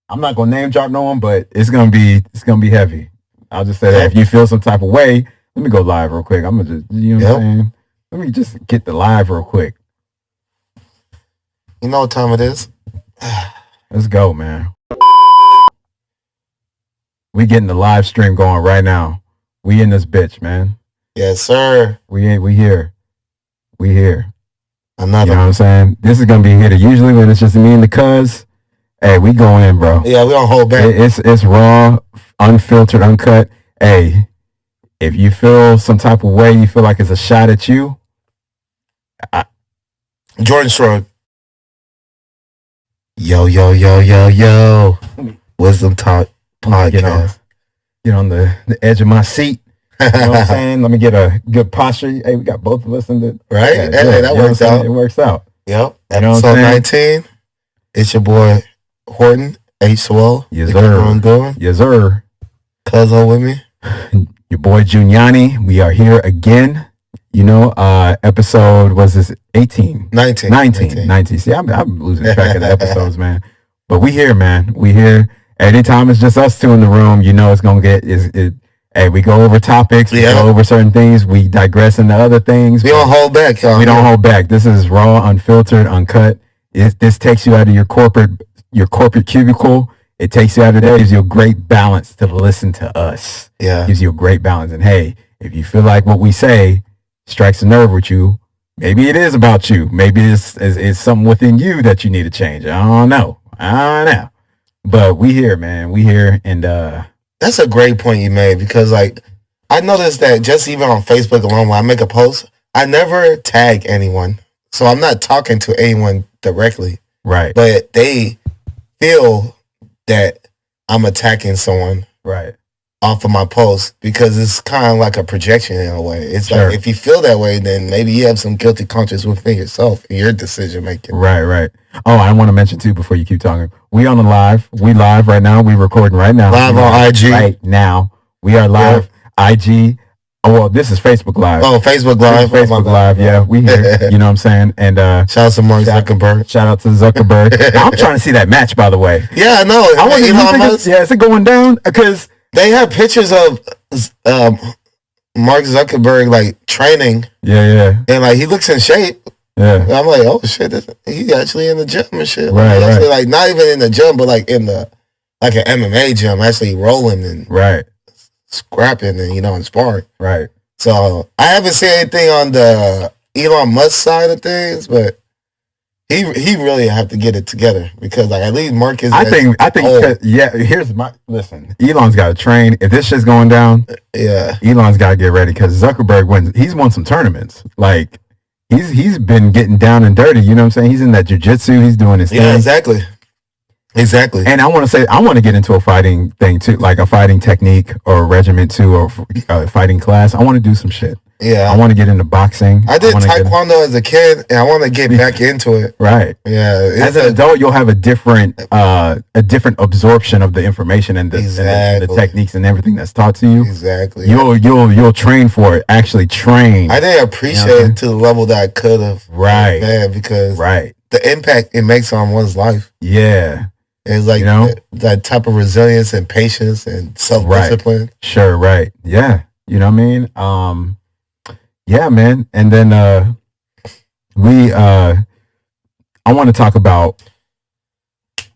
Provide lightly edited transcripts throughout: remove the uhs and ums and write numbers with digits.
I'm not gonna name drop no one, but it's gonna be heavy. I'll just say that if you feel some type of way, let me go live real quick. I'm gonna just, you know what I'm saying? Let me just get the live real quick. You know what time it is? Let's go, man. We getting the live stream going right now. We in this bitch, man. Yes, sir. We here. Another. You know what I'm saying? This is gonna be here. Usually when it's just me and the cuz, hey, we going in, bro. Yeah, we don't hold back. It's raw, unfiltered, uncut. Hey, if you feel some type of way, you feel like it's a shot at you. Jordan Shrug. Yo. Wisdom Talk Podcast. Get on the edge of my seat. You know what I'm saying? Let me get a good posture. Hey, we got both of us in the right. Yeah, hey, that works out. It works out. Yep. Episode 19. It's your boy Horton H20. Yes, sir. Yes, sir. Cuzzo with me. Your boy Junyanii. We are here again. You know, episode was this 18? 19. See, I'm losing track of the episodes, man. But we here, man. We here. Anytime it's just us two in the room, you know it's gonna get hey, we go over topics, we go over certain things, we digress into other things. We don't hold back, y'all. We don't hold back. This is raw, unfiltered, uncut. This takes you out of your corporate cubicle. It takes you out of there. It gives you a great balance to listen to us. Yeah. It gives you a great balance. And hey, if you feel like what we say strikes a nerve with you, maybe it is about you. Maybe it's something within you that you need to change. I don't know. But we here, man. We here, and that's a great point you made, because like I noticed that just even on Facebook alone, when I make a post, I never tag anyone. So I'm not talking to anyone directly. Right. But they feel that I'm attacking someone. Right. Off of my post, because it's kind of like a projection in a way. It's like, if you feel that way, then maybe you have some guilty conscience within yourself in your decision making. Right. Oh, I want to mention too, before you keep talking, we on the live. We live right now. We recording right now. Live on IG. Right now. We are live. IG. Oh, well, this is Facebook Live. Oh, Facebook Live. Facebook Live. Yeah, we here. You know what I'm saying? And shout out to Mark Zuckerberg. Shout out to Zuckerberg. I'm trying to see that match, by the way. Yeah, I know. I want Elon Musk. Yeah, is it going down? Because they have pictures of Mark Zuckerberg like training. Yeah. And like he looks in shape. Yeah. And I'm like, oh shit, he's actually in the gym and shit. Right. Actually, like not even in the gym, but like in the an MMA gym, actually rolling and scrapping and and sparring. Right. So I haven't seen anything on the Elon Musk side of things, but he really have to get it together, because like at least Mark is. I think here's my listen. Elon's got to train. If this shit's going down, Elon's got to get ready, because Zuckerberg wins. He's won some tournaments. Like he's been getting down and dirty. You know what I'm saying? He's in that jiu-jitsu. He's doing his thing. Yeah, exactly. And I want to get into a fighting thing too, like a fighting technique or a regiment too, or a fighting class. I want to do some shit. Yeah. I want to get into boxing. I did taekwondo as a kid, and I want to get back into it. Right. Yeah. As an adult, you'll have a different absorption of the information and the techniques and everything that's taught to you. Exactly. You'll train for it. Actually train. I didn't appreciate it to the level that I could have. Right. Man, because the impact it makes on one's life. Yeah. It's like that type of resilience and patience and self-discipline. Right. Sure. Right. Yeah. You know what I mean? Yeah, man. And then I want to talk about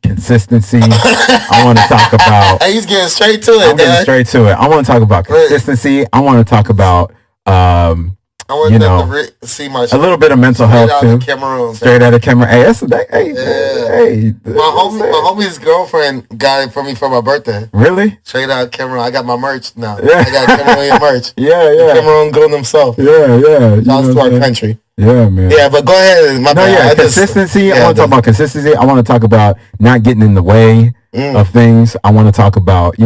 consistency. I want to talk about. He's getting straight to it. Getting straight to it. I want to talk about consistency. I want to talk about I want them to see my a little bit of mental health too. Straight out of Cameroon. Hey, that's hey. My homie's girlfriend got it for me for my birthday. Really? Straight out of Cameroon. I got my merch now. Yeah. I got Cameroonian merch. Yeah. Cameroon going himself. Yeah. Shouts to our country. Yeah, man. Yeah, but go ahead. Consistency. I want to talk about consistency. I want to talk about not getting in the way of things. I want to talk about,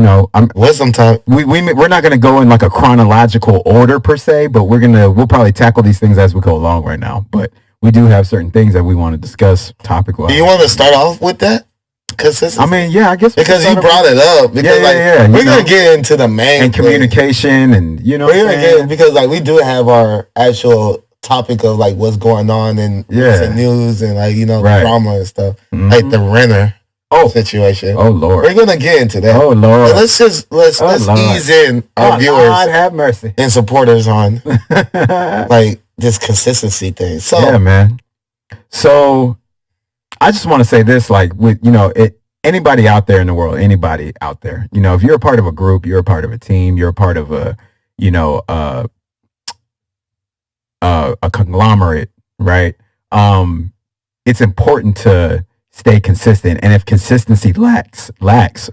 wisdom time. We're not going to go in like a chronological order per se, but we'll probably tackle these things as we go along right now. But we do have certain things that we want to discuss topic-wise. Do you want to start off with that? Consistency. I mean, yeah, I guess because you brought it up. Because we're gonna get into the main and communication, and we're gonna get because like we do have our actual topic of like what's going on in news and like the drama and stuff, like the Renner. situation. Oh Lord, we're gonna get into that. Oh Lord, but let's ease in our viewers. God have mercy and supporters on like this consistency thing. So yeah, man. So I just want to say this, like with anybody out there in the world, anybody out there, if you're a part of a group, you're a part of a team, you're a part of a conglomerate, right? It's important to stay consistent, and if consistency lacks,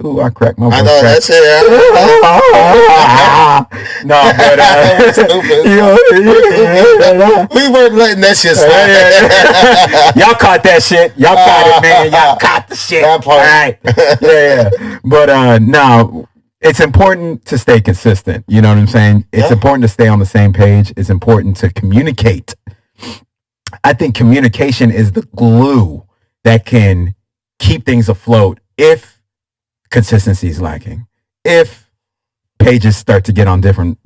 ooh, I cracked my voice. I know that's it. No, but we weren't letting that shit slide. Y'all caught that shit. Y'all caught it, man. Y'all caught the shit. That part. All right. Yeah. But no, it's important to stay consistent. You know what I'm saying? It's important to stay on the same page. It's important to communicate. I think communication is the glue that can keep things afloat if consistency is lacking. If pages start to get on different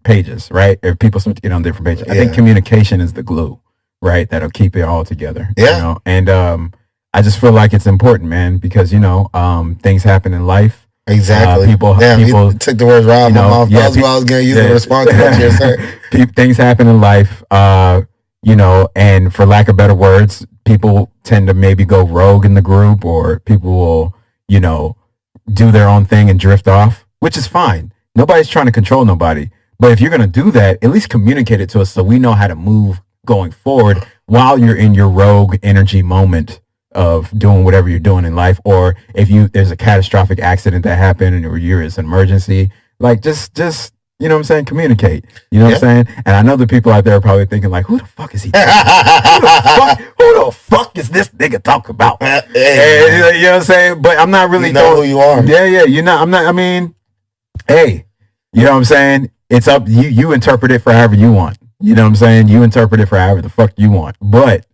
pages, right? If people start to get on different pages, I think communication is the glue, right? That'll keep it all together. Yeah. And I just feel like it's important, man, because things happen in life. Exactly. People you took the words right out of my mouth. That's what I was going to use in response to what you're saying. Things happen in life, and for lack of better words, people tend to maybe go rogue in the group, or people will, do their own thing and drift off, which is fine. Nobody's trying to control nobody. But if you're going to do that, at least communicate it to us so we know how to move going forward while you're in your rogue energy moment of doing whatever you're doing in life. Or if there's a catastrophic accident that happened or it's an emergency, like just you know what I'm saying? Communicate. You know what I'm saying? And I know the people out there are probably thinking like, who the fuck is he talking about? Who the fuck is this nigga talking about? You know what I'm saying? But I'm not really who you are. Yeah, hey, you know what I'm saying? It's up, you interpret it for however you want. You know what I'm saying? You interpret it for however the fuck you want. But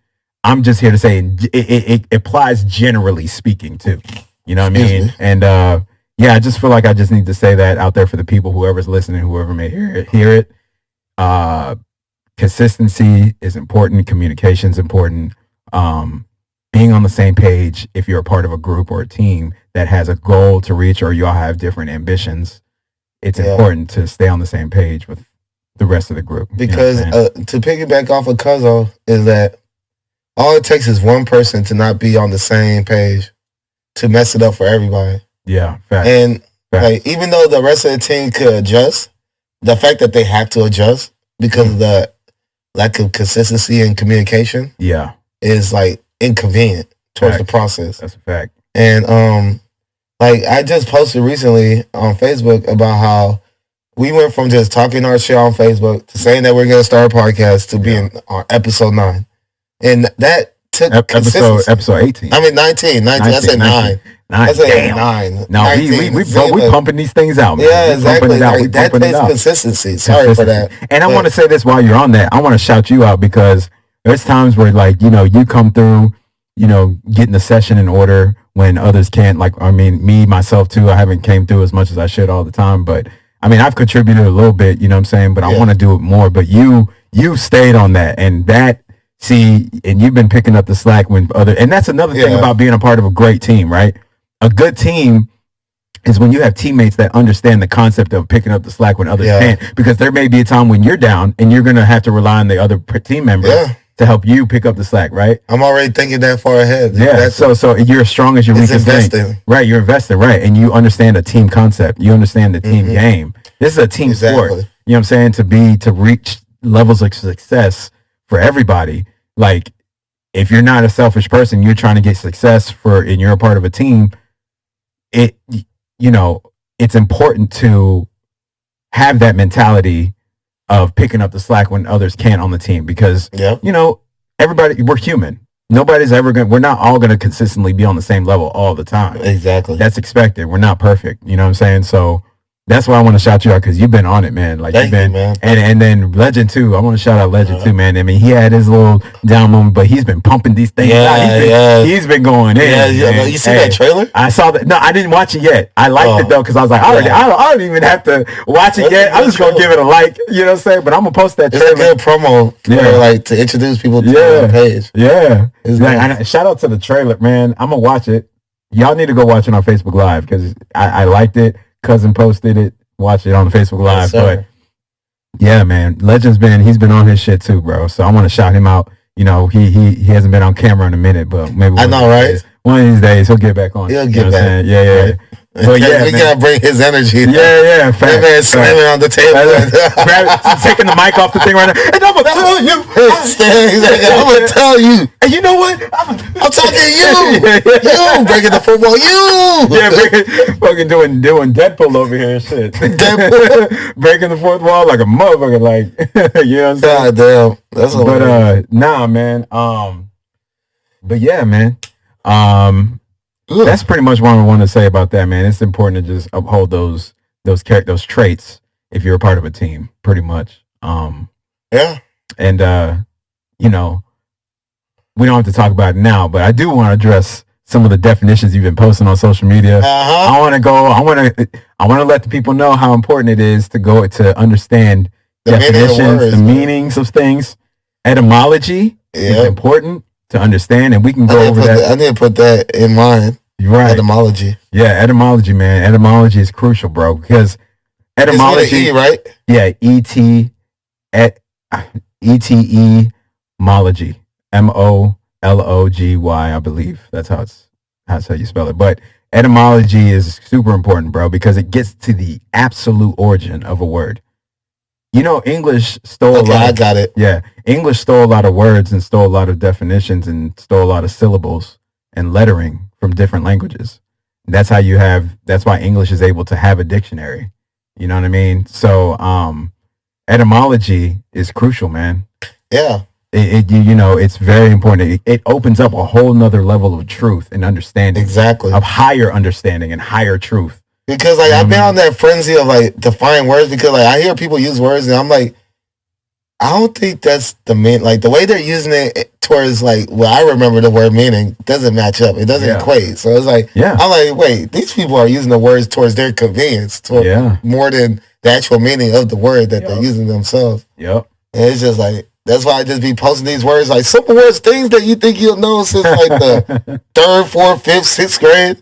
I'm just here to say it applies generally speaking too. You know what I mean? And I just feel like I just need to say that out there for the people, whoever's listening, whoever may hear it. Consistency is important. Communication is important. Being on the same page, if you're a part of a group or a team that has a goal to reach, or you all have different ambitions, it's important to stay on the same page with the rest of the group. Because to piggyback off of Cuzzo is that all it takes is one person to not be on the same page to mess it up for everybody. Yeah, fact. And like, even though the rest of the team could adjust, the fact that they have to adjust because of the lack of consistency and communication, is like inconvenient towards the process. That's a fact. And like I just posted recently on Facebook about how we went from just talking our shit on Facebook to saying that we're going to start a podcast to being on episode 9, and that took episode 18. I mean 19. I said 9. I said 9. No, we pumping these things out, man. Yeah, exactly. Like, that takes consistency. Sorry for that. And I want to say this while you're on that. I want to shout you out because there's times where, like, you come through, getting the session in order when others can't. Like, I mean, me, myself, too, I haven't came through as much as I should all the time. But, I mean, I've contributed a little bit, you know what I'm saying? But I want to do it more. But you stayed on that. And that, and you've been picking up the slack when and that's another thing about being a part of a great team, right? A good team is when you have teammates that understand the concept of picking up the slack when others can't, because there may be a time when you're down and you're going to have to rely on the other team members to help you pick up the slack, right? I'm already thinking that far ahead. Yeah, so you're as strong as your weakest link. Right, you're investing, right? And you understand the team concept. You understand the team game. This is a team sport. You know what I'm saying? To reach levels of success for everybody. Like, if you're not a selfish person, you're trying to get success and you're a part of a team, it's important to have that mentality of picking up the slack when others can't on the team, because everybody, we're human. We're not all going to consistently be on the same level all the time. Exactly. That's expected. We're not perfect. You know what I'm saying? So that's why I want to shout you out, because you've been on it, man. Like, Thank you, man. And then Legend too. I want to shout out Legend too, man. I mean, he had his little down moment, but he's been pumping these things out. He's been going in. Yeah. You see that trailer? I saw that. No, I didn't watch it yet. I liked it though, because I was like, I don't even have to watch it yet. I'm just gonna give it a like. You know what I'm saying? But I'm gonna post that trailer. It's a good promo for, like, to introduce people to the page. Yeah. Shout out to the trailer, man. I'm gonna watch it. y'all need to go watch it on Facebook Live because I liked it. Cousin posted it. Watch it on the Facebook Live. But yeah, man, he's been on his shit too, bro. So I want to shout him out. You know, he hasn't been on camera in a minute, but maybe I know, right? One of these days he'll get back on. He'll get back. Yeah. Right. But yeah, we gotta bring his energy. Yeah. That man slamming on the table, taking the mic off the thing right now. And I'm gonna tell you. I'm gonna tell you. And you know what? I'm talking to you. You breaking the football. You. Yeah, fucking doing Deadpool over here and shit. Deadpool breaking the fourth wall like a motherfucker. Like you know what I'm saying? God damn. That's but nah, man. But yeah, man. That's pretty much what I want to say about that, man. It's important to just uphold those traits if you're a part of a team, pretty much. Yeah. And you know, we don't have to talk about it now, but I do want to address some of the definitions you've been posting on social media. I want to let the people know how important it is to understand definitions, the meanings of things. Etymology is important to understand, and we can go over that. I need to put that in mind. Right. Etymology. Yeah, etymology, man. Etymology is crucial, bro, because etymology, right? Yeah, E-T-E-mology. M-O-L-O-G-Y, I believe. That's how you spell it. But etymology is super important, bro, because it gets to the absolute origin of a word. You know, English stole a lot. I got it. Yeah, English stole a lot of words and stole a lot of definitions and stole a lot of syllables and lettering from different languages. That's why English is able to have a dictionary. You know what I mean? So, etymology is crucial, man. Yeah. It's very important. It opens up a whole nother level of truth and understanding. Exactly. Of higher understanding and higher truth. Because I've been on that frenzy of defining words because I hear people use words and I'm like, I don't think that's the main, the way they're using it towards what I remember the word meaning doesn't match up. It doesn't equate. So it's I'm like, wait, these people are using the words towards their convenience more than the actual meaning of the word that they're using themselves. Yep. And it's just that's why I just be posting these words, simple words, things that you think you'll know since the 3rd, 4th, 5th, 6th grade.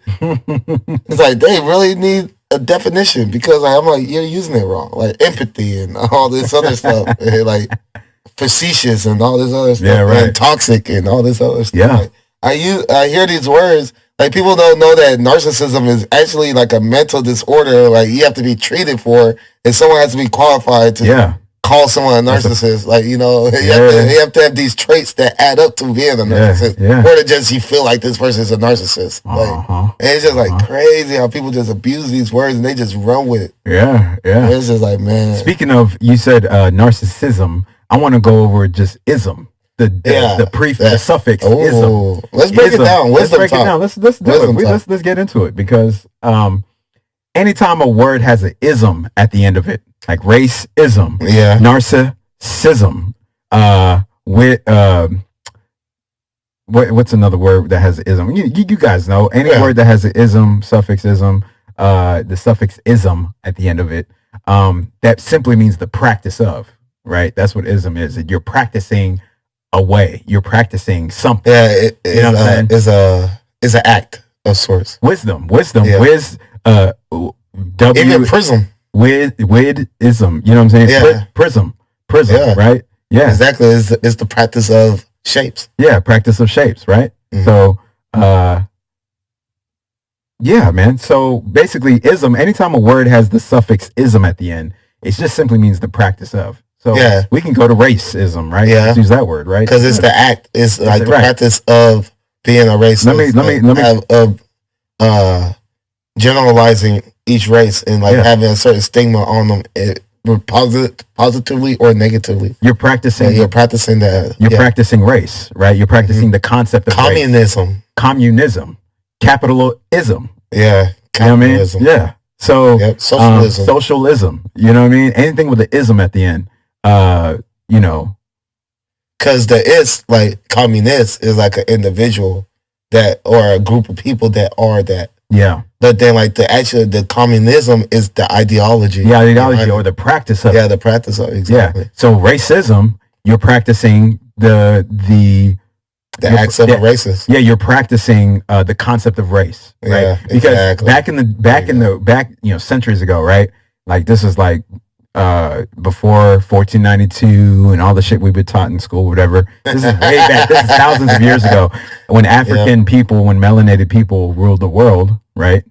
It's they really need a definition because I'm you're using it wrong. Empathy and all this other stuff. And, facetious and all this other stuff. Yeah, right. And toxic and all this other stuff. Yeah. I hear these words. People don't know that narcissism is actually a mental disorder. You have to be treated for, and someone has to be qualified to call someone a narcissist. You have to have these traits that add up to being a narcissist. More than just you feel like this person is a narcissist. And it's just crazy how people just abuse these words and they just run with it. Yeah. And it's just man. Speaking of, you said narcissism, I want to go over just ism. The prefix, the suffix ism. Let's break it down. Let's break it down. Let's do it. Let's get into it because anytime a word has an ism at the end of it, like racism, narcissism, what's another word that has an ism? You guys know any word that has an ism, suffix ism, the suffix ism at the end of it. That simply means the practice of. Right, that's what ism is. You're practicing a way. You're practicing something. Yeah, is an act of sorts. Wisdom. Yeah. Even prism. Widism. You know what I'm saying? Yeah. Prism. Yeah. Right. Yeah. Exactly. It's the practice of shapes. Yeah, practice of shapes. Right. Mm-hmm. So, yeah, man. So basically, ism. Anytime a word has the suffix ism at the end, it just simply means the practice of. So we can go to racism, right? Yeah. Let's use that word, right? Because it's the act. It's the practice of being a racist. Let me generalizing each race and having a certain stigma on them, positively or negatively. You're practicing. You're practicing that. You're practicing race, right? You're practicing the concept of communism. Race. Communism. Capitalism. Yeah. Communism. You know what I mean? Yeah. So socialism. Socialism. You know what I mean? Anything with the ism at the end. Because the communist is an individual that or a group of people that are that. Yeah. But then the communism is the ideology. The ideology or the practice of it. Yeah, the practice of it. Exactly. Yeah. So racism, you're practicing the acts of a racist. Yeah, you're practicing the concept of race, right? Yeah, because exactly. back centuries ago, right? Like this is like before 1492 and all the shit we've been taught in school, whatever. This is way back. This is thousands of years ago when African people, when melanated people ruled the world, right?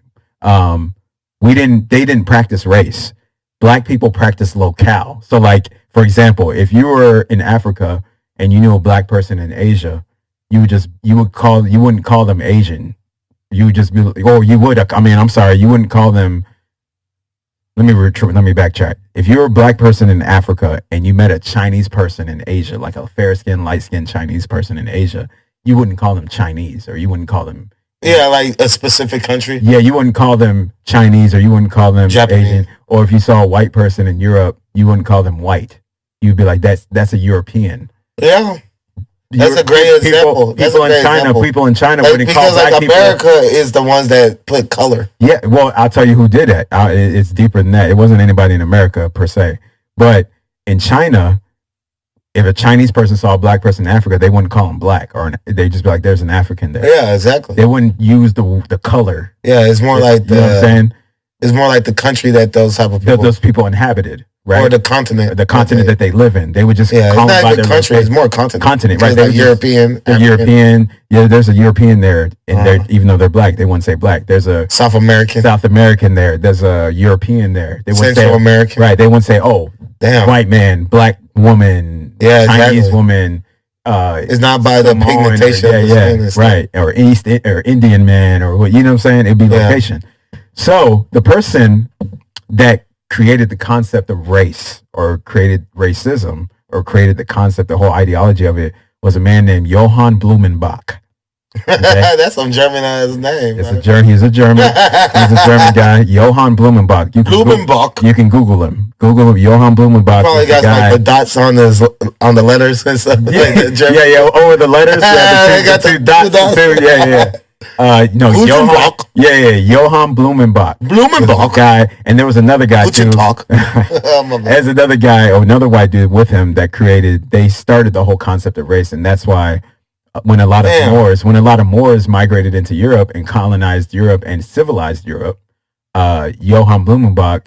They didn't practice race. Black people practice locale. So like, for example, if you were in Africa and you knew a black person in Asia, you wouldn't call them Asian. You would just be, or you would, I mean, I'm sorry, you wouldn't call them, let me backtrack. If you're a black person in Africa and you met a Chinese person in Asia, like a fair-skinned, light-skinned Chinese person in Asia, you wouldn't call them Chinese, or you wouldn't call them... Yeah, like a specific country. Yeah, you wouldn't call them Chinese, or you wouldn't call them Japanese. Asian. Or if you saw a white person in Europe, you wouldn't call them white. You'd be like, that's a European. Yeah. That's a great example. People in China wouldn't call black people. Because America is the ones that put color. Yeah, well, I'll tell you who did it. It's deeper than that. It wasn't anybody in America per se. But in China, if a Chinese person saw a black person in Africa, they wouldn't call him black, or they'd just be like, "There's an African there." Yeah, exactly. They wouldn't use the color. Yeah, it's more like you know what I'm saying? It's more like the country that those type of people, those people inhabited. Right? Or the continent that they live in. They would just call them by their country. It's more continent, right? Like European. They're European. Yeah, there's a European there, and even though they're black, they wouldn't say black. There's a South American there. There's a European there. They wouldn't Central say American. Right? They wouldn't say, "Oh, damn, white man, black woman, Chinese woman." It's not by the pigmentation. Right? Or Indian man, or what? You know what I'm saying? It'd be location. So the person that created the concept of race, or created racism, or created the concept, the whole ideology of it, was a man named Johann Blumenbach. Okay? That's some German name. He's a German. He's a German guy. Johann Blumenbach. You can Google him. Google him. Johann Blumenbach. Probably got like the dots on the letters and stuff. Yeah. Over the letters. The two dots. Yeah. Johann Blumenbach guy, and there was another guy too. There's another guy, or another white dude with him they started the whole concept of race, and that's why when a lot of Moors migrated into Europe and colonized Europe and civilized Europe, Johann Blumenbach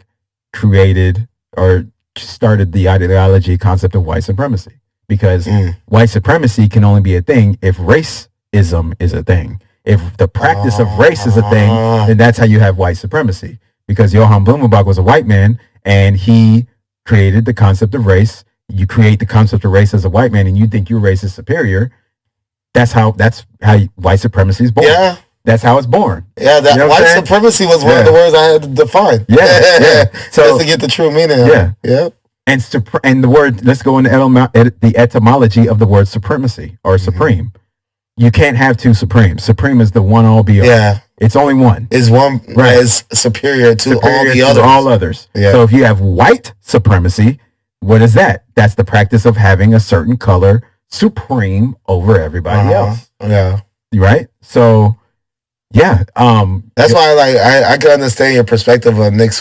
created or started the ideology concept of white supremacy, because white supremacy can only be a thing if racism is a thing. If the practice of race is a thing, then that's how you have white supremacy. Because Johann Blumenbach was a white man, and he created the concept of race. You create the concept of race as a white man, and you think your race is superior. That's how white supremacy is born. Yeah. That's how it's born. Yeah, white supremacy was one of the words I had to define. Yeah. So just to get the true meaning. Yeah. And the word, let's go into the etymology of the word supremacy or supreme. You can't have two supremes. Supreme is the one all be all. Yeah. It's only one. Is one that is superior to all others. Yeah. So if you have white supremacy, what is that? That's the practice of having a certain color supreme over everybody else. Yeah. Right? So yeah. That's why I can understand your perspective of Nick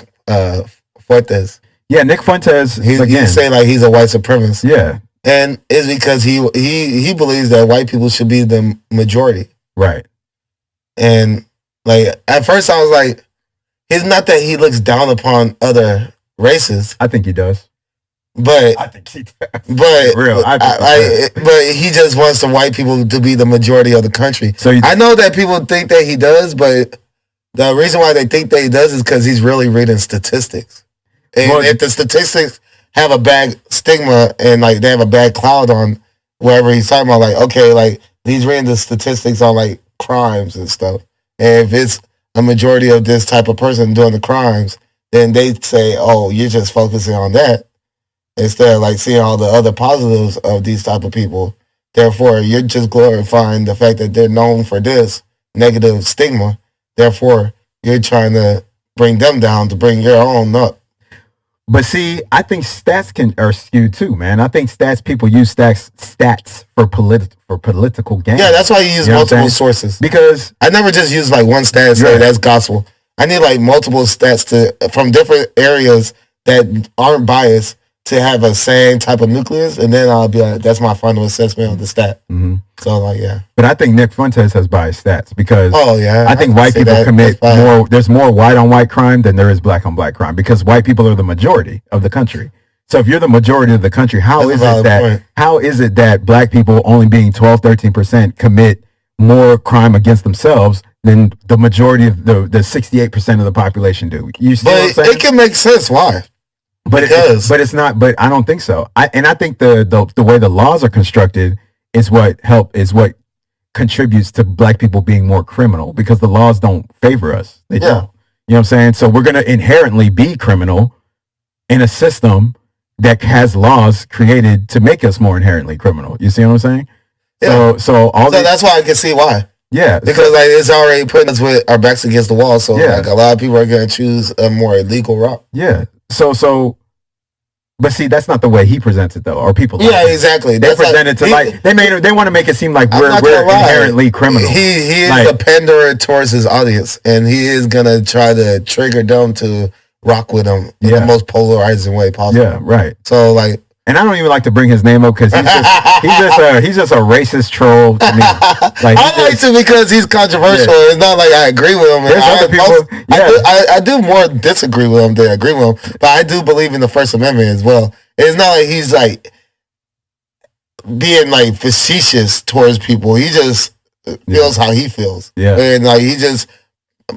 Fuentes. Yeah, Nick Fuentes. He say like he's a white supremacist. Yeah. And it's because he believes that white people should be the majority. Right. And like at first I was like, it's not that he looks down upon other races. I think he does. But I think he does. But real. But he just wants the white people to be the majority of the country. So I know that people think that he does, but the reason why they think that he does is because he's really reading statistics. And if the statistics have a bad stigma and like they have a bad cloud on wherever he's talking about, like, okay, like he's reading the statistics on like crimes and stuff. And if it's a majority of this type of person doing the crimes, then they say, oh, you're just focusing on that instead of like seeing all the other positives of these type of people. Therefore, you're just glorifying the fact that they're known for this negative stigma. Therefore, you're trying to bring them down to bring your own up. But see, I think stats are skewed too, man. I think people use stats for political gain. Yeah, that's why you use multiple sources. Because I never just use like one stat and say that's gospel. I need like multiple stats from different areas that aren't biased to have a same type of nucleus, and then I'll be like, that's my final assessment of the stat. Mm-hmm. So like, yeah. But I think Nick Fuentes has biased stats because I think white people commit more. There's more white on white crime than there is black on black crime because white people are the majority of the country. So if you're the majority of the country, how is it that black people only being 12-13% commit more crime against themselves than the majority of the 68% of the population do? You see what I'm saying? It can make sense why. But it's not. But I don't think so. I think the way the laws are constructed is what contributes to black people being more criminal because the laws don't favor us. They don't. You know what I'm saying? So we're gonna inherently be criminal in a system that has laws created to make us more inherently criminal. You see what I'm saying? Yeah. So that's why I can see why. Yeah, because like it's already putting us with our backs against the wall. So like a lot of people are gonna choose a more illegal route. Yeah. So, but see, that's not the way he presents it, though. Or people, exactly. They present it to they want to make it seem like we're inherently criminal. He is a pandering towards his audience, and he is gonna try to trigger them to rock with him in the most polarizing way possible. Yeah, right. So like. And I don't even like to bring his name up because he's just a racist troll to me. Like, I like to because he's controversial. Yeah. It's not like I agree with him. There's other people. I do more disagree with him than agree with him. But I do believe in the First Amendment as well. It's not like he's like being like facetious towards people. He just feels how he feels. Yeah. And like he just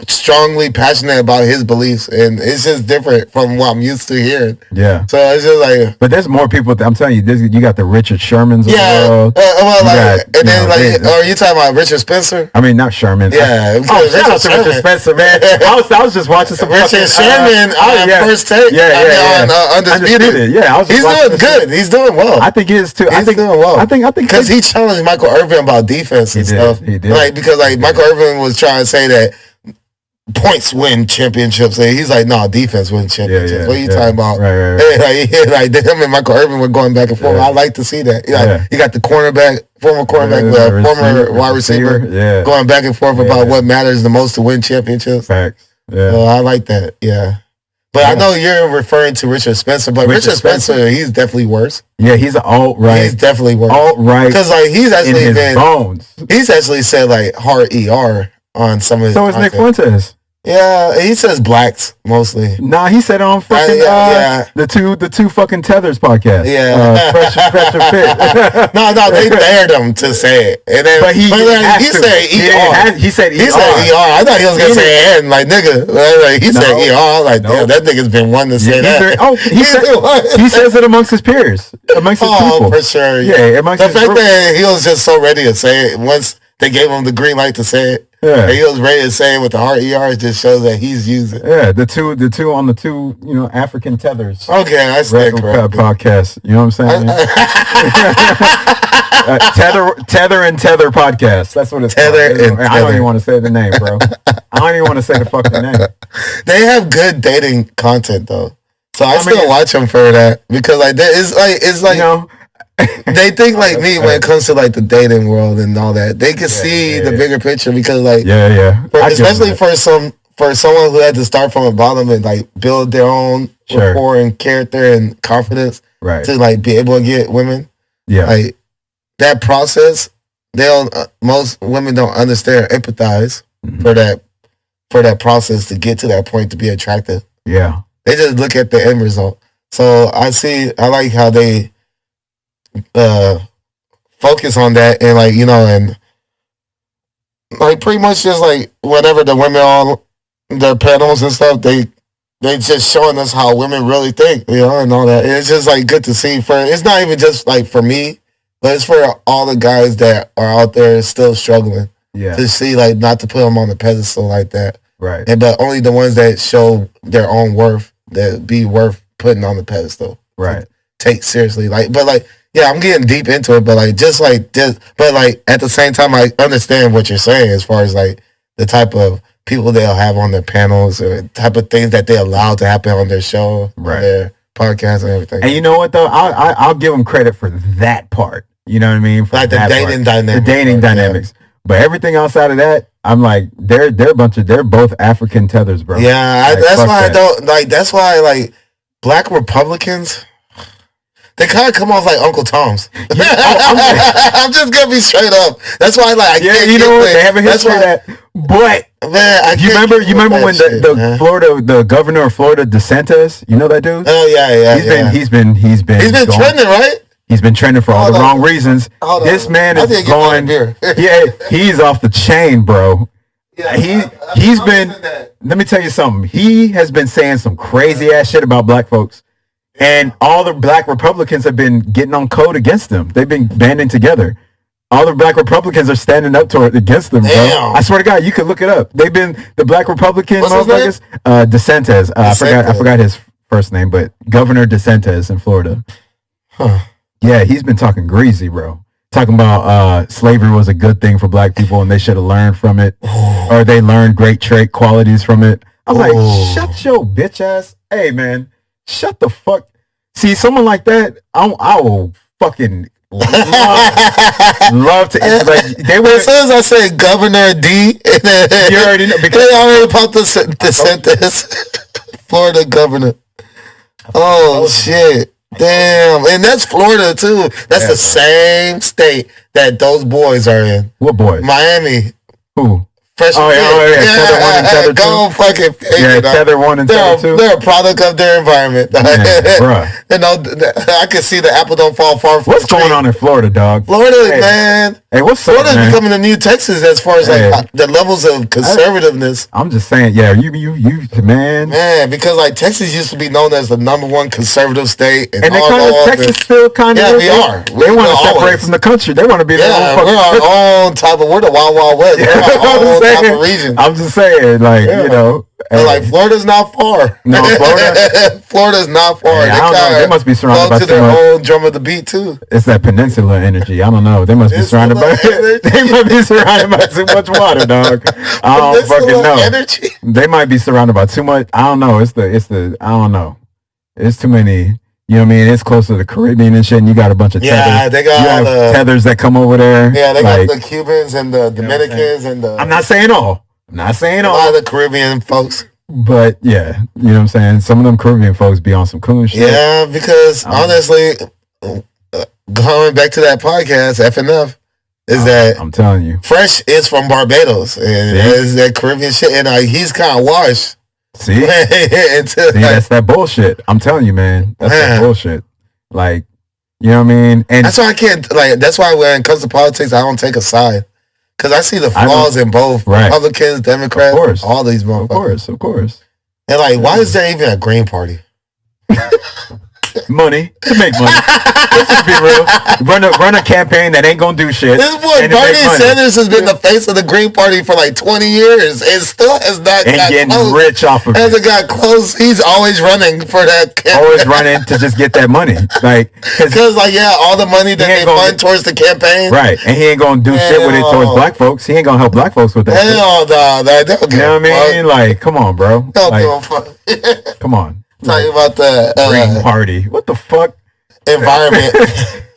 strongly passionate about his beliefs, and it's just different from what I'm used to hearing. Yeah. So it's just like. But there's more people. I'm telling you, you got the Richard Shermans of the world. Are you talking about Richard Spencer? I mean, not Sherman. Yeah. Shout out to Richard Spencer, man. I was just watching some Richard Sherman First Take. On Undisputed. Yeah, he's doing good. He's doing well. I think he is too. He's doing well. I think because he challenged Michael Irvin about defense and stuff. He did. Like because like Michael Irvin was trying to say that points win championships, and he's like, no, defense wins championships. What are you talking about? Right. Like him and Michael Irvin were going back and forth. I like to see that. You got the former wide receiver, going back and forth about what matters the most to win championships. Facts. Yeah. So I like that. Yeah. But I know you're referring to Richard Spencer, but Richard Spencer, he's definitely worse. Yeah, he's alt-right. He's definitely worse. Alt-right. Because like he's actually bones. He's actually said like hard ER on some of his So is Nick Fuentes. Yeah, he says blacks mostly. Nah, he said on fucking the two fucking Tethers podcast. Yeah, fresh and fit. no, they dared him to say it, and then but he said ER. He said ER. I thought he was gonna say N, like nigga. Like, he said ER. Like damn, that nigga's been wanting to say that. He says it amongst his peers, amongst his people. For sure. Yeah, amongst the his fact group. that he was just so ready to say it once they gave him the green light to say it. Yeah. And he was ready to say it with the hard ER. It just shows that he's using. Yeah, the two on the two, African Tethers. Okay, I stand correct. Podcast. You know what I'm saying? Tether and Tether podcast. That's what it's called. I don't even want to say the name, bro. I don't even want to say the fucking name. They have good dating content though, so I still watch them for that because like it's like. They think like me when it comes to like the dating world and all that. They can see the bigger picture because like especially for someone who had to start from the bottom and like build their own rapport and character and confidence to like be able to get women. Yeah, like that process. Most women don't understand or empathize for that process to get to that point to be attractive. Yeah, they just look at the end result. So I like how they focus on that and like and like pretty much just like whenever the women on their panels and stuff they just showing us how women really think and all that, and it's just like good to see. It's not even just like for me, but it's for all the guys that are out there still struggling to see, like, not to put them on the pedestal like that, right? But only the ones that show their own worth, that be worth putting on the pedestal, right? Take seriously, yeah, I'm getting deep into it, but at the same time, I understand what you're saying as far as like the type of people they'll have on their panels or type of things that they allow to happen on their show, on their podcast and everything. And you know what though, I'll give them credit for that part. You know what I mean? For like the dating dynamics. The dating dynamics. But everything outside of that, I'm like, they're both African Tethers, bro. Yeah, that's why I don't like. That's why like Black Republicans. they kind of come off like Uncle Tom's. I'm just gonna be straight up. That's why I can't. You know what? They have a history of that. But man, you remember when the Florida, the governor of Florida, DeSantis, you know that dude? Oh yeah. He's been trending, right? He's been trending for all the wrong reasons. This man is going. He's off the chain, bro. Yeah, he's been. Let me tell you something. He has been saying some crazy ass shit about black folks, and all the black Republicans have been getting on code against them. They've been banding together. All the black Republicans are standing up against them, bro. I swear to God, you could look it up. They've been the black Republican motherfuckers. DeSantis. I forgot his first name, but Governor DeSantis in Florida. Huh. Yeah, he's been talking greasy, bro. Talking about slavery was a good thing for black people and they should have learned from it, or they learned great trait qualities from it. I'm like, shut your bitch ass. Hey, man, shut the fuck. See, someone like that, I will fucking love to. Like, as soon as I say Governor D, you already know, because they already popped the sentence. Florida governor. Oh shit. Damn, and that's Florida too. That's the same state that those boys are in. What boys? Miami. Who? Tether 1 and Tether 2. Go fucking Tether 1 and Tether 2. They're a product of their environment. Bruh. I can see the apple don't fall far fromHat's going on in Florida, dog? Florida, man. Hey, Florida's becoming the new Texas as far as like the levels of conservativeness. I'm just saying, you man. Man, because like Texas used to be known as the #1 conservative state, and Texas still kind of. Yeah, we are. They want to separate from the country. They want to be their own. We're our own type of. We're the Wild Wild West. We're our own type of region. I'm just saying, like you know. Like Florida's not far. No, Florida's not far. Hey, I don't know. They must be surrounded by their own drum of the beat too. It's that peninsula energy. I don't know. They must be surrounded by. They might be surrounded by too much water, dog. I don't fucking know. Energy. They might be surrounded by too much. I don't know. It's the. I don't know. It's too many. You know what I mean? It's close to the Caribbean and shit, and you got a bunch of tethers. Yeah, they got all the tethers that come over there. Yeah, they got the Cubans and the Dominicans and the. I'm not saying all. A lot of the Caribbean folks. But yeah, you know what I'm saying? Some of them Caribbean folks be on some cool shit. Yeah, because honestly, going back to that podcast, FNF, is that I'm telling you, Fresh is from Barbados and is that Caribbean shit, and he's kind of washed. See, that's that bullshit. I'm telling you, man, that's that bullshit. Like, you know what I mean? And that's why I can't That's why when it comes to politics, I don't take a side. Because I see the flaws in both Republicans, Democrats, all these motherfuckers. Of course. And why is there even a Green Party? Money to make money. Let's just be real. Run a campaign that ain't gonna do shit. This boy Bernie Sanders has been the face of the Green Party for 20 years and still has not got getting close. Rich off of it. Hasn't got close. He's always running for that campaign. Always running to just get that money. Because all the money that they fund towards the campaign. Right. And he ain't gonna do shit with it towards black folks. He ain't gonna help black folks with that. Hell no. You know what I mean? Like, come on, bro. Come on. Talking about the Green Party. What the fuck? Environment.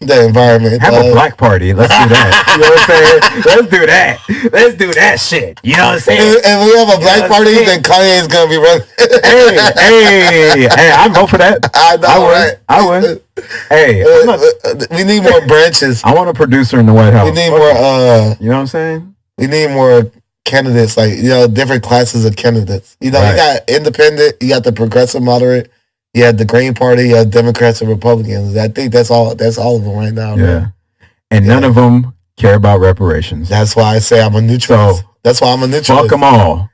The environment. Have a black party. Let's do that. You know what I'm saying? Let's do that. Let's do that shit. You know what I'm saying? If we have a black party, then Kanye's gonna be running. hey, I vote for that. I would. Hey, we need more branches. I want a producer in the White House. We need more. You know what I'm saying? We need more candidates, different classes of candidates. You got independent, you got the progressive moderate, you have the Green Party, you have Democrats and Republicans. I think that's all of them right now. Yeah. Man. And none of them care about reparations. That's why I say I'm a neutralist. That's why I'm a neutralist. Fuck them all.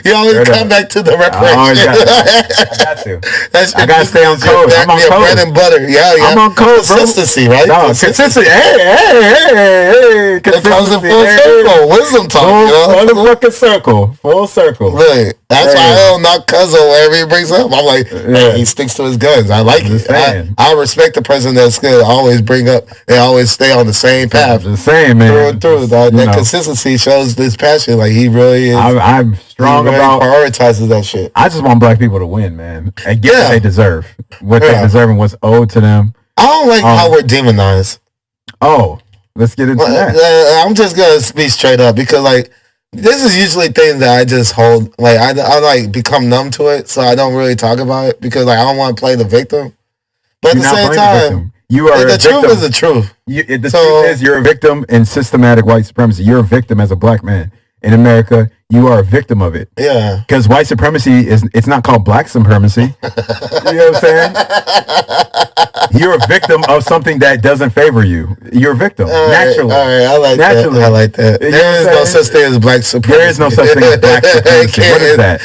You always come back to the reparations. I got to. I got to stay on code. I'm on code. Bread and butter. Yeah. I'm on code, bro. Consistency, right? No, consistency. Hey. It comes in full circle. Wisdom talk. Full circle. Full circle. Really. That's why I don't knock Cuzzo wherever he brings up. I'm like, he sticks to his guns. I like it. I respect the president that's going to always bring up and always stay on the same path. The same, man. Through. That consistency shows this passion. Like, he really is. I'm strong about prioritizes that shit. I just want black people to win, man, and get what they deserve, what they deserve, and what's owed to them. I don't like how we're demonized. Oh, let's get into that. I'm just gonna be straight up because this is usually things that I just hold. I become numb to it, so I don't really talk about it because I don't want to play the victim. But at the same time, you are the truth is the truth. The truth is you're a victim in systematic white supremacy. You're a victim as a black man in America. You are a victim of it. Yeah. Because white supremacy it's not called black supremacy. You know what I'm saying? You're a victim of something that doesn't favor you. You're a victim. Naturally. All right. I like that. There is no such thing as black supremacy. There is no such thing as black supremacy. What is that?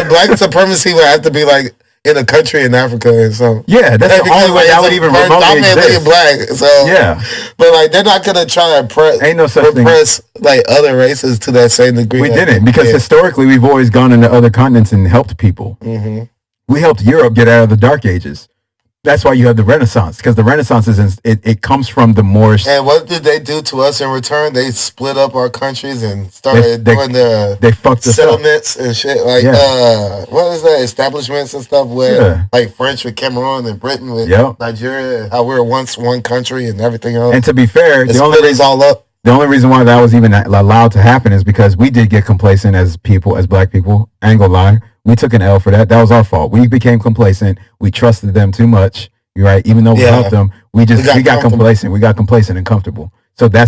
And black supremacy would have to be like in a country in Africa or something. Yeah, that's the only way that would even remotely exist. Black, so yeah, but like they're not gonna try to repress like other races to that same degree. We didn't because historically we've always gone into other continents and helped people. Mm-hmm. We helped Europe get out of the Dark Ages. That's why you have the Renaissance, because the Renaissance it comes from the Moorish. And what did they do to us in return? They split up our countries and started doing they fucked us settlements and shit. Like what is that? Establishments and stuff with like French with Cameroon and Britain with Nigeria. How we were once one country and everything else. And to be fair, the only reason why that was even allowed to happen is because we did get complacent as people, as black people. I ain't gonna lie. We took an L for that. That was our fault. We became complacent. We trusted them too much. You're right. Even though we helped them, we got complacent. We got complacent and comfortable. So they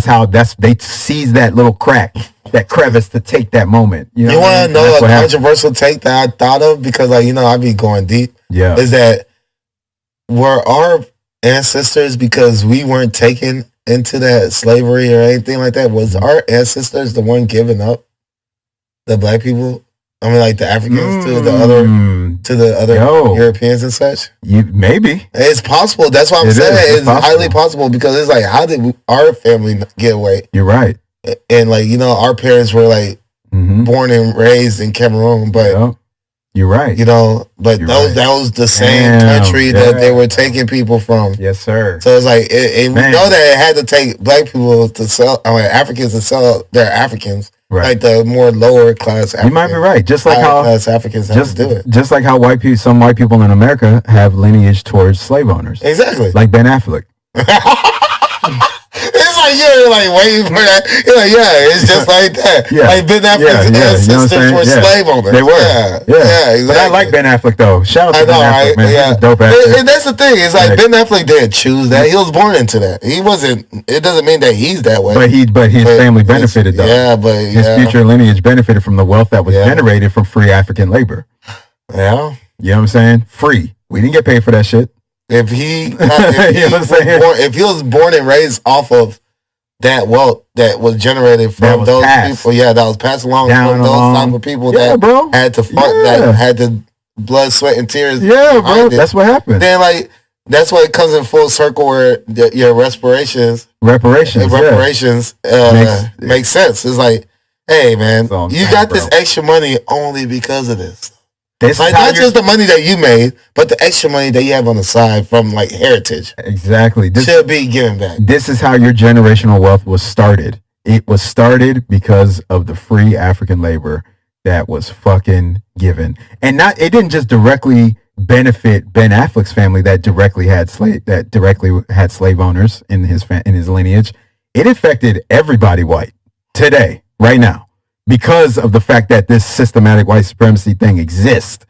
seized that little crack, that crevice to take that moment. You want to know a controversial take that I thought of? Because I be going deep. Yeah. Is that were our ancestors, because we weren't taken into that slavery or anything like that, was our ancestors the one giving up the black people? I mean, like the Africans to the other Europeans and such. Maybe it's possible. That's what I'm saying. It's highly possible, because it's like, how did our family get away? You're right. And like our parents were like born and raised in Cameroon, but you're right. But that was the same country that they were taking people from. Yes, sir. So it's like, we know that it had to take black people to sell, Africans to sell their Africans. Right. Like the more lower class Africans. You might be right. Just like how class Africans have to do it. Just like how some white people in America have lineage towards slave owners. Exactly. Like Ben Affleck. It's like you're like waiting for that. You're like, it's just like that. Like Ben Affleck's ancestors were slave owners. They were. Yeah, exactly. But I like Ben Affleck though. Shout out to Ben Affleck, man. He's a dope actor. And that's the thing. It's like Ben Affleck didn't choose that. He was born into that. He wasn't. It doesn't mean that he's that way. But his family benefited though. Yeah, but his future lineage benefited from the wealth that was generated from free African labor. Yeah. You know what I'm saying? Free. We didn't get paid for that shit. If he was born and raised off of that wealth that was generated from those people, that was passed along from those type of people that had to fight, that had to blood, sweat, and tears. Yeah, bro, that's what happened. Then that's why it comes in full circle where your reparations make sense. It's like, hey man, you got this extra money only because of this. Not just the money that you made, but the extra money that you have on the side from heritage. Exactly. This should be given back. This is how your generational wealth was started. It was started because of the free African labor that was fucking given. And it didn't just directly benefit Ben Affleck's family that directly had slave owners in his lineage. It affected everybody white today, right now. Because of the fact that this systematic white supremacy thing exists,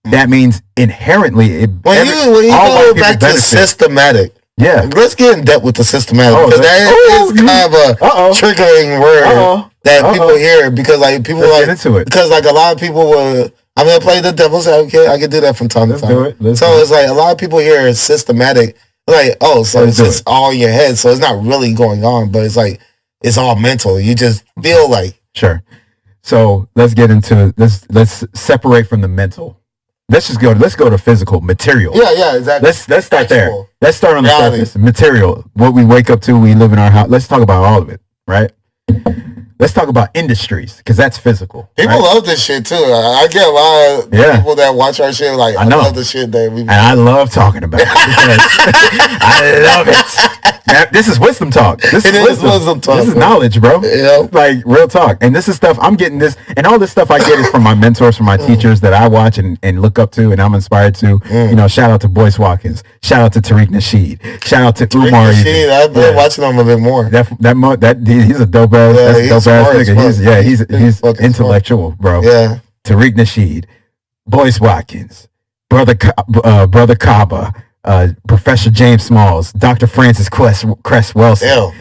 that means inherently when you go back to systematic, let's get in depth with the systematic, because that is kind of a triggering word that people hear, because people get into it, because a lot of people will. I'm gonna play the devil's advocate. I can do that from time to time. It's like a lot of people hear systematic, like so it's just all in your head, so it's not really going on, but it's like it's all mental. You just feel like sure. So let's get into let's separate from the mental. Let's go to physical material. Yeah, exactly. Let's start there. Let's start on the surface. Material. What we wake up to, we live in our house. Let's talk about all of it, right? Let's talk about industries, because that's physical. People love this shit too. I get a lot of people that watch our shit like, I love the shit that we. And I love talking about it. I love it. Now, this is wisdom talk. This is wisdom talk. This is knowledge, bro. Yeah. Like real talk. And this is stuff I'm getting this, and all this stuff I get is from my mentors, from my teachers that I watch and look up to, and I'm inspired to. Shout out to Boyce Watkins. Shout out to Tariq Nasheed. Shout out to Umar. I've been watching him a bit more. He's a dope ass. He's intellectual, smart. Bro. Yeah. Tariq Nasheed, Boyce Watkins, brother Kaba, Professor James Smalls, Dr. Francis Cress Wilson,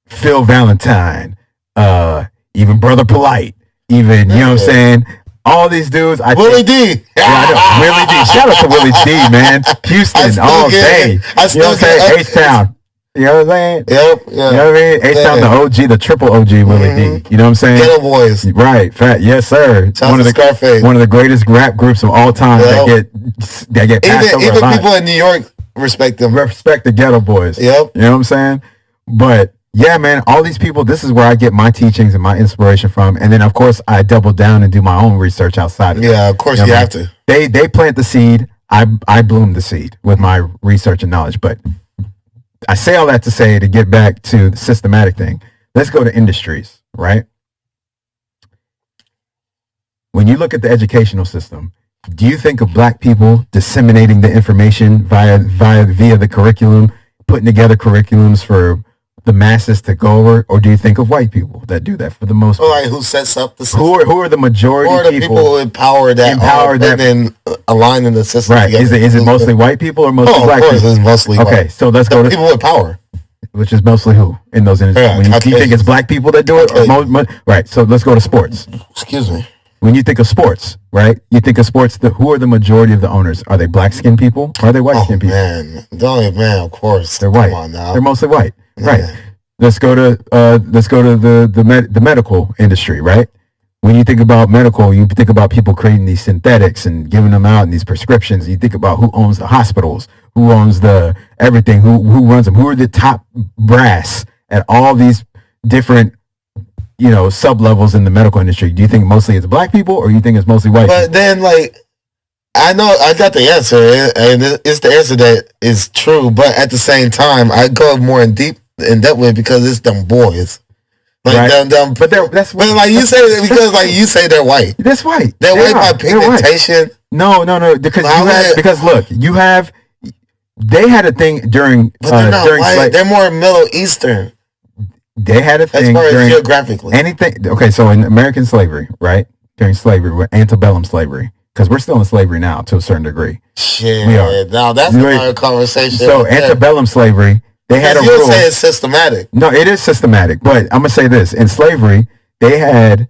Phil Valentine, even Brother Polite, even, you know what I'm saying? All these dudes. Willie D. Yeah, I know. Willie D. Shout out to Willie D, man. Houston all day. You know what I'm saying? H-Town. You know what I'm saying? Yep. Yeah. You know what I mean? H-Town, the OG, the triple OG Willie D. You know what I'm saying? Ghetto Boys. Right. Fat. Yes, sir. One of the greatest rap groups of all time that get passed over even people in New York respect them. Respect the Ghetto Boys. Yep. You know what I'm saying? But yeah, man, all these people, this is where I get my teachings and my inspiration from. And then, of course, I double down and do my own research outside of Yeah, of course you have to. They plant the seed. I bloom the seed with my research and knowledge. But I say all that to say, to get back to the systematic thing, let's go to industries, right? When you look at the educational system, do you think of black people disseminating the information via the curriculum, putting together curriculums for the masses to go over, or do you think of white people that do that for the most part? Like who sets up the system? Who are the majority? Who are the people who empower that and then aligning the system? Right? Is it mostly white people or mostly black people? It's mostly white. Okay, so let's go to people with power, which is mostly who in those industries. Yeah, do you think it's black people that do it? Or right. So let's go to sports. Excuse me. When you think of sports, right? You think of sports. Who are the majority of the owners? Are they black-skinned people? Or are they white-skinned people? Man, of course. They're white. Come on now. They're mostly white. Man. Right. Let's go to the medical industry, right? When you think about medical, you think about people creating these synthetics and giving them out in these prescriptions. You think about who owns the hospitals, who owns the everything, who runs them, who are the top brass at all these different, sub levels in the medical industry. Do you think mostly it's black people, or you think it's mostly white people? But then, I know I got the answer, and it's the answer that is true. But at the same time, I go more in depth with because it's them boys. Them, but that's like you say because you say they're white. That's white. They're white by pigmentation. No, because look, they had a thing during they're not white. They're more Middle Eastern. They had a thing as far during as geographically. Anything. Okay, so in American slavery, right? During slavery, antebellum slavery, because we're still in slavery now to a certain degree. Shit, we are. Now that's another conversation. So antebellum slavery. They had a rule. You say it's systematic. No, it is systematic. But I'm gonna say this: in slavery, they had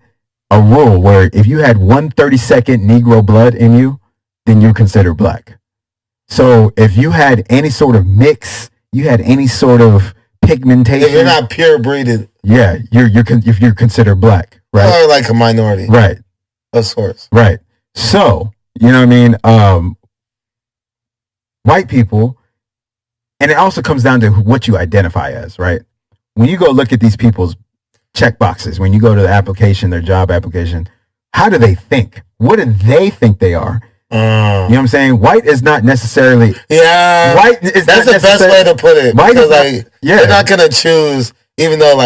a rule where if you had 1/32 Negro blood in you, then you're considered black. So if you had any sort of mix, you had any sort of pigmentation. If you're not pure breeded, yeah, if you're considered black, right? Or like a minority, right? Of sorts, right? So you know what I mean? White people. And it also comes down to what you identify as, right? When you go look at these people's check boxes, when you go to the application, their job application, how do they think? What do they think they are? You know what I'm saying? White is not necessarily. Yeah. White is that's the best way to put it. White is they're not gonna choose, even though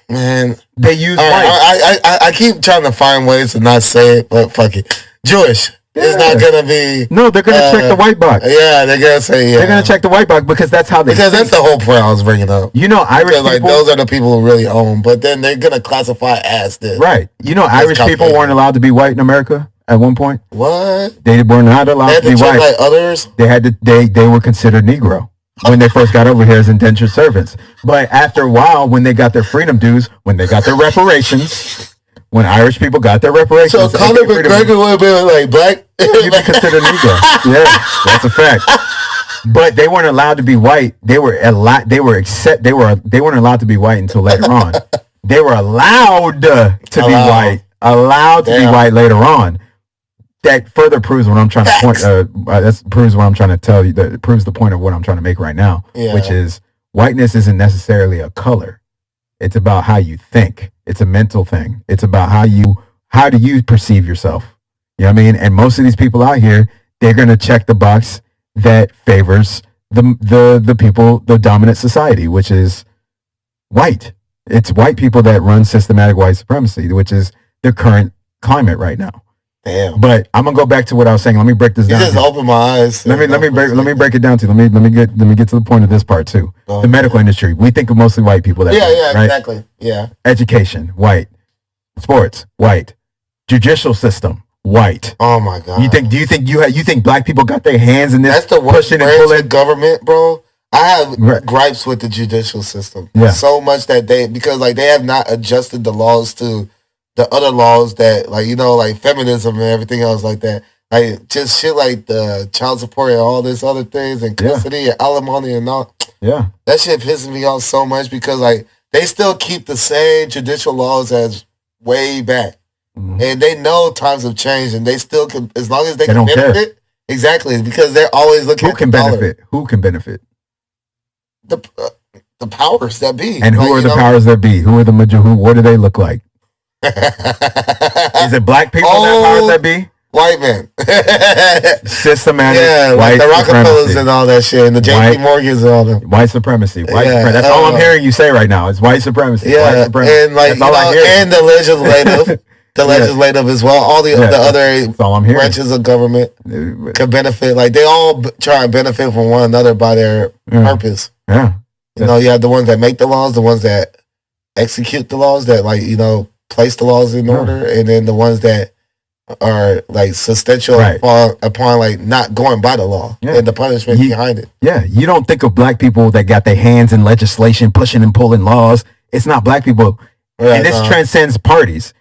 man, they use white. I keep trying to find ways to not say it, but fuck it. Jewish. Yeah. It's not gonna be. No, they're gonna check the white box. Yeah, they're gonna say They're gonna check the white box because that's how they. Because think. That's the whole point I was bringing up. Irish people. Those are the people who really own, but then they're gonna classify as this. Right. Irish people weren't allowed to be white in America at one point. What? They were not allowed to be white. Like others. They had to. They were considered Negro when they first got over here as indentured servants. But after a while, when they got their freedom dues, when they got their reparations. When Irish people got their reparations. So Conor McGregor would have been like black? He'd be considered Negro. Yeah, that's a fact. But they weren't allowed to be white. They weren't allowed to be white until later on. They were allowed to be white. Allowed to be white later on. That further proves what I'm trying to point. That proves what I'm trying to tell you. That proves the point of what I'm trying to make right now, which is whiteness isn't necessarily a color. It's about how you think. It's a mental thing. It's about how do you perceive yourself? You know what I mean? And most of these people out here, they're gonna check the box that favors the people, the dominant society, which is white. It's white people that run systematic white supremacy, which is the current climate right now. Damn. But I'm gonna go back to what I was saying. Let me break this down. You just open my eyes. Let me break it down to you. Let me get to the point of this part too. The medical industry. We think of mostly white people. Right? Exactly. Yeah. Education, white. Sports, white. Judicial system, white. Oh my god! Do you think black people got their hands in this? That's the worst branch of government, bro. I have gripes with the judicial system so much that because they have not adjusted the laws to the other laws that like feminism and everything else like that. Like just shit like the child support and all this other things and custody and alimony and all. Yeah, that shit pisses me off so much because they still keep the same judicial laws as way back. Mm-hmm. And they know times have changed, and they still can, as long as they can benefit. Exactly, because they're always looking. Who can benefit? Who can benefit? The powers that be. And who are the powers that be? Who are the what do they look like? Is it black people that powers that be? White men. Systematic white the Rockefellers supremacy. And all that shit, and the JP Morgans and all that. White supremacy. Supremacy. That's all I'm hearing you say right now. It's white supremacy. Yeah, white supremacy. And that's all I hear. And the legislative. The legislative as well. All the other branches of government can benefit. Like they all try and benefit from one another by their purpose. Yeah. You have the ones that make the laws, the ones that execute the laws, that place the laws in order, and then the ones that are substantial upon not going by the law and the punishment behind it. Yeah, you don't think of black people that got their hands in legislation, pushing and pulling laws. It's not black people, and this transcends parties.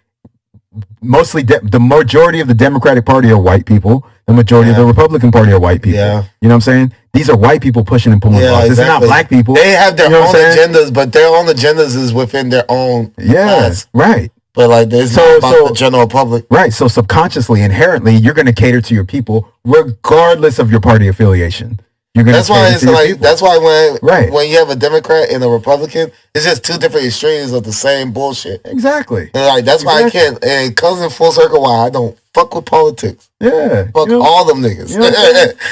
Mostly, the majority of the Democratic Party are white people. The majority of the Republican Party are white people. Yeah. You know what I'm saying? These are white people pushing and pulling laws. Exactly. It's not black people. They have their own agendas, but their own agendas is within their own class. Right. But it's not about the general public. Right. So subconsciously, inherently, you're going to cater to your people regardless of your party affiliation. That's why when you have a Democrat and a Republican, it's just two different extremes of the same bullshit. Exactly. And that's why I can't. And it comes in full circle why I don't fuck with politics. Yeah. Fuck all them niggas.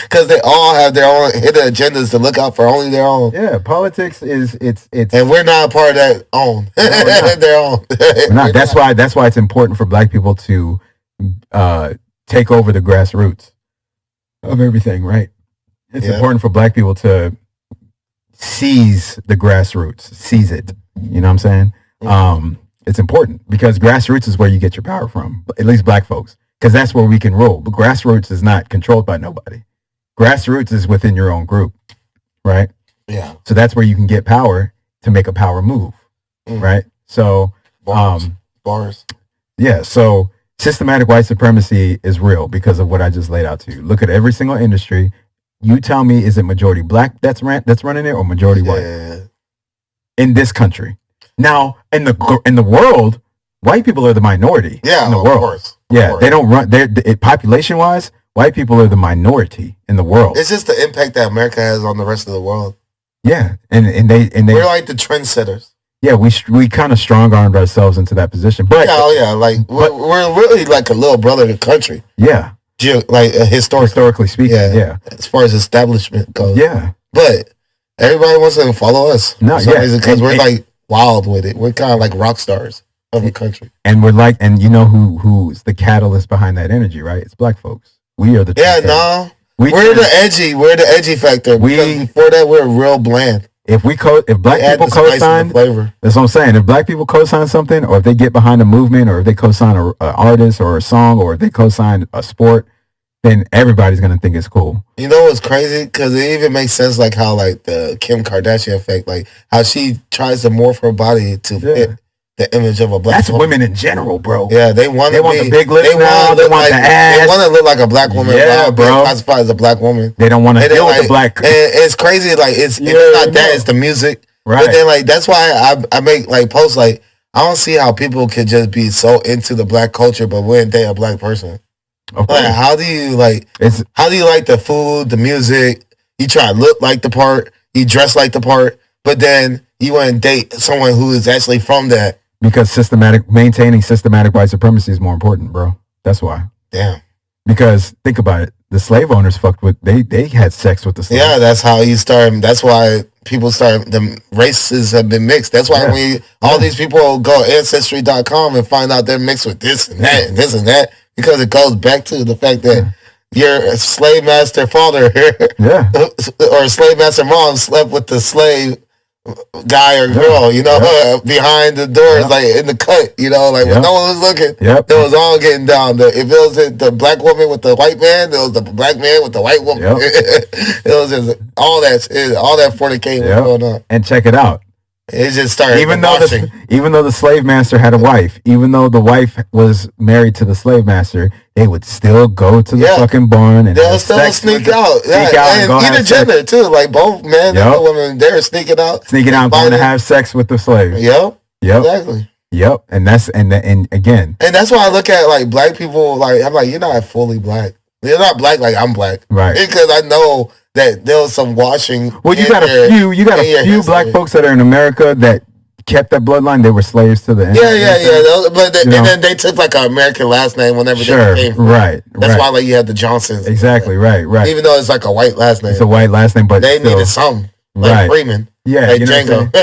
Because they all have their own hidden agendas to look out for only their own. Yeah. Politics is it's and we're not a part of that own. No, their own. We're not. That's why it's important for black people to take over the grassroots of everything, right? It's important for black people to seize the grassroots, seize it. You know what I'm saying? It's important because grassroots is where you get your power from, at least black folks, because that's where we can rule. But grassroots is not controlled by nobody. Grassroots is within your own group, right? Yeah. So that's where you can get power to make a power move, right? So, bars. Yeah. So systematic white supremacy is real because of what I just laid out to you. Look at every single industry. You tell me, is it majority black that's running it or majority white in this country? Now, in the world, white people are the minority. Yeah, in the world. Course. They don't run. Population wise, white people are the minority in the world. It's just the impact that America has on the rest of the world. Yeah, and they we're like the trendsetters. Yeah, we kind of strong-armed ourselves into that position, but we're really like a little brother of the country. Yeah. Historically speaking, as far as establishment goes, but everybody wants to follow us for some reason because we're wild with it. We're kind of like rock stars of the country, and we're and you know who's the catalyst behind that energy, right? It's black folks. We are the we're the edgy factor. Because before that, we're real bland. If black people co-sign, that's what I'm saying. If black people co-sign something, or if they get behind a movement, or if they co-sign an artist or a song, or if they co-sign a sport, then everybody's gonna think it's cool. You know what's crazy? Because it even makes sense, like how the Kim Kardashian effect, like how she tries to morph her body to fit the image of a black. That's woman in general, bro. Yeah, they want the big lips now. They want the ass. They want to look like a black woman. Yeah, bro. Classified as a black woman. They don't want to deal with the black. And it's crazy. Like it's not that. It's the music. Right. But then that's why I make posts I don't see how people could just be so into the black culture, but when they a black person. Okay. How do you like the food, the music? You try to look like the part, you dress like the part, but then you want to date someone who is actually from that. Because maintaining systematic white supremacy is more important, bro. That's why. Damn. Because think about it, the slave owners they had sex with the slaves. Yeah, that's how you start. That's why people start. The races have been mixed. That's why all these people go ancestry.com and find out they're mixed with this and that and this and that. Because it goes back to the fact that your slave master father or slave master mom slept with the slave guy or girl, behind the doors, like in the cut, like when no one was looking, it was all getting down. If it was the black woman with the white man, it was the black man with the white woman. It was just all that fornicating was going on. And check it out. It just started. Even though the slave master had a wife, even though the wife was married to the slave master, they would still go to the fucking barn and they'll still sneak out. And either gender too, like both men and women, they're sneaking out, going to have sex with the slave. Yep. Exactly. Yep. And again, and that's why I look at like black people. Like I'm like, you're not fully black. You're not black like I'm black, right? Because I know that there was some washing. Well, you got a few black folks that are in America that kept that bloodline. They were slaves to the end. Yeah. But and then they took like an American last name whenever they came from. Right. That's why like you had the Johnsons. Exactly. Right. Even though it's like a white last name. It's a white last name, but they needed something. Like Freeman. Yeah. Like Django.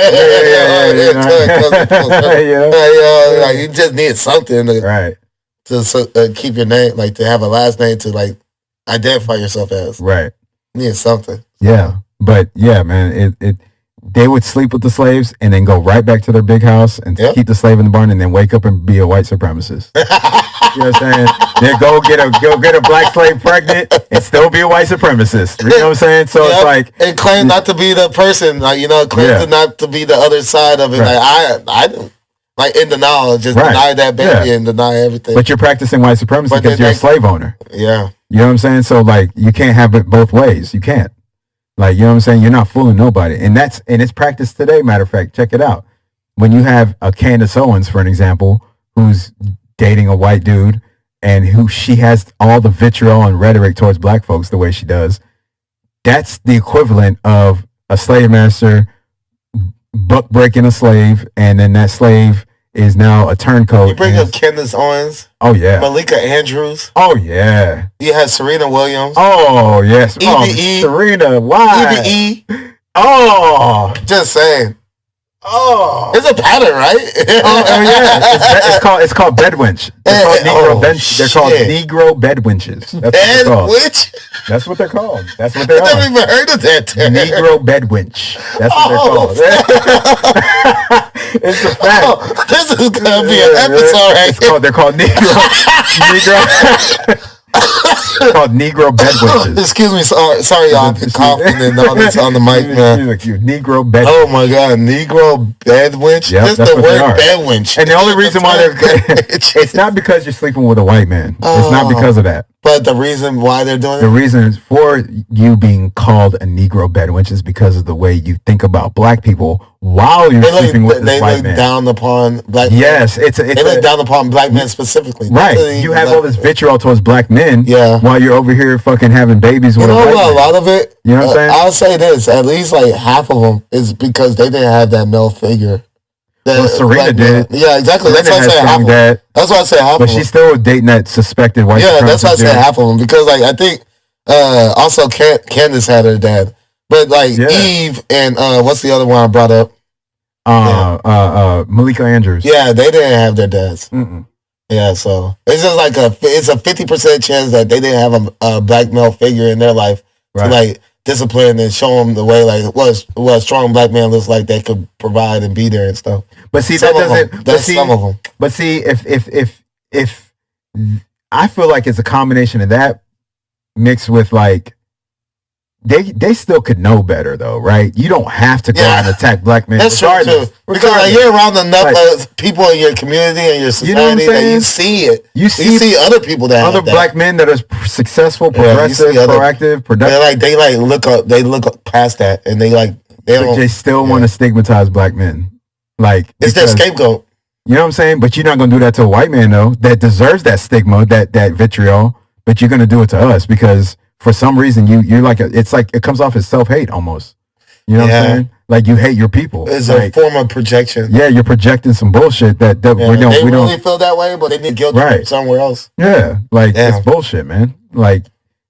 Like you just need something to keep your name, like to have a last name to like identify yourself as. Right. You need something. Yeah. But yeah, man, they would sleep with the slaves and then go right back to their big house and keep the slave in the barn and then wake up and be a white supremacist. You know what I'm saying? Then go get a black slave pregnant and still be a white supremacist. You know what I'm saying? So it's like, and claim not to be the person, like claim not to be the other side of it. Like I don't. Like in denial, just deny that baby and deny everything. But you're practicing white supremacy because you're a slave owner. Yeah. You know what I'm saying? So like you can't have it both ways. You can't. Like, you know what I'm saying? You're not fooling nobody. And it's practiced today, matter of fact. Check it out. When you have a Candace Owens, for an example, who's dating a white dude and who she has all the vitriol and rhetoric towards black folks the way she does, that's the equivalent of a slave master buck breaking a slave, and then that slave is now a turncoat. You bring up Candace Owens. Oh yeah. Malika Andrews. Oh yeah. You had Serena Williams. Oh yes. EVE. Serena. Why? EVE. Oh. Just saying. Oh. It's a pattern, right? Yeah. It's called bedwinch. They're called Negro bedwinches. Bedwinch? That's what they're called. That's what they are. I've never even heard of that term. Negro bedwinch. That's what they're called. It's a fact. This is gonna be an episode, right? They're called Negro. It's called Negro bedwinches. Excuse me, sorry, y'all. I've been coughing and all this on the mic, man. Negro bedwinch. Oh my God, Negro bedwinch. Yep, that's the word bedwinch. And the only reason why it's not because you're sleeping with a white man. It's not because of that. But the reason why they're doing it? The reason for you being called a Negro bedwinch is because of the way you think about black people while you're sleeping with this white man. They look down upon black men. Yes. They look down upon black men specifically. Right. You have all this vitriol towards black men while you're over here fucking having babies with a white man. A lot of it, you know what I'm saying? I'll say this, at least like half of them is because they didn't have that male figure. Well, Serena did. Yeah, exactly. That's why I say half of them. That's why I say half of them. But she's still dating that suspected white supremacist. Yeah, that's why I say half of them. Because, like, I think also Candace had her dad. But, like, Eve and what's the other one I brought up? Malika Andrews. Yeah, they didn't have their dads. Mm-mm. Yeah, so it's just like it's a 50% chance that they didn't have a black male figure in their life to, like, discipline and show them the way, like, what a strong black man looks like that could provide and be there and stuff. But see, some of them. But see, if I feel like it's a combination of that mixed with, like, they still could know better, though, right? You don't have to go out and attack black men. That's true, too. Because like, you're around enough people in your community and your society that you see it. You see other people that other black men that are successul, progressive, proactive, productive. They look up past that, and they still want to stigmatize black men. Like, it's their scapegoat. You know what I'm saying? But you're not going to do that to a white man, though, that deserves that stigma, that vitriol. But you're going to do it to us because for some reason you're like it's like it comes off as self-hate almost. You know what I'm saying? Like you hate your people. It's like, a form of projection. Yeah, you're projecting some bullshit that we don't. They really feel that way, but they need guilt somewhere else. Yeah, like it's bullshit, man. Like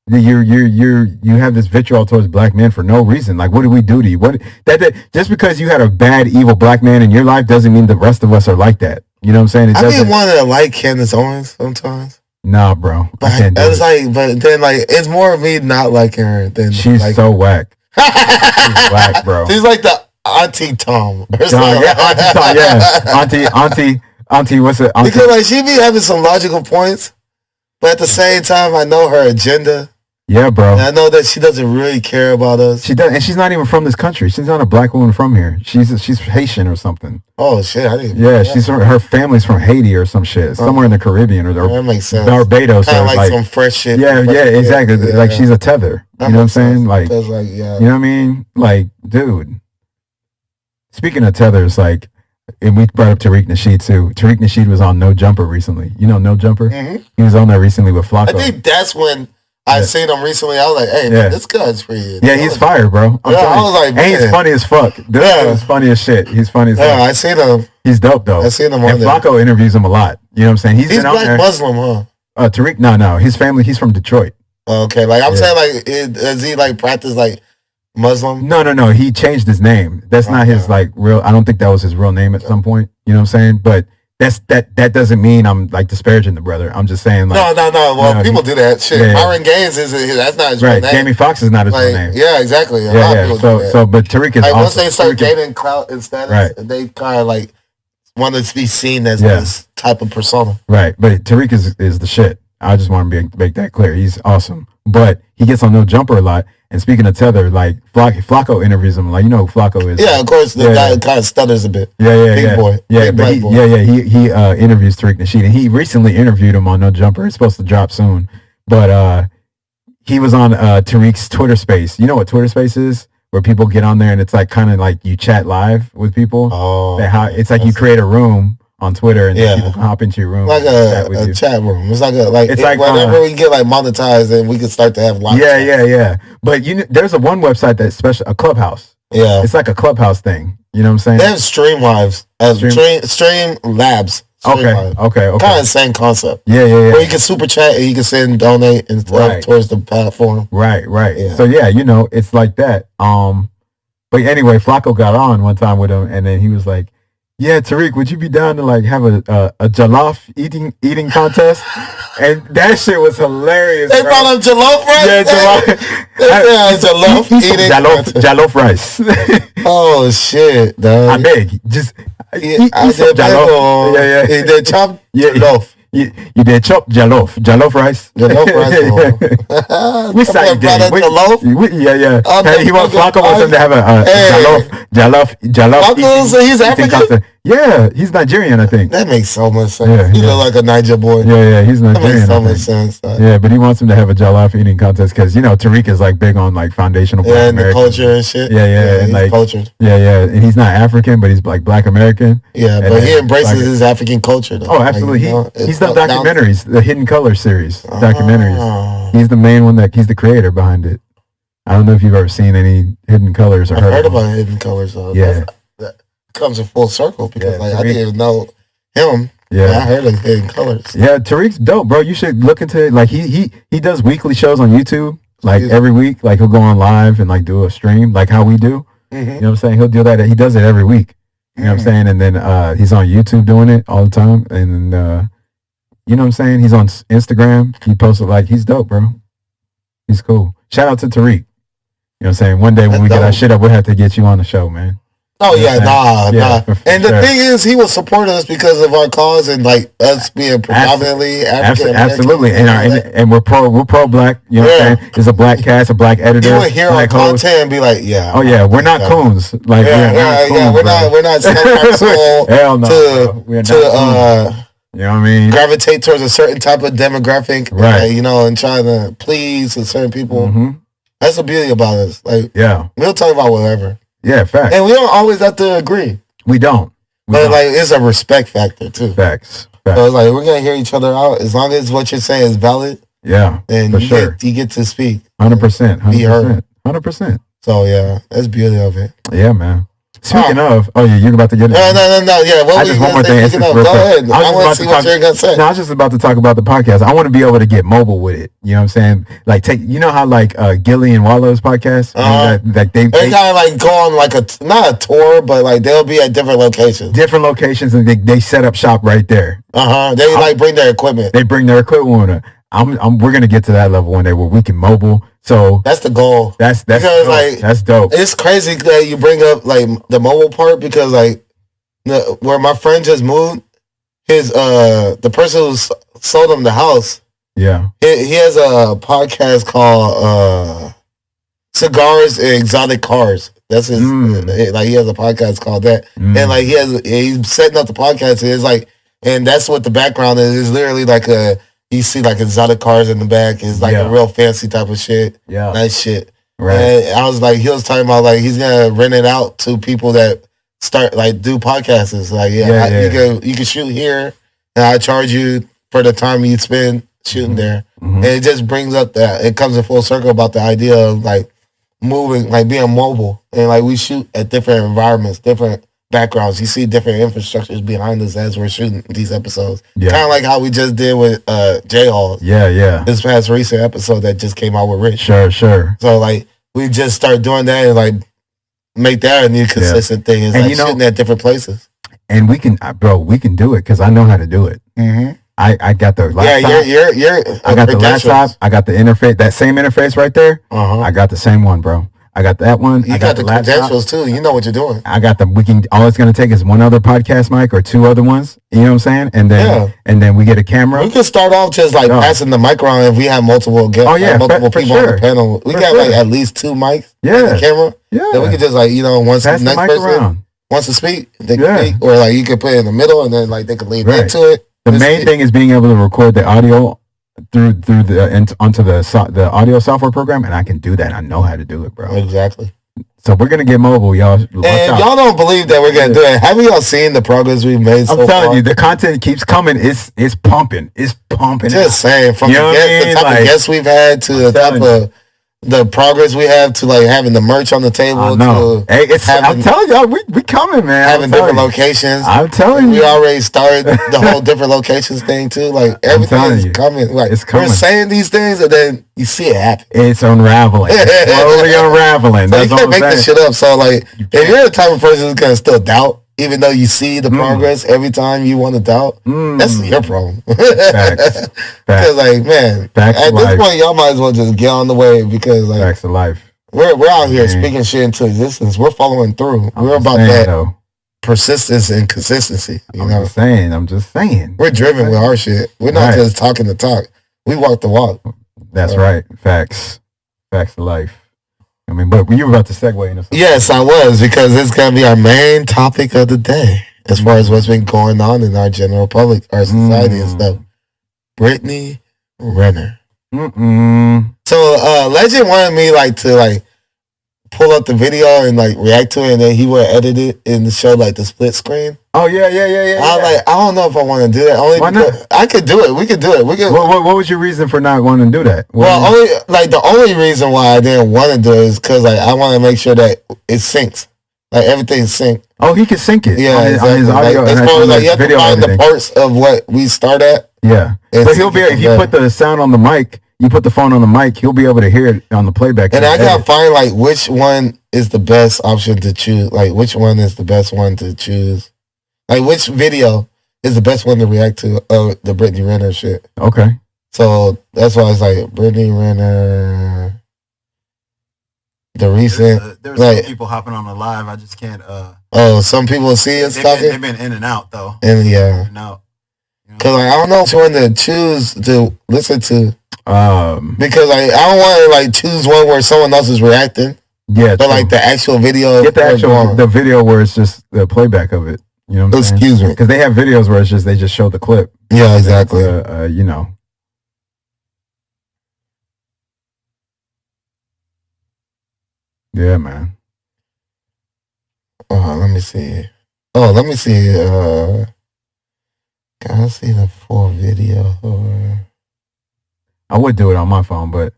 you have this vitriol towards black men for no reason. Like, what did we do to you? What that just because you had a bad, evil black man in your life doesn't mean the rest of us are like that. You know what I'm saying? I be wanting to like Candace Owens sometimes. Nah, bro. But it's more of me not liking her than she's so whack. She's whack, bro. She's like the Auntie Tom. Yeah, Auntie Tom. Yeah, Auntie. What's it? Because like she be having some logical points, but at the same time, I know her agenda. Yeah, bro. And I know that she doesn't really care about us. She does, and she's not even from this country. She's not a black woman from here. She's Haitian or something. Oh shit! I didn't. Yeah, her family's from Haiti or some shit, somewhere in the Caribbean or that makes sense. Barbados. Kind of like some fresh shit. Yeah, exactly. Yeah. Like she's a tether. You know what I'm saying? Like, yeah. You know what I mean? Like, dude. Speaking of tethers, like, and we brought up Tariq Nasheed too. Tariq Nasheed was on No Jumper recently. You know No Jumper? Mm-hmm. He was on there recently with Flacco. I think that's when I seen him recently. I was like, hey, man, this guy's free. Yeah, he's fire, bro. I was like, man. And he's funny as fuck. He's funny as shit. He's funny as fuck. Yeah, I seen him. He's dope, though. I seen him on and Flacco interviews him a lot. You know what I'm saying? He's black Muslim, huh? Tariq, no. His family, he's from Detroit. Okay, like I'm saying, like, does he like practice like Muslim? No. He changed his name. That's not his like real. I don't think that was his real name at some point. You know what I'm saying? But that doesn't mean I'm like disparaging the brother. I'm just saying like no. Well, people do that shit. Yeah. Myron Gaines that's not his real name. Jamie Foxx is not his real name. Yeah, exactly. So but Tariq is like, awesome. Once they start gaining clout and status, they kind of like want to be seen as this type of persona. Right, but Tariq is the shit. I just want to make that clear. He's awesome, but he gets on No Jumper a lot. And speaking of tether, like Flacco interviews him, like, you know who Flacco is. Yeah, of course. The guy kind of stutters a bit. Big boy. Yeah, but he interviews Tariq Nasheed, and he recently interviewed him on No Jumper. It's supposed to drop soon, but he was on Tariq's Twitter Space. You know what Twitter Space is? Where people get on there and it's like kind of like you chat live with people. Oh, it's like you create a room on Twitter and then people can hop into your room, like a chat room. It's like whenever we get like monetized and we can start to have live. Yeah. But there's one website that's special, a Clubhouse. Yeah, it's like a Clubhouse thing. You know what I'm saying? They have Stream Lives, Stream Labs. Okay. Kind of the same concept. Yeah. Where you can super chat and you can send, donate and stuff towards the platform. Right. Yeah. So it's like that. But anyway, Flacco got on one time with him, and then he was like, "Yeah, Tariq, would you be down to like have a jollof eating contest?" And that shit was hilarious. They brought up jollof rice. Yeah, jollof eating jollof rice. Oh shit, dog. I beg, just eat some jollof. Yeah. They chop jollof. You did chop jollof rice. We say jollof. Yeah. Hey, Flacco wants him to have a jollof. Flacco, so he's African. Yeah, he's Nigerian, I think. That makes so much sense. He look like a Niger boy. Yeah, he's Nigerian. That makes so much sense. Yeah, but he wants him to have a jollof eating contest because Tariq is like big on like foundational Black and the culture and shit. Yeah, and like cultured. Yeah, and he's not African, but he's like Black American. Yeah, but he embraces his African culture though. Oh, absolutely. He's the documentaries, the Hidden Color series documentaries. He's the main one he's the creator behind it. I don't know if you've ever seen any Hidden Colors or I've heard about Hidden Colors. Yeah. Comes in full circle because I didn't even know him. Yeah, I heard of Hidden Colors. Yeah, Tariq's dope, bro. You should look into it. Like he does weekly shows on YouTube. Like every week, like he'll go on live and like do a stream, like how we do. Mm-hmm. You know what I'm saying? He'll do that. He does it every week. You know what I'm saying? And then he's on YouTube doing it all the time. And then you know what I'm saying? He's on Instagram. He posts like he's dope, bro. He's cool. Shout out to Tariq. You know what I'm saying? One day when we get our shit up, we'll have to get you on the show, man. Oh yeah, nah. And the thing is, he was supporting us because of our cause and like us being predominantly African. Absolutely, and we're pro black. You know what I'm saying? There's a black cast, a black editor. You would hear our content and be like, yeah. Oh yeah, we're not coons. Like we're not selling our soul to you know what I mean? Gravitate towards a certain type of demographic, right? And trying to please certain people. Mm-hmm. That's the beauty about us. Like, we'll talk about whatever. Yeah, facts. And we don't always have to agree. We don't. But like, it's a respect factor too. Facts. So it's like we're gonna hear each other out as long as what you're saying is valid. Yeah, then you get to speak. 100%. Be heard. 100%. So yeah, that's the beauty of it. Yeah, man. Speaking of, you're about to get it. No. Yeah, I just one more thing. Go ahead. I want to see what you're gonna say. No, I was just about to talk about the podcast. I want to be able to get mobile with it. You know what I'm saying? Like how like Gilly and Wallow's podcast, they kind of like go on like not a tour, but like they'll be at different locations. And they set up shop right there. They like bring their equipment. They bring their equipment with them. we're gonna get to that level one day where we can mobile. So that's the goal. That's because dope. Like that's dope. It's crazy that you bring up like the mobile part because like where my friend just moved, his the person who sold him the house. Yeah, he has a podcast called Cigars and Exotic Cars. That's his like he has a podcast called that, and like he's setting up the podcast. And it's like, and that's what the background is. It's literally like you see like exotic cars in the back. It's like a real fancy type of shit. Yeah, nice shit. Right. And I was like, he was talking about like he's gonna rent it out to people that start like do podcasts. It's like you can shoot here, and I charge you for the time you spend shooting there. And it just brings up that it comes in full circle about the idea of like moving, like being mobile, and like we shoot at different environments, different backgrounds. You see different infrastructures behind us as we're shooting these episodes. Kind of like how we just did with J-Hall. Yeah. This past recent episode that just came out with Rich. Sure. So like we just start doing that and like make that a new consistent thing. It's and like shooting at different places. And we can do it because I know how to do it. I got the laptop. I got the laptop. I got the interface. That same interface right there. I got the same one, bro. I got that one. You got the credentials too. You know what you're doing. I got all it's going to take is one other podcast mic or two other ones. You know what I'm saying? And then we get a camera. We could start off just like passing the mic around if we have multiple guests. Multiple people on the panel. We got like at least 2 mics. And a camera. Then we could just like once the next person wants to speak, they can speak, or like you could put it in the middle and then like they could lean into it. The main thing is being able to record the audio through onto the audio software program, and I can do that. I know how to do it, bro. Exactly. So we're gonna get mobile, y'all. And y'all don't believe that we're gonna do it. Have y'all seen the progress we've made so far? I'm telling you, the content keeps coming. It's pumping. It's pumping. Just saying, from the type of guests we've had to the type of the progress we have to like having the merch on the table. To I'm telling y'all, we coming, man. Having different locations. I'm telling you, we already started the whole different locations thing too. Like everything is coming. Like it's coming. We're saying these things, and then you see it happen. It's unraveling. It's slowly unraveling. So you can't make this shit up. So like, if you're the type of person who's gonna still doubt, even though you see the progress every time you want to doubt, that's your problem. Facts. Because like, man, at this point, y'all might as well just get on the wave because like, facts of life. We're out here speaking shit into existence. We're following through. We're about that persistence and consistency. I'm just saying. We're driven with our shit. We're not just talking the talk. We walk the walk. That's right. Facts of life. I mean, but you were about to segue into something. Yes, I was, because it's going to be our main topic of the day as far as what's been going on in our general public, our society and stuff. Brittany Renner. So, Legend wanted me to pull up the video and react to it, and then he would edit it in the show the split screen. Oh yeah. I was I don't know if I want to do that. Why not? I could do it. We could do it. What was your reason for not wanting to do that? The only reason why I didn't want to do it is because I want to make sure that it syncs. Everything's synced. Oh, he can sync it. Yeah, exactly. On his audio. As far as you have to find the parts of what we start at. Yeah, but he'll be if you put the sound on the mic. You put the phone on the mic, he'll be able to hear it on the playback. And I gotta find which one is the best option to choose. Which one is the best one to choose. Which video is the best one to react to the Brittany Renner shit. Okay. So that's why it's Brittany Renner. The recent. There's some people hopping on the live. I just can't. Some people see us talking. They've been in and out though. And in and out. Because I don't know which one to choose to listen to. Because I don't want to choose one where someone else is reacting. Yeah, but the actual video. Get the video where it's just the playback of it. You know what I'm saying? Excuse me. Because they have videos where they just show the clip. Yeah, exactly. Yeah, man. Let me see. Let me see. Can I see the full video? I would do it on my phone, but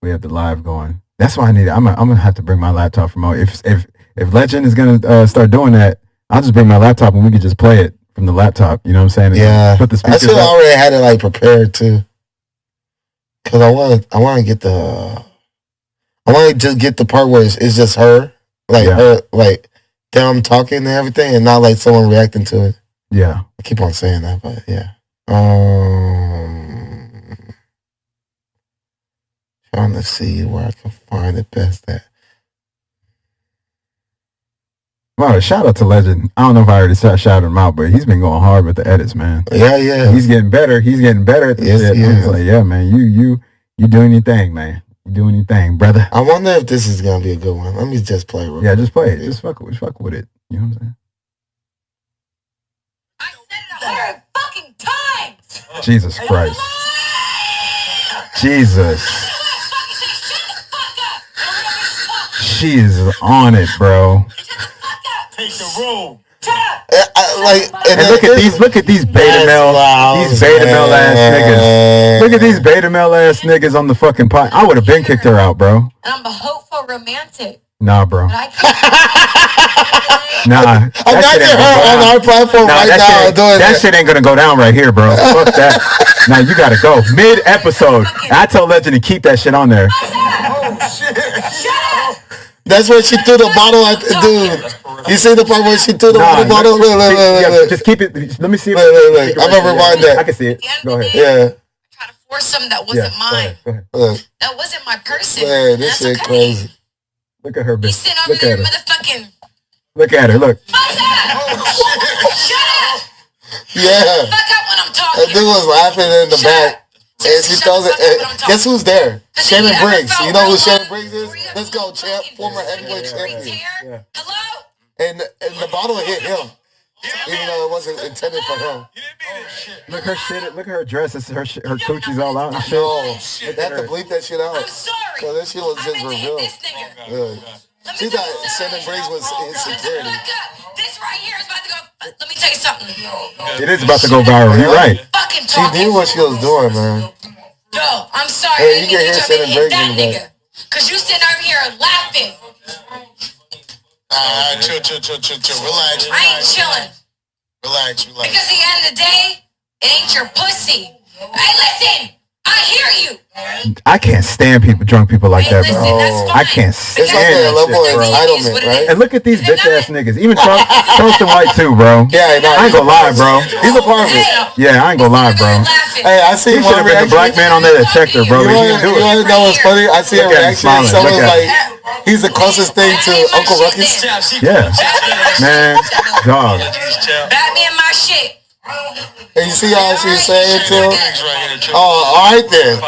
we have the live going. That's why I need it. I'm gonna have to bring my laptop from home. If Legend is gonna start doing that, I'll just bring my laptop and we can just play it from the laptop. You know what I'm saying? Yeah. Put the speakers I should have already had it prepared too. Cause I want to get I want to just get the part where it's just her, her, them talking and everything, and not someone reacting to it. Yeah. I keep on saying that, but yeah. Trying to see where I can find it best at. Wow, shout out to Legend. I don't know if I already shouted him out, but he's been going hard with the edits, man. Yeah. He's getting better. He's getting better at the shit. I was like, yeah, man, you doing your thing, man. You doing your thing, brother. I wonder if this is gonna be a good one. Let me just play it. Yeah, just play it. Just fuck with it. You know what I'm saying? I said it 100 fucking times. Jesus Christ. Jesus. She is on it, bro. Take the room. And look at these beta male ass niggas. Look at these beta male ass niggas on the fucking pot. I would have been kicked her out, bro. And I'm a hopeful romantic. Nah, bro. But I can't. Imagine her on our platform right now doing that shit ain't gonna go down right here, bro. Fuck that. Now you gotta go mid episode. I told Legend to keep that shit on there. Oh shit! Shut up. That's when she threw the bottle at the dude. You see the part where she threw the water bottle? Look. Just keep it. Let me see. Look. I'm gonna rewind that. I can see it. Go ahead. Yeah. Try to force something that wasn't mine. Go ahead. Look. That wasn't my person. Man, this shit crazy. Look at her, bitch. He's sitting over there, motherfucking. Look at her. Look. Fuck up! Shut up! Yeah. Fuck up when I'm talking. That dude was laughing in the back. And she throws it. Guess who's there? Shannon Briggs. You know who Shannon Briggs is? Let's go, champ. Former heavyweight champion. Hello? And the bottle hit him, even though it wasn't intended for him. Look her shit. Look at her dress. It's her coochie's all out and shit. No, they have to bleep that shit out. I'm sorry. So this shit was just revealed. She thought Shannon Briggs was his security. This right here is about to go. Let me tell you something. It is about to go viral. You're right. She knew what she was doing, man. Yo, I'm sorry. Hey, you can hear Shannon Briggs in the back. Cause you sitting over here laughing. Chill. Relax. I ain't chilling. Relax. Because at the end of the day, it ain't your pussy. Hey, listen. I hear you. I can't stand drunk people like that, bro. That's fine. I can't stand It's like a level of entitlement, right? And look at these bitch ass niggas. Even Charleston White too, bro. Yeah, I ain't gonna lie, bro. He's a part of it. Yeah, I ain't gonna lie, bro. Hey, I see He should have been the black man on there that checked her, bro. You He didn't do want to it. know what's funny? I see a Look at him reaction. smiling. Someone's Look like, at he's the closest thing to Uncle Ruckus. Yeah, man, dog. Bat me in my shit. And you see how she's saying it too? Oh, all right then.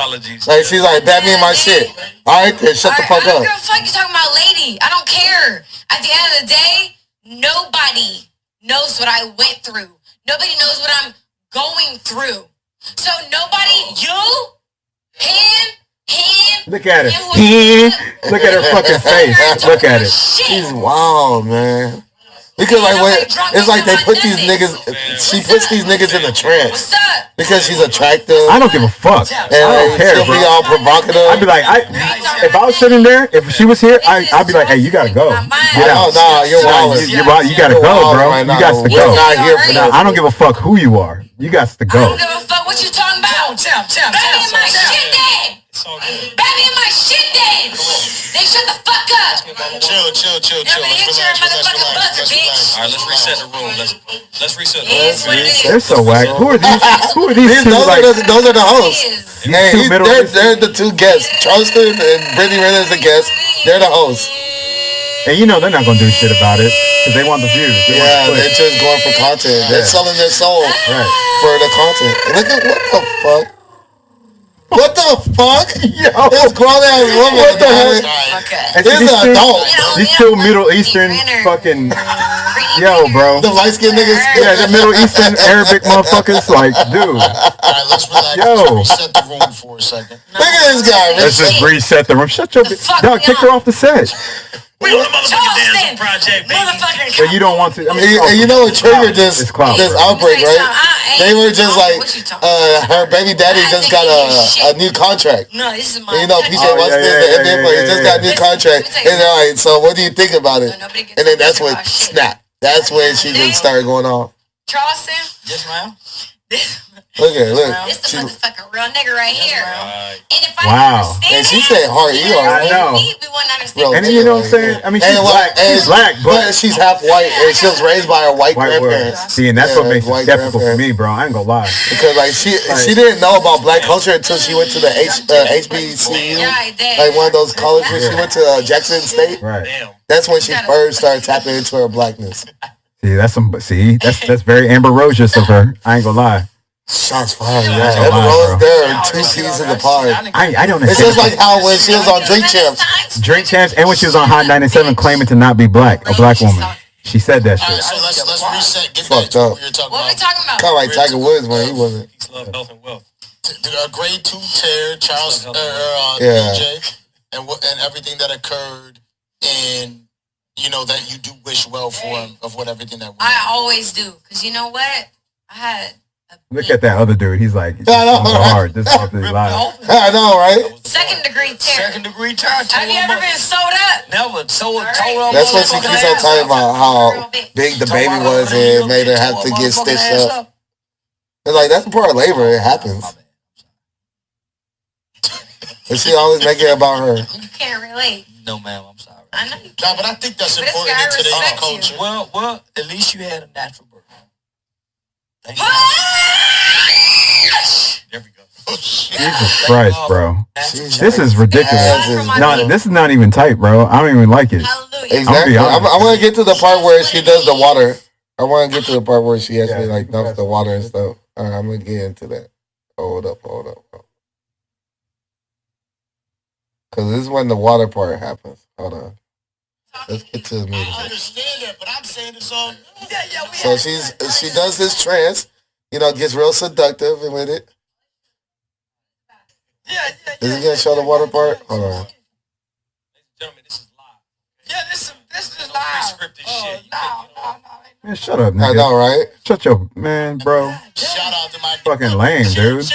Like she's like, bat me in my shit. All right then, shut the fuck I don't up. give a fuck you talking about, lady. I don't care. At the end of the day, nobody knows what I went through. Nobody knows what I'm going through. So nobody, you, him. Look at it. Look at her fucking face. Look at it. She's wild, man. Because like when it's like they put these niggas, she puts these niggas in a trance because she's attractive. I don't give a fuck. And I don't care, she'll bro. be all provocative. I'd be like, if I was sitting there, if she was here, I'd be like, hey, you gotta go. Get out. No, you're wild. You gotta go, bro. You got to go. We're not here for that. I don't give a fuck who you are. You got to I go. don't give a fuck what you talking about. Bat me in my shit then. Bat me in my shit then. Then shut the fuck up. Chill. Hit your motherfucking buzzer, bitch. All right, let's reset the room. Let's reset the room. They're so whack. Who are these two? Those are the hosts. Hey, they're the two guests. Charleston and Brittany Renner is the guest. They're the hosts. And you know they're not gonna do shit about it because they want the views. They're just going for content. They're selling their soul for the content. Look at what the fuck. What the fuck? Yo, this grown ass woman. What the hell? Okay. This is an adult. These two Middle Eastern fucking bro. The light skinned niggas. Yeah, the Middle Eastern Arabic motherfuckers. Like, dude. All right, let's relax. Let's reset the room for a second. Look at this guy. Let's just reset the room. Shut your dog. Kick her off the set. We on the motherfucking dancing project, baby. But you don't want to. I mean, and you know what triggered this outbreak, right? They were just like, her baby daddy just got a new contract. No, this is my. And you know, PJ Washington, the NBA player, just got a new contract. And they're like, so what do you think about it? And then that's when snap. That's when she just started going on. Charleston. Yes, ma'am. Look at look. This the motherfucking real nigga right here. Right. And if I understand and she said hard ER. I know. we wouldn't understand. And then you know what I'm saying? I mean, she's black. She's black, but she's half white, and she was raised by her white grandparents. See, and that's what makes it difficult for me, bro. I ain't gonna lie. Because like she didn't know about black culture until she went to the HBCU, like one of those colleges. She went to Jackson State. Right. That's when she first started tapping into her blackness. See, that's very ambrosious of her. I ain't gonna lie. Shots fired, yeah. Amber Rose there, 2 pieces of the pod. I don't. It's just like how when she was on Drink Champs, and when she was on Hot 97 claiming to not be black, a black woman. She said that shit. All right, so let's reset. Get fucked back to up. what we were talking about. What are we talking about? Kind of like Tiger Woods when he wasn't. Peace, love, health, and wealth. A grade 2 tear, Charles DJ, and everything that occurred, and you know that you do wish well for him of what everything that. I always do, because you know what? I had. Look at that other dude. He's like, I know, so hard. This fucking live. I know, right? Second degree tear. Second degree tear. Have you ever been sewed up? Never. Told That's what she keeps on talking about, how big the baby was and it made her have to get stitched up. It's like, that's a part of labor. It happens. And she always make it about her. You can't relate. No, ma'am. I'm sorry. I know you No, can't. but I think that's But this important guy in today's respects culture. you. Well, at least you had a natural birth. Thank you. There we go. Jesus Christ, bro. Natural This is ridiculous. No, this is not even tight, bro. I don't even like it. Hallelujah. Exactly. I'll be honest. I want to get to the part where she does the water. I want to get to the part where she actually like dumps the water and stuff. All right, I'm going to get into that. Hold up. Because this is when the water part happens. Hold on. Let's get to the I music. understand that, but I'm saying it's all. So she does this trance, gets real seductive with it. Is he gonna show the water part? Hold on. Gentlemen, this is live. Yeah, this is live. Pre-scripted shit. No. Man, shut up, I nigga. know, right? Shut your man, bro. Shout out to my Fucking lame, dude.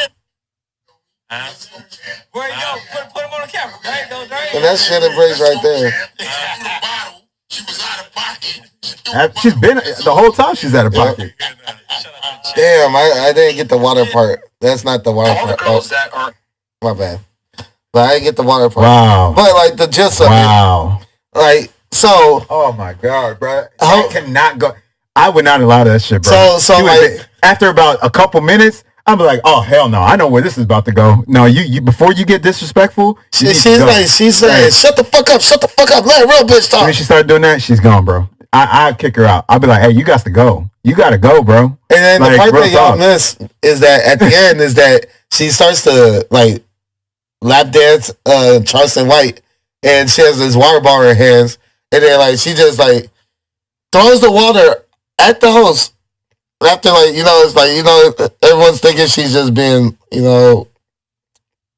Where you go? Put him on the camera. There you go. And that shit embrace right there. She was out of pocket. She's been the whole time. She's out of pocket. Damn, I didn't get the water part. That's not the water part. Oh, my bad. But I didn't get the water part. Wow. But like the gist of it, like so. Oh my god, bro! I cannot go. I would not allow that shit, bro. So like after about a couple minutes, I'm like, oh hell no! I know where this is about to go. No, you before you get disrespectful, she's saying, shut the fuck up, let a real bitch talk. When she started doing that, she's gone, bro. I kick her out. I'll be like, hey, you got to go. You got to go, bro. And then the part that y'all miss is that at the end is that she starts to like lap dance Charleston White, and she has this water ball in her hands, and then like she just like throws the water at the host. After it's like everyone's thinking she's just being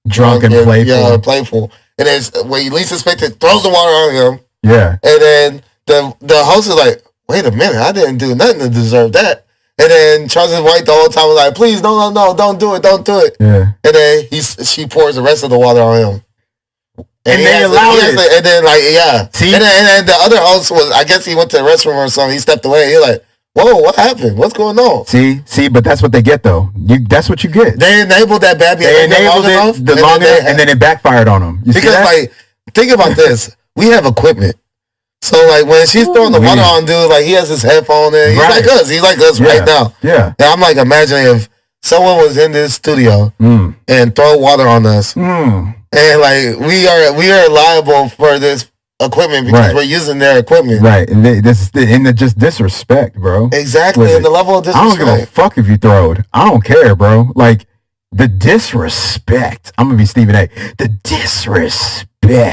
drunk and playful. Playful. And then when you least expect it, throws the water on him. Yeah. And then the host is like, wait a minute, I didn't do nothing to deserve that. And then Charleston White the whole time was like, please, no, don't do it. Yeah. And then she pours the rest of the water on him. And they allowed it. And then See? And then the other host was, I guess he went to the restroom or something. He stepped away. He's like, whoa, what happened? What's going on? See, but that's what they get though. That's what you get. They enabled that bad behavior. They enabled it, and then it backfired on them. Because think about this. We have equipment. So like when she's throwing the water on dude, like he has his headphone in. He's like us. He's like us right now. Yeah. And I'm like imagining if someone was in this studio and throw water on us. And like we are liable for this equipment because we're using their equipment. Right. And this is just disrespect, bro. Exactly. And the level of disrespect. I don't give a fuck if you throw it. I don't care, bro. Like the disrespect. I'm gonna be Stephen A. The disrespect. You know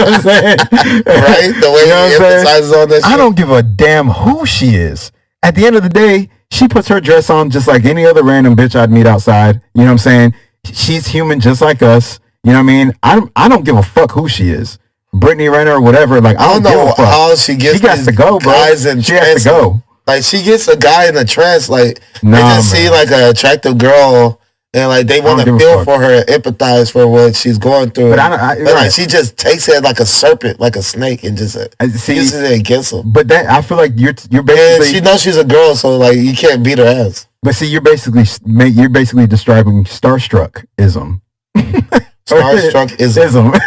what I'm saying? Right? The way he emphasizes on this shit. I don't give a damn who she is. At the end of the day, she puts her dress on just like any other random bitch I'd meet outside. You know what I'm saying? She's human just like us. You know what I mean? I don't give a fuck who she is. Brittany, Renner, or whatever. Like I don't know how she gets. She got to go, bro. She has to go. Like she gets a guy in a trance. Like they just see like an attractive girl, and like they want to feel for her, and empathize for what she's going through. But like she just takes it like a serpent, like a snake, and just uses it against them. But I feel like you're basically. And she knows she's a girl, so like you can't beat her ass. But see, you're basically describing starstruckism. Starstruckism.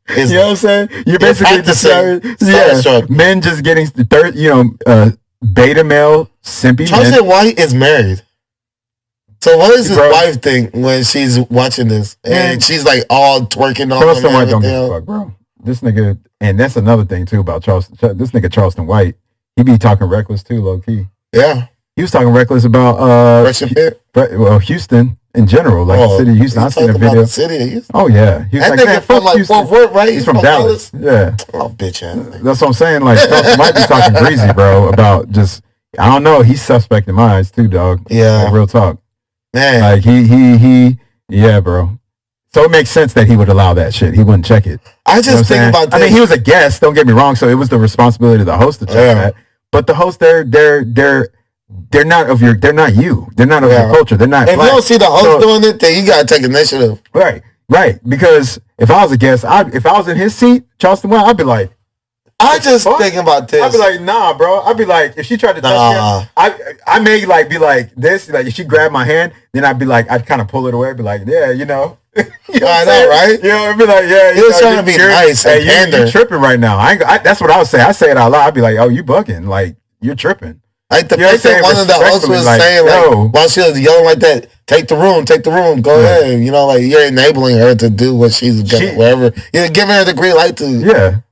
You know what I'm saying? You're basically describing men just getting beta male simpy. Charleston White is married. So what is his wife think when she's watching this and she's like all twerking on Charleston White don't give a fuck, bro. This nigga, and that's another thing too about Charleston. This nigga Charleston White, he be talking reckless too, low key. Yeah, he was talking reckless about Houston in general, like the city of Houston. I seen a video. The city of Houston. Oh yeah, he was that nigga from like Fort Worth, right? He's from Dallas. Yeah. Oh bitch ass. That's what I'm saying. Like Charleston might be talking greasy, bro, about just I don't know. He's suspect in my eyes too, dog. Yeah, like, real talk. Man, like he, yeah, bro. So it makes sense that he would allow that shit. He wouldn't check it. I just think about this. I mean, he was a guest. Don't get me wrong. So it was the responsibility of the host to check that. But the host, they're not of your. They're not you. They're not of your culture. They're not. If you don't see the host doing it, then you gotta take initiative. Right. Because if I was a guest, if I was in his seat, Charleston White, I'd be like. I just thinking about this. I'd be like, nah, bro. I'd be like, if she tried to touch me, I may like be like this. Like if she grabbed my hand, then I'd be like, I'd kind of pull it away. I'd be like, yeah, you know. I know, right? You know, I'd be like, yeah. He was trying to be nice. Hey, you're tripping right now. That's what I would say. I say it out loud. I'd be like, oh, you bugging. Like, you're tripping. Like the person, one of the hosts was saying, like, while she was yelling like that, take the room, go ahead. You know, like you're enabling her to do what she's gonna, whatever. You're giving her the green light to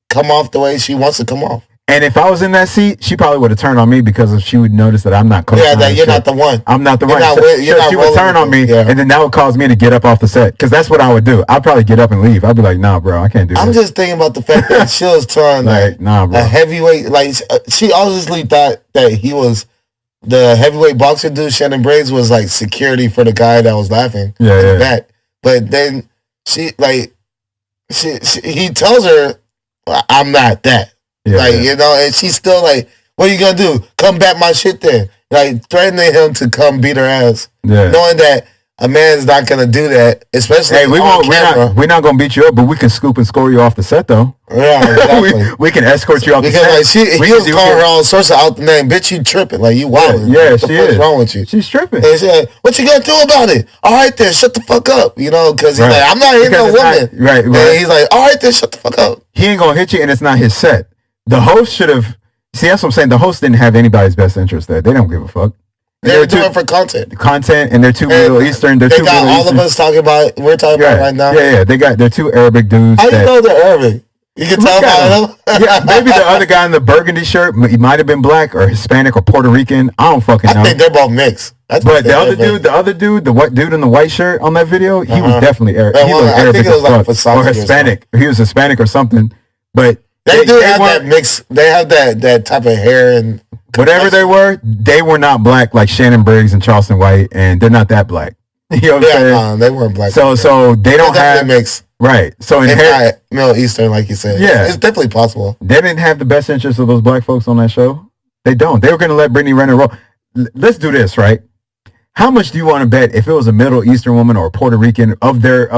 come off the way she wants to come off. And if I was in that seat, she probably would have turned on me because she would notice that I'm not close. Yeah, that you're not the one. I'm not the one. She would turn on me, and then that would cause me to get up off the set. Because that's what I would do. I'd probably get up and leave. I'd be like, nah, bro, I can't do that. I'm just thinking about the fact that she was trying nah, bro. A heavyweight. Like, she obviously thought that he was the heavyweight boxer dude. Shannon Briggs was like security for the guy that was laughing. Yeah. Back. But then he tells her, I'm not that. You know, and she's still like, what are you gonna do? Come back my shit then. Like threatening him to come beat her ass. Yeah. Knowing that a man's not gonna do that, especially on camera. We're not gonna beat you up, but we can scoop and score you off the set though. Yeah, exactly. we can escort you off the set. Because like he was calling her all sorts of out the name. Bitch, you tripping. Like you wilding. Yeah, she is. What's wrong with you? She's tripping. And she said, what you gonna do about it? All right then, shut the fuck up. You know, because he's like, I'm not hitting no woman. Right. And he's like, all right then, shut the fuck up. He ain't gonna hit you and it's not his set. The host should have. See, that's what I'm saying. The host didn't have anybody's best interest there. They don't give a fuck. They're doing it for content, and they're two Middle Eastern. They got all of us talking about. We're talking about right now. Yeah. They're two Arabic dudes. How you know they're Arabic? You can tell by them. Yeah, maybe the other guy in the burgundy shirt, he might have been black or Hispanic or Puerto Rican. I don't fucking know. I think they're both mixed. But the other dude, the white dude in the white shirt on that video, he was definitely Arabic. He was Arabic or Hispanic. He was Hispanic or something. But they do have that mix. They have that type of hair and whatever they were not black like Shannon Briggs and Charleston White, and they're not that black. You know what I'm saying? No, they weren't black. So they don't have mix. Right. So in not Middle Eastern, like you said. Yeah. It's definitely possible. They didn't have the best interest of those black folks on that show. They don't. They were going to let Brittany Renner roll. Let's do this, right? How much do you want to bet if it was a Middle Eastern woman or a Puerto Rican of their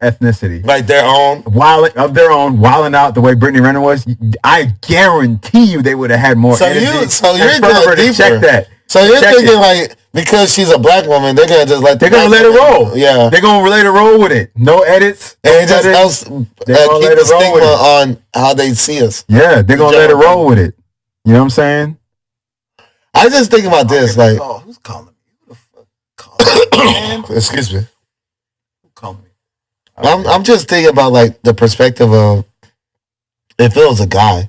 ethnicity? Like their own? Wilding out the way Brittany Renner was? I guarantee you they would have had more energy. So you're going deeper. Check that. So you're thinking like, because she's a black woman, they're gonna just let it roll. Yeah, they're gonna let it roll with it. No edits. And it just helps keep the stigma on how they see us. Yeah, they're gonna let it roll with it. You know what I'm saying? I just think about this, like, who's calling me? Who the fuck calling me? Excuse me. Who calling me? I'm just thinking about like the perspective of if it was a guy.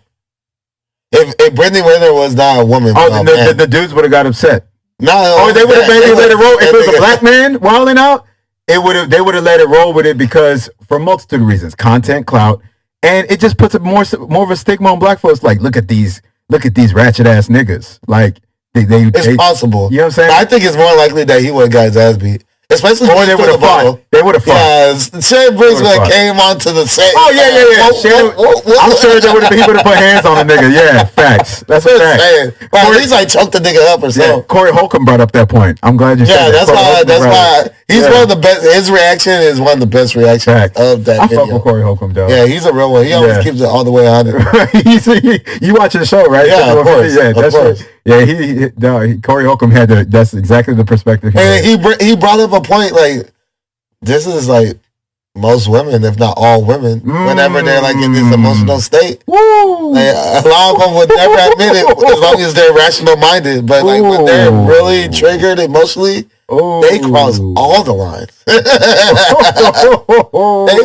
If Brittany Renner was not a woman, the dudes would have got upset. No, they would have maybe let it roll. If it was a black man wilding out, they would have let it roll with it because for a multitude of reasons, content, clout, and it just puts more of a stigma on black folks. Like, look at these ratchet ass niggas. Like it's possible. You know what I'm saying? I think it's more likely that he would have got his ass beat. Especially or they would have fought. They would have fought. Yeah, Shannon Briggs came onto the set. Oh yeah. I'm sure he would have put hands on the nigga. Yeah, facts. That's a fact. Well, at least I choked the nigga up or something. Corey Holcomb brought up that point. I'm glad you said that. Yeah, that's why he's one of the best. His reaction is one of the best reactions of that video. I fuck with Corey Holcomb, though. Yeah, he's a real one. He always keeps it all the way on it. You watching the show, right? Yeah, of course. Yeah, that's right. Corey Holcomb had that's exactly the perspective. And he brought up a point like, this is like most women, if not all women, whenever they're like in this emotional state. Woo! Like, a lot of them would never admit it as long as they're rational minded. But like when they're really triggered emotionally, they cross all the lines. They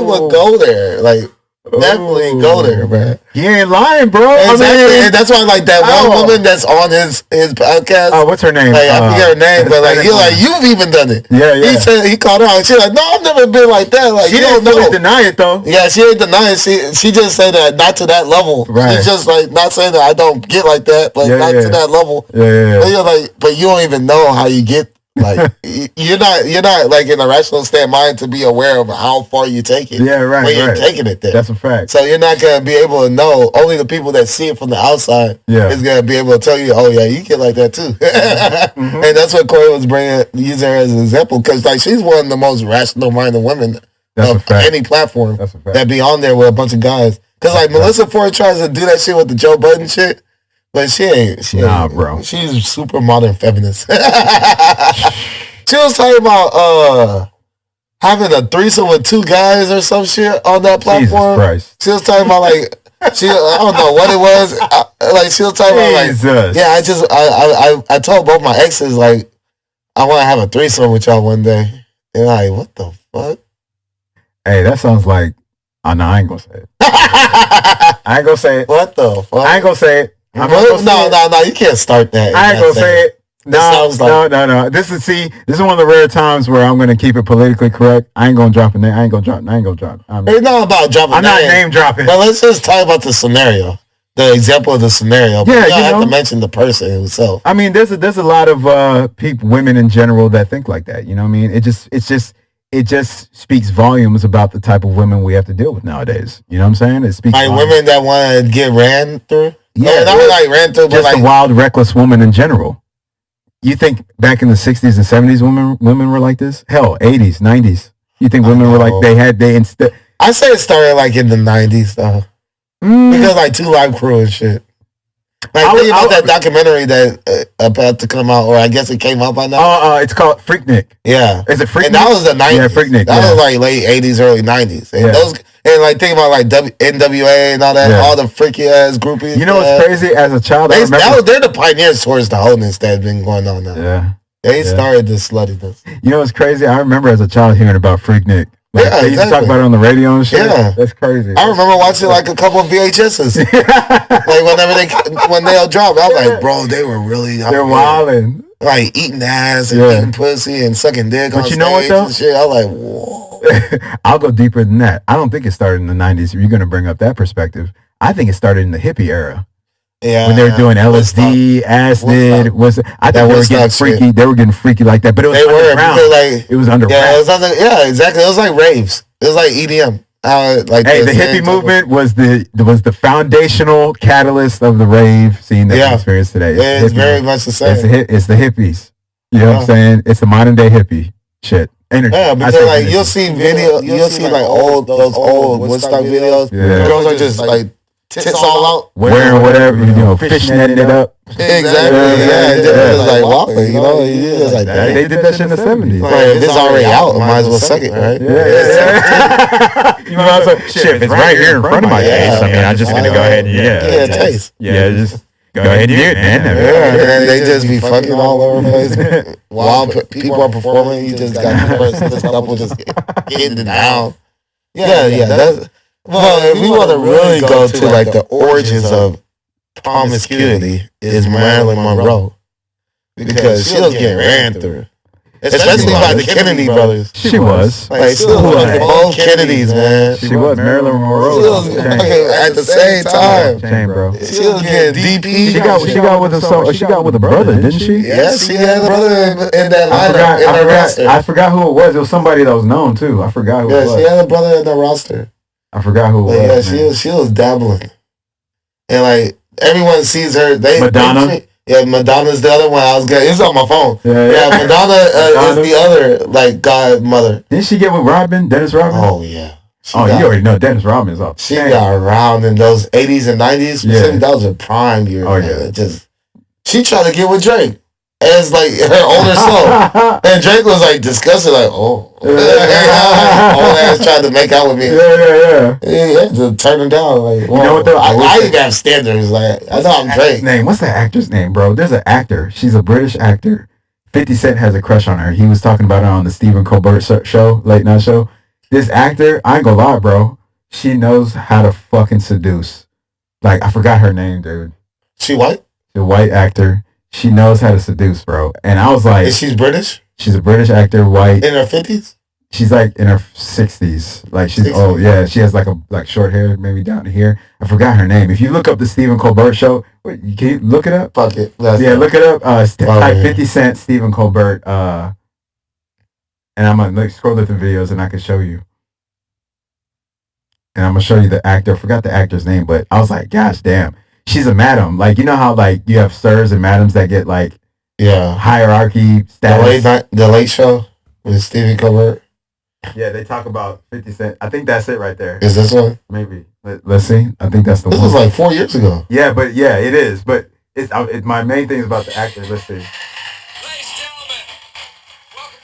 would go there. Like, definitely go there, man. He ain't lying, bro. Exactly. And that's why, like, that one woman that's on his podcast. Oh, what's her name? Like, I forget her name, but like, he's like, you've even done it. Yeah. He said, he called her out. She's like, no, I've never been like that. Like, she didn't really deny it though. Yeah, she ain't denying. She just said that not to that level. Right. She's just like not saying that I don't get like that, but not to that level. Yeah. But you're like, but you don't even know how you get. Like you're not like in a rational state of mind to be aware of how far you take it. Yeah, right. When you're taking it there. That's a fact. So you're not gonna be able to know. Only the people that see it from the outside is gonna be able to tell you, oh yeah, you get like that too. And that's what Corey was using her as an example, because like she's one of the most rational minded women of any platform that be on there with a bunch of guys. Because like Melissa Ford tries to do that shit with the Joe Budden shit. But she ain't, bro. She's super modern feminist. She was talking about having a threesome with 2 guys or some shit on that platform. Jesus Christ. She was talking about like I don't know what it was. Like she was talking about like I told both my exes like I want to have a threesome with y'all one day. And like, what the fuck? Hey, that sounds like no, I ain't gonna say it. I ain't gonna say it. What the fuck? I ain't gonna say it. No, you can't start that. I ain't gonna say it. No. This is one of the rare times where I'm gonna keep it politically correct. I ain't gonna drop a name. I ain't gonna drop. It's not about dropping. I'm not name dropping. But let's just talk about the scenario, the example of the scenario. Yeah, you have to mention the person himself. I mean, there's a lot of women in general that think like that. You know what I mean? It just speaks volumes about the type of women we have to deal with nowadays. You know what I'm saying? It speaks like volumes. Women that want to get ran through. Yeah, not like ran through, but just like a wild, reckless woman in general. You think back in the 60s and 70s, women were like this? Hell, 80s, 90s. You think women were like I say it started like in the 90s though, because like 2 Live Crew and shit. Like think about that documentary that about to come out, or I guess it came out by now. It's called Freaknik. Yeah, is it Freaknik? And that was the 90s. Yeah, Freaknik. That was like late 80s, early 90s. And those. And like think about like NWA and all that, all the freaky ass groupies. You know what's crazy? As a child, they're the pioneers towards the wholeness that's been going on now. Yeah, they started this sluttiness. You know what's crazy? I remember as a child hearing about Freaknik. Like, they used to talk about it on the radio and shit. Yeah, that's crazy. I remember watching like a couple of VHSs. Like when they'll drop, I was like, bro, they were really they're wilding. Like eating ass and eating pussy and sucking dick on stage and shit. I was like, whoa. I'll go deeper than that. I don't think it started in the 90s. If you're going to bring up that perspective, I think it started in the hippie era. Yeah, when they were doing LSD, acid, I think they were getting freaky. Shit. They were getting freaky like that, but it was underground. It was underground. Yeah, exactly. It was like raves. It was like EDM. The hippie movement was the foundational catalyst of the rave scene that we experience today. It's very much the same. It's the hippies. You know what I'm saying? It's the modern day hippie shit. Energy. Yeah, because like you'll see you'll see like those old Woodstock videos. Yeah. Girls are just like tits all out, wearing whatever, fishnetting it up. Exactly. Just like walking, you just like that. They did that shit in the 70s. If it's already out, I might as well suck it, right? Yeah. Shit, it's right here in front of my face. I mean, I'm just gonna go ahead and taste. Just go ahead and do it, man. And they just be fucking all over the place. While people are performing, you just got this couple just getting it down. Yeah. Well, if we want to really go to like the origins of promiscuity, is Marilyn Monroe, because she was getting ran through, especially by the Kennedy brothers. She was like both Kennedys, man. She was Marilyn Monroe. At the same time, bro. She was getting DP. She got with a brother, didn't she? Yes, she had a brother in that lineup in her roster. I forgot who it was. It was somebody that was known too. I forgot who it was. Yeah, she had a brother in the roster. I forgot who it was. Yeah, she was dabbling, and like everyone sees her. Madonna. Madonna's the other one. I was good. It's on my phone. Yeah, Madonna is the other like godmother. Didn't she get with Dennis Rodman? Oh yeah. You already know Dennis Rodman's off. She got around in those 80s and 90s. Yeah. That was her prime year. Oh yeah. she tried to get with Drake as like her older self, and Drake was like disgusted, like, oh, old ass tried to make out with me. Yeah. He had to turn him down. Like, you know what though? I even have standards. Like, I know I'm Drake. What's the actor's name, bro? There's an actor. She's a British actor. 50 Cent has a crush on her. He was talking about it on the Stephen Colbert show, late night show. This actor, I ain't gonna lie, bro. She knows how to fucking seduce. Like, I forgot her name, dude. She white? The white actor. She knows how to seduce, bro. And I was like... And she's British? She's a British actor, white. In her 50s? She's like in her 60s. Like, she's 60s? Old. Yeah, she has like short hair, maybe down here. I forgot her name. If you look up the Stephen Colbert show, can you look it up? Fuck it. Look it up. Type 50 Cent, Stephen Colbert. And I'm going to scroll through the videos and I can show you. And I'm going to show you the actor. I forgot the actor's name, but I was like, gosh damn. She's a madam. Like, you know how like you have sirs and madams that get like hierarchy status. The late show with Stephen Colbert. Yeah, they talk about 50 Cent. I think that's it right there. Is this one? Maybe. Let's see. I think that's the one. This was like 4 years ago. Yeah, but yeah, it is. But it's my main thing is about the actor. Let's see.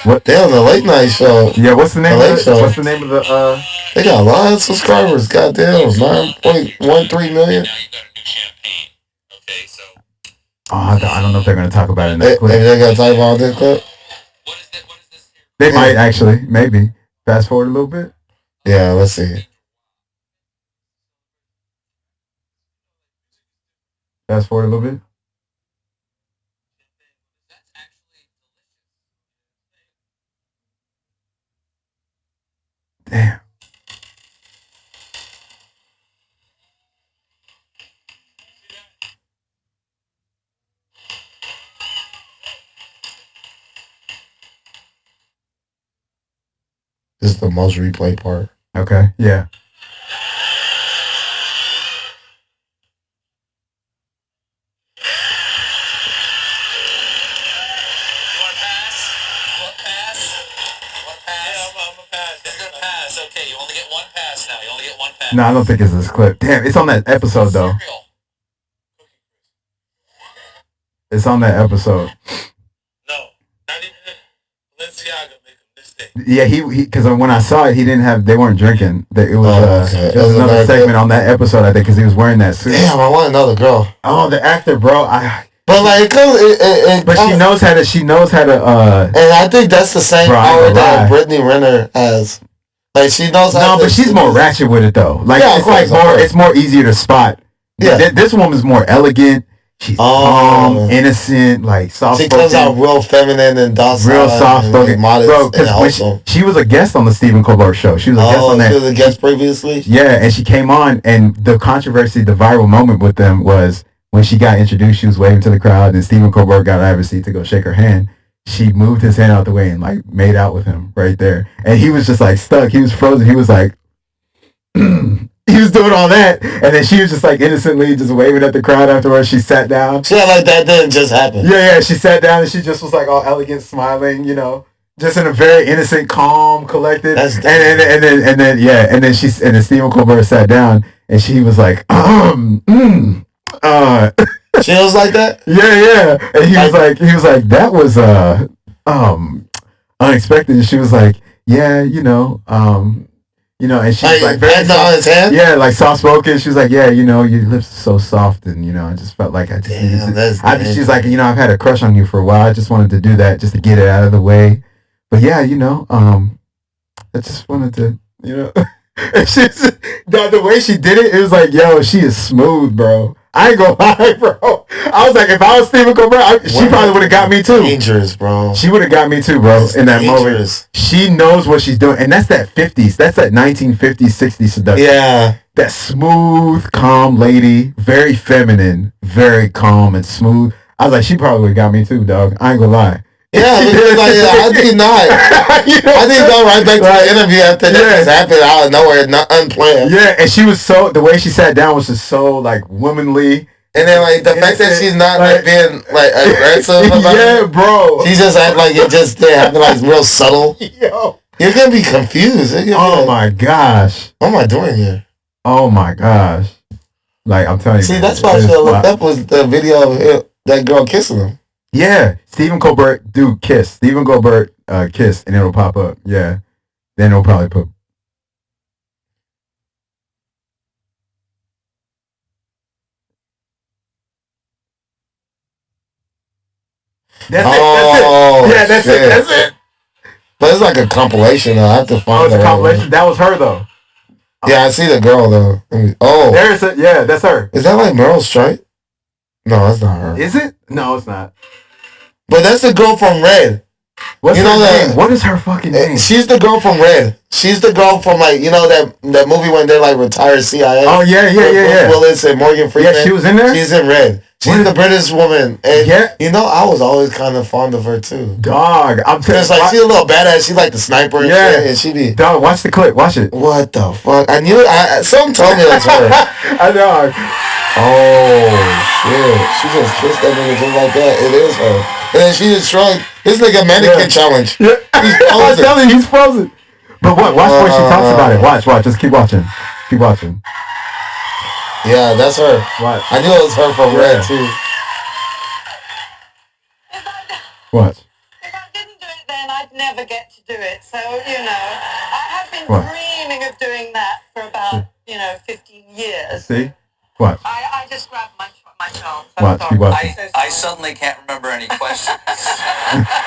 What? Damn, the late night show. Yeah, what's the name of it? What's the name of the They got a lot of subscribers. Goddamn, 9.13 million. Oh, I don't know if they're gonna talk about it in that clip. They're gonna talk about this clip. What is this? They might actually, maybe. Fast forward a little bit. Yeah, let's see. Fast forward a little bit. Damn. This is the most replayed part. Okay, yeah. Okay, you only get one pass now. You only get one pass. No, I don't think it's this clip. Damn, it's on that episode though. It's on that episode. No, not even Balenciaga make a mistake. Yeah, he because when I saw it, they weren't drinking. It was it was another segment on that episode, I think, because he was wearing that suit. Damn, I want another girl. Oh, the actor, bro. But like, she knows how to. And I think that's the same power that Brittany Renner has. Like, she knows how. No, but she's more ratchet with it though. Like, yeah, it's more easier to spot. Yeah, this woman's more elegant. She's calm, innocent, like soft. She comes out real feminine and docile, real soft-spoken, modest, bro. Because she was a guest on the Stephen Colbert show. She was a guest on that. She was a guest previously. Yeah, and she came on, and the controversy, the viral moment with them was when she got introduced. She was waving to the crowd, and Stephen Colbert got out of his seat to go shake her hand. She moved his hand out the way and like made out with him right there, and he was just like stuck. He was frozen. He was like. He was doing all that, and then she was just like innocently just waving at the crowd afterwards. She sat down. Yeah, like that didn't just happen. Yeah, she sat down and she just was like all elegant, smiling, you know, just in a very innocent, calm, collected. And then Stephen Colbert sat down and she was like, She was like that? Yeah. And he was like, that was unexpected. And she was like, yeah, and she's like very soft, yeah, like soft spoken. She was like, yeah, your lips are so soft, and I just felt like I just she's like, I've had a crush on you for a while. I just wanted to do that just to get it out of the way. But yeah, I just wanted to, and she's the way she did it, it was like, yo, she is smooth, bro. I ain't gonna lie, bro. I was like, if I was Stephen Colbert, she probably would have got me too. Dangerous, bro. She would have got me too, bro. In that moment, she knows what she's doing, and that's that 50s. That's that 1950s, 60s seduction. Yeah, that smooth, calm lady, very feminine, very calm and smooth. I was like, she probably would have got me too, dog. I ain't gonna lie. Yeah, I did not. I didn't go right back to the interview after that just happened out of nowhere, not unplanned. Yeah, and she was the way she sat down was just so like womanly. And then like the fact that she's not like being like aggressive about it, bro. She just act like it just happened like real subtle. Yo, you're gonna be confused. My gosh, what am I doing here? Oh my gosh, like I'm telling you. See, that's why I should have looked up was the video of that girl kissing him. Yeah, Stephen Colbert, dude, kiss. Stephen Colbert, kiss, and it'll pop up. Yeah, then it'll probably put. That's it. Yeah, that's it. That's it. But it's like a compilation though. I have to find it's a compilation. That was her though. Yeah, I see the girl though. There's a that's her. Is that like Meryl Streep? No, that's not her. Is it? No, it's not. But that's the girl from Red. What's her name? What is her fucking name? She's the girl from Red. She's the girl from like that movie when they like retired CIA. Oh yeah. Willis and Morgan Freeman. Yeah, she was in there. She's in Red. She's the British woman, and I was always kind of fond of her too. Dog, I'm just like she's a little badass. She's like the sniper and shit, and she be. Dog, watch the clip. Watch it. What the fuck? I knew. Someone told me it was her. I know. Oh shit! She just kissed that nigga just like that. It is her. And then she just shrugged. This nigga mannequin challenge. Yeah. I'm telling you, he's frozen. But watch what she talks about it. Watch. Just keep watching. Keep watching. Yeah, that's her. Watch. I knew it was her from Red too. Watch. If I didn't do it then, I'd never get to do it. So, I have been dreaming of doing that for about, 15 years. See? What? I just grabbed myself. Watch. Keep watching. I suddenly can't remember any questions.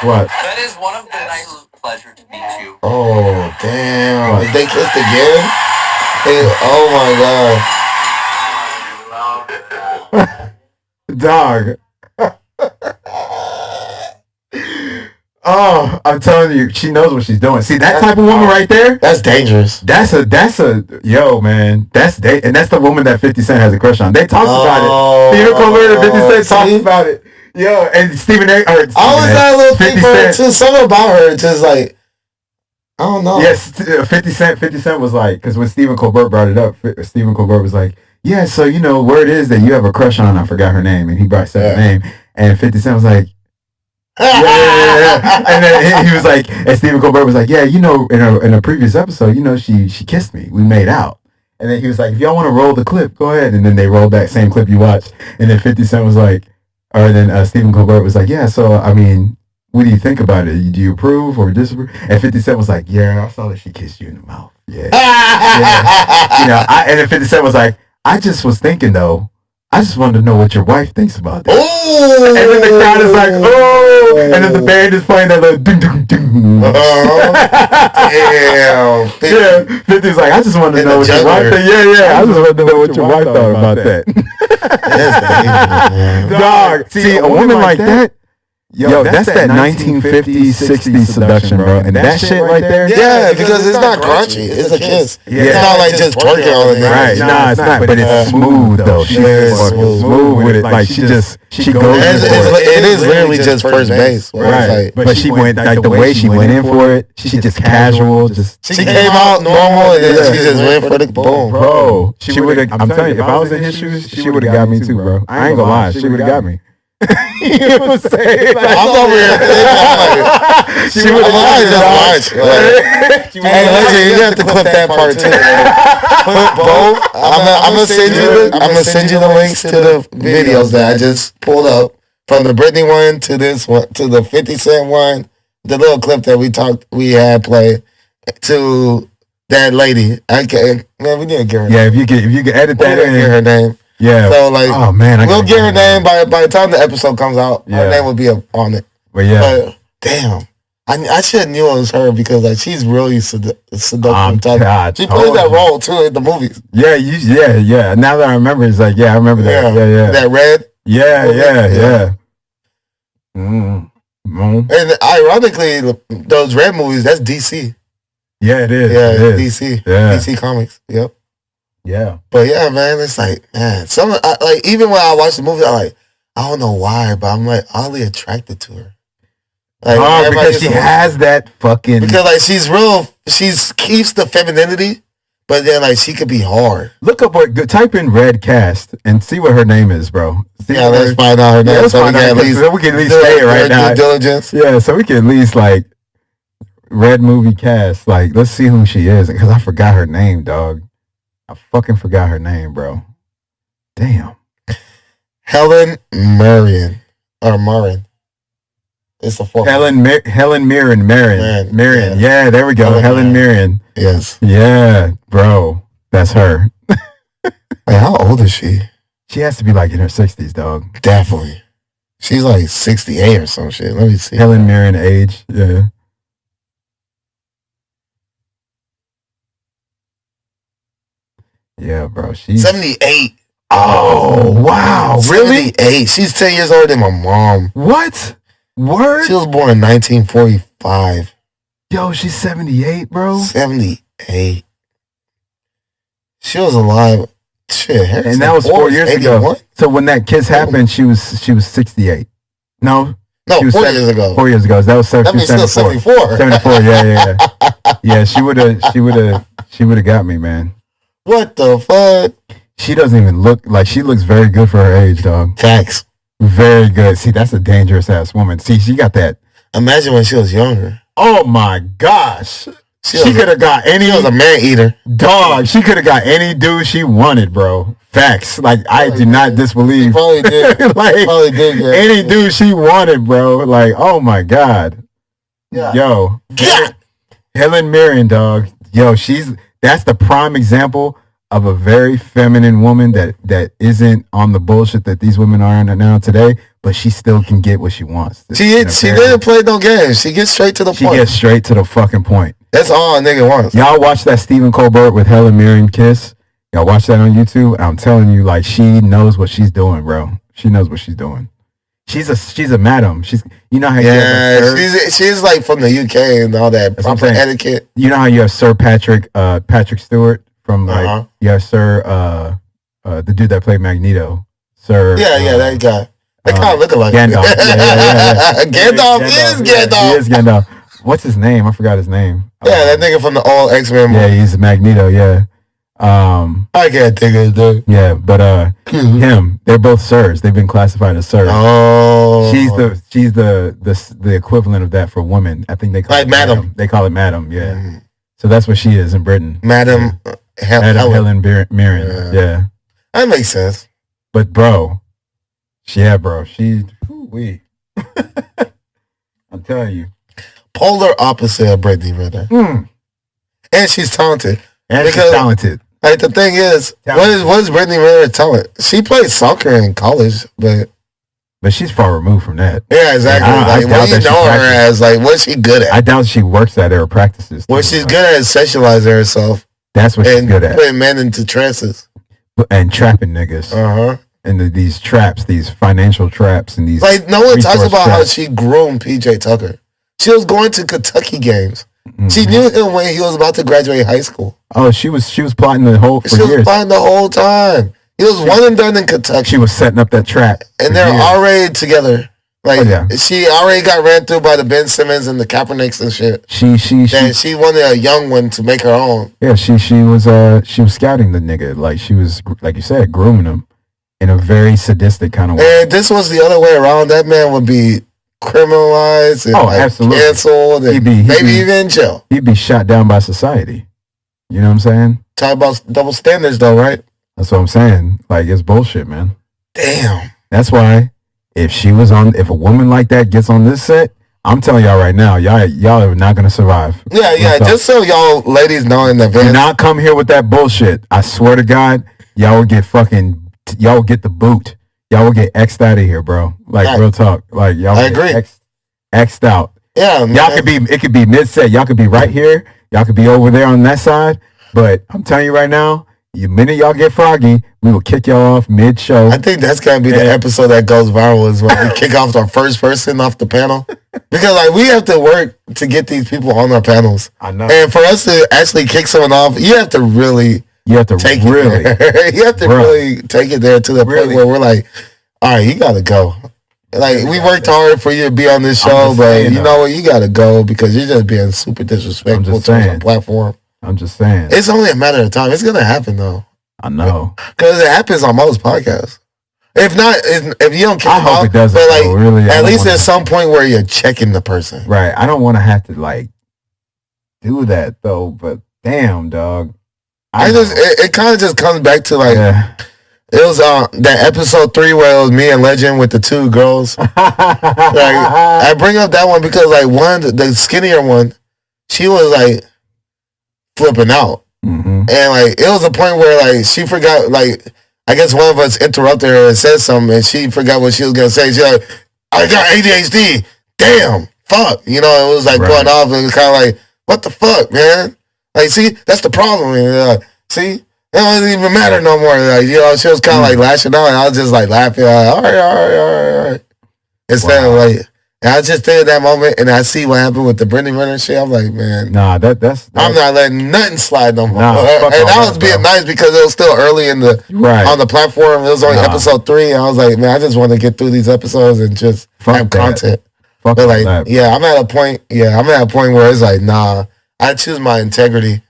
What? That is one of the nicest pleasure to meet you. Oh, damn. What? They kissed again? Oh, my God. Dog. Oh, I'm telling you, she knows what she's doing. See that type of woman right there? That's dangerous. That's a yo, man. And that's the woman that 50 Cent has a crush on. They talked about it. Stephen Colbert and 50 Cent talked about it. Yo, and Stephen A. I always had a little thing for her too. Something about her, just like I don't know. Yes, 50 Cent was like, because when Stephen Colbert brought it up, Stephen Colbert was like, yeah, so word is that you have a crush on. I forgot her name, and he said her name, and 50 Cent was like. Yeah. And then he was like, and Stephen Colbert was like, yeah, in a previous episode, she kissed me. We made out. And then he was like, if y'all want to roll the clip, go ahead. And then they rolled that same clip you watched. And then 50 Cent was like, or then Stephen Colbert was like, yeah, so, I mean, what do you think about it? Do you approve or disapprove? And 50 Cent was like, yeah, I saw that she kissed you in the mouth. Yeah. And then 50 Cent was like, I just was thinking, though, I just wanted to know what your wife thinks about that. Ooh. And then the crowd is like, oh! And then the band is playing that little ding ding ding. Damn. 50's like, I just wanted to know what your wife thought. Yeah. I just wanted to know what your wife thought about that. Dog. See, a woman like that. Yo, that's that 1950s, 60s seduction, bro. And that shit right there. Yeah, because it's not crunchy. It's a kiss. Yeah. It's not like just twerking on it. Right. Nah, it's not. But it's smooth, though. She's smooth with it. Like, she goes. It is literally just first base. Right. But she went, like, the way she went in for it, she just casual. She came out normal, and then she just went for the boom. Bro, she would have, I'm telling you, if I was in his shoes, she would have got me too, bro. I ain't gonna lie. She would have got me. I'm over here thinking, she would have just watched. Hey, listen, you have to clip that part too. Clip both. I'm gonna send you the links to the videos that I just pulled up from the Brittany one to this one to the 50 Cent one, the little clip that we had played to that lady. Okay, man, we didn't get her. Yeah, if you can edit that in, get her name. Yeah. So like, oh man, we'll get her name by the time the episode comes out. Her name will be on it. But yeah, but damn, I should have knew it was her because like she's really seductive. God, she plays that role too in the movies. Yeah, yeah. Now that I remember, it's like I remember that. Yeah. That Red. Yeah. And ironically, those Red movies, that's DC. Yeah, it is. Yeah, it is. DC. Yeah. DC Comics. Yep. Yeah. But yeah, man, it's like, man, like even when I watch the movie, I don't know why, but I'm like oddly attracted to her. Like, because she has that fucking. Because like she keeps the femininity, but then like she could be hard. Look up type in Red Cast and see what her name is, bro. Let's find out her name. So we can at least say it right now. Due diligence. Yeah, so we can at least like Red movie cast. Like, let's see who she is because I forgot her name, dog. I fucking forgot her name, bro. Damn. Helen Mirren. or Mirren. It's the fourth. Helen Mirren. Yeah, there we go. Helen Mirren. Yes. Yeah, bro. That's her. Wait, how old is she? She has to be like in her 60s, dog. Definitely. She's like 68 or some shit. Let me see. Helen Mirren age. Yeah. Yeah, bro. She's 78. Oh, wow. Really? 78. She's 10 years older than my mom. What? Word? She was born in 1945. Yo, she's 78, bro. 78. She was alive. Shit, Harrison and that was 4 years 81? ago. So when that kiss happened, she was 68. No, 4 years ago. 4 years ago. That was That means still 74. 74. Yeah. Yeah, she would have got me, man. What the fuck? She doesn't even look like she looks very good for her age, dog. Facts. Very good. See, that's a dangerous ass woman. See, she got that. Imagine when she was younger. Oh my gosh. She could have got any. She was a man eater. Dog, she could have got any dude she wanted, bro. Facts. Like, I do not disbelieve. She probably did. Like, probably did, yeah. any dude she wanted, bro. Like, oh my God. Yeah. Yo. Yeah. Helen Mirren, dog. Yo, that's the prime example of a very feminine woman that isn't on the bullshit that these women are on now today, but she still can get what she wants. She didn't play no games. She gets straight to the point. She gets straight to the fucking point. That's all a nigga wants. Y'all watch that Stephen Colbert with Helen Mirren kiss? Y'all watch that on YouTube? I'm telling you, like, she knows what she's doing, bro. She knows what she's doing. She's a madam. She's, you know how she's like from the UK and all that proper etiquette. You know how you have Sir Patrick Stewart from like you have Sir the dude that played Magneto. Sir that guy. They kind of look alike. Gandalf. Yeah. Gandalf is Gandalf. He is Gandalf. What's his name? I forgot his name. Yeah, that nigga from the old X-Men movie. Yeah, he's Magneto, yeah. I can't think of his name. Yeah, but him, they're both sirs. They've been classified as sirs. Oh. She's the equivalent of that for women. I think they call it madam. They call it madam, yeah. Mm. So that's what she is in Britain. Madam Helen Mirren. Yeah. That makes sense. But bro, she I'm telling you. Polar opposite of Brittany Renner. Mm. And she's talented. She's talented. Like, the thing is, what is Brittany Renner's talent? She played soccer in college, but she's far removed from that. Yeah, exactly. What do you know her as? Like, what's she good at? I doubt she works at her practices. What she's good at is sexualizing herself. That's what she's good at. Putting men into trances. And trapping niggas. And these traps, these financial traps, and these like no one talks about how she groomed PJ Tucker. She was going to Kentucky games. Mm-hmm. She knew him when he was about to graduate high school. Oh, she was plotting the whole for years. She was plotting the whole time. He was one and done in Kentucky. She was setting up that trap. And they're already together. Like, she already got ran through by the Ben Simmons and the Kaepernicks and shit. She wanted a young one to make her own. Yeah, she was scouting the nigga. Like, she was, like you said, grooming him in a very sadistic kind of way. And this was the other way around. That man would be criminalized and absolutely canceled and maybe even in jail. He'd be shot down by society. You know what I'm saying? Talk about double standards though, right? That's what I'm saying. Like, it's bullshit, man. Damn. That's why if a woman like that gets on this set, I'm telling y'all right now, y'all are not gonna survive. Yeah. Just so y'all ladies know in advance. Do not come here with that bullshit. I swear to God, y'all will get the boot. Y'all will get X'd out of here, bro. Like, real talk. Like, y'all will get X'd out. Yeah, man. It could be mid-set. Y'all could be right here. Y'all could be over there on that side. But I'm telling you right now, the minute y'all get froggy, we will kick y'all off mid-show. I think that's going to be the episode that goes viral is when we kick off our first person off the panel. Because, like, we have to work to get these people on our panels. I know. And for us to actually kick someone off, you have to really... You have to take really, you have to really take it there to the point where we're like, all right, you got to go. Like, we worked hard for you to be on this show, but you know what? You got to go because you're just being super disrespectful to our platform. I'm just saying. It's only a matter of time. It's going to happen, though. I know. Because it happens on most podcasts. If not, if you don't kick them off, it doesn't, but like, really, at least there's some point where you're checking the person. Right. I don't want to have to, like, do that, though, but damn, dog. It kind of just comes back to like It was that episode 3 where it was me and Legend with the 2 girls. Like, I bring up that one because like the skinnier one, she was like flipping out. And like it was a point where like she forgot, like I guess one of us interrupted her and said something and she forgot what she was gonna say. She like, I got ADHD. Damn, fuck. You know, it was like going off and it was kind of like, what the fuck, man? Like, see, that's the problem. See, it don't even matter no more. Like, you know, she was kind of like lashing out and I was just like laughing. Like, all right. Instead of like, and I just think of that moment and I see what happened with the Brittany Renner shit. I'm like, man, nah, that's I'm not letting nothing slide no more. Nah, and I was being nice because it was still early in the on the platform. It was only episode 3. And I was like, man, I just want to get through these episodes and just have content. But like, I'm at a point. Yeah, I'm at a point where it's like, nah, I choose my integrity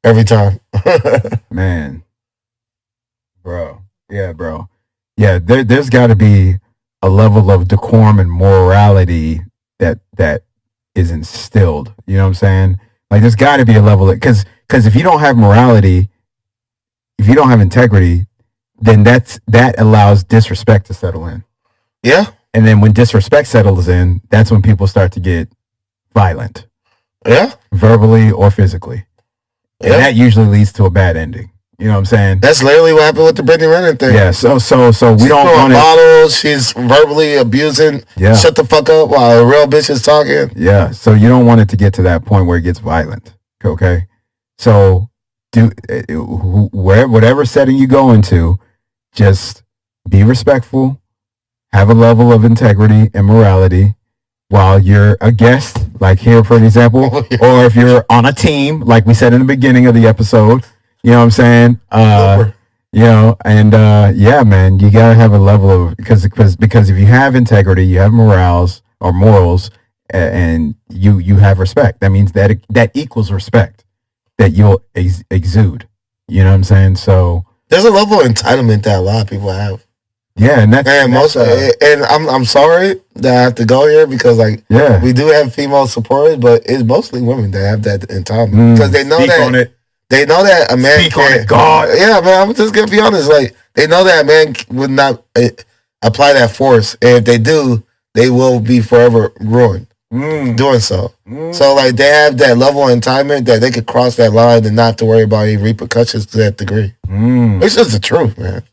every time. Man, bro, yeah, there's got to be a level of decorum and morality that is instilled. You know what I'm saying? Like, there's got to be a level of, because if you don't have morality, if you don't have integrity, then that allows disrespect to settle in. Yeah. And then when disrespect settles in, that's when people start to get violent. Yeah. Verbally or physically. And that usually leads to a bad ending. You know what I'm saying? That's literally what happened with the Brittany Renner thing. Yeah, so we don't want to... models, she's verbally abusing. Yeah. Shut the fuck up while a real bitch is talking. Yeah, so you don't want it to get to that point where it gets violent. Okay? So, whatever setting you go into, just be respectful, have a level of integrity and morality while you're a guest, like here, for example, or if you're on a team, like we said in the beginning of the episode, you know what I'm saying? You know, and yeah, man, you gotta have a level of, because if you have integrity, you have morals, and you have respect. That means that equals respect that you'll exude. You know what I'm saying? So there's a level of entitlement that a lot of people have. Yeah, and I'm sorry that I have to go here because we do have female supporters, but it's mostly women that have that entitlement because they know they know that a man can't. God, yeah, man, I'm just gonna be honest. Like, they know that a man would not apply that force, and if they do, they will be forever ruined doing so. So like, they have that level of entitlement that they could cross that line and not have to worry about any repercussions to that degree. It's just the truth, man.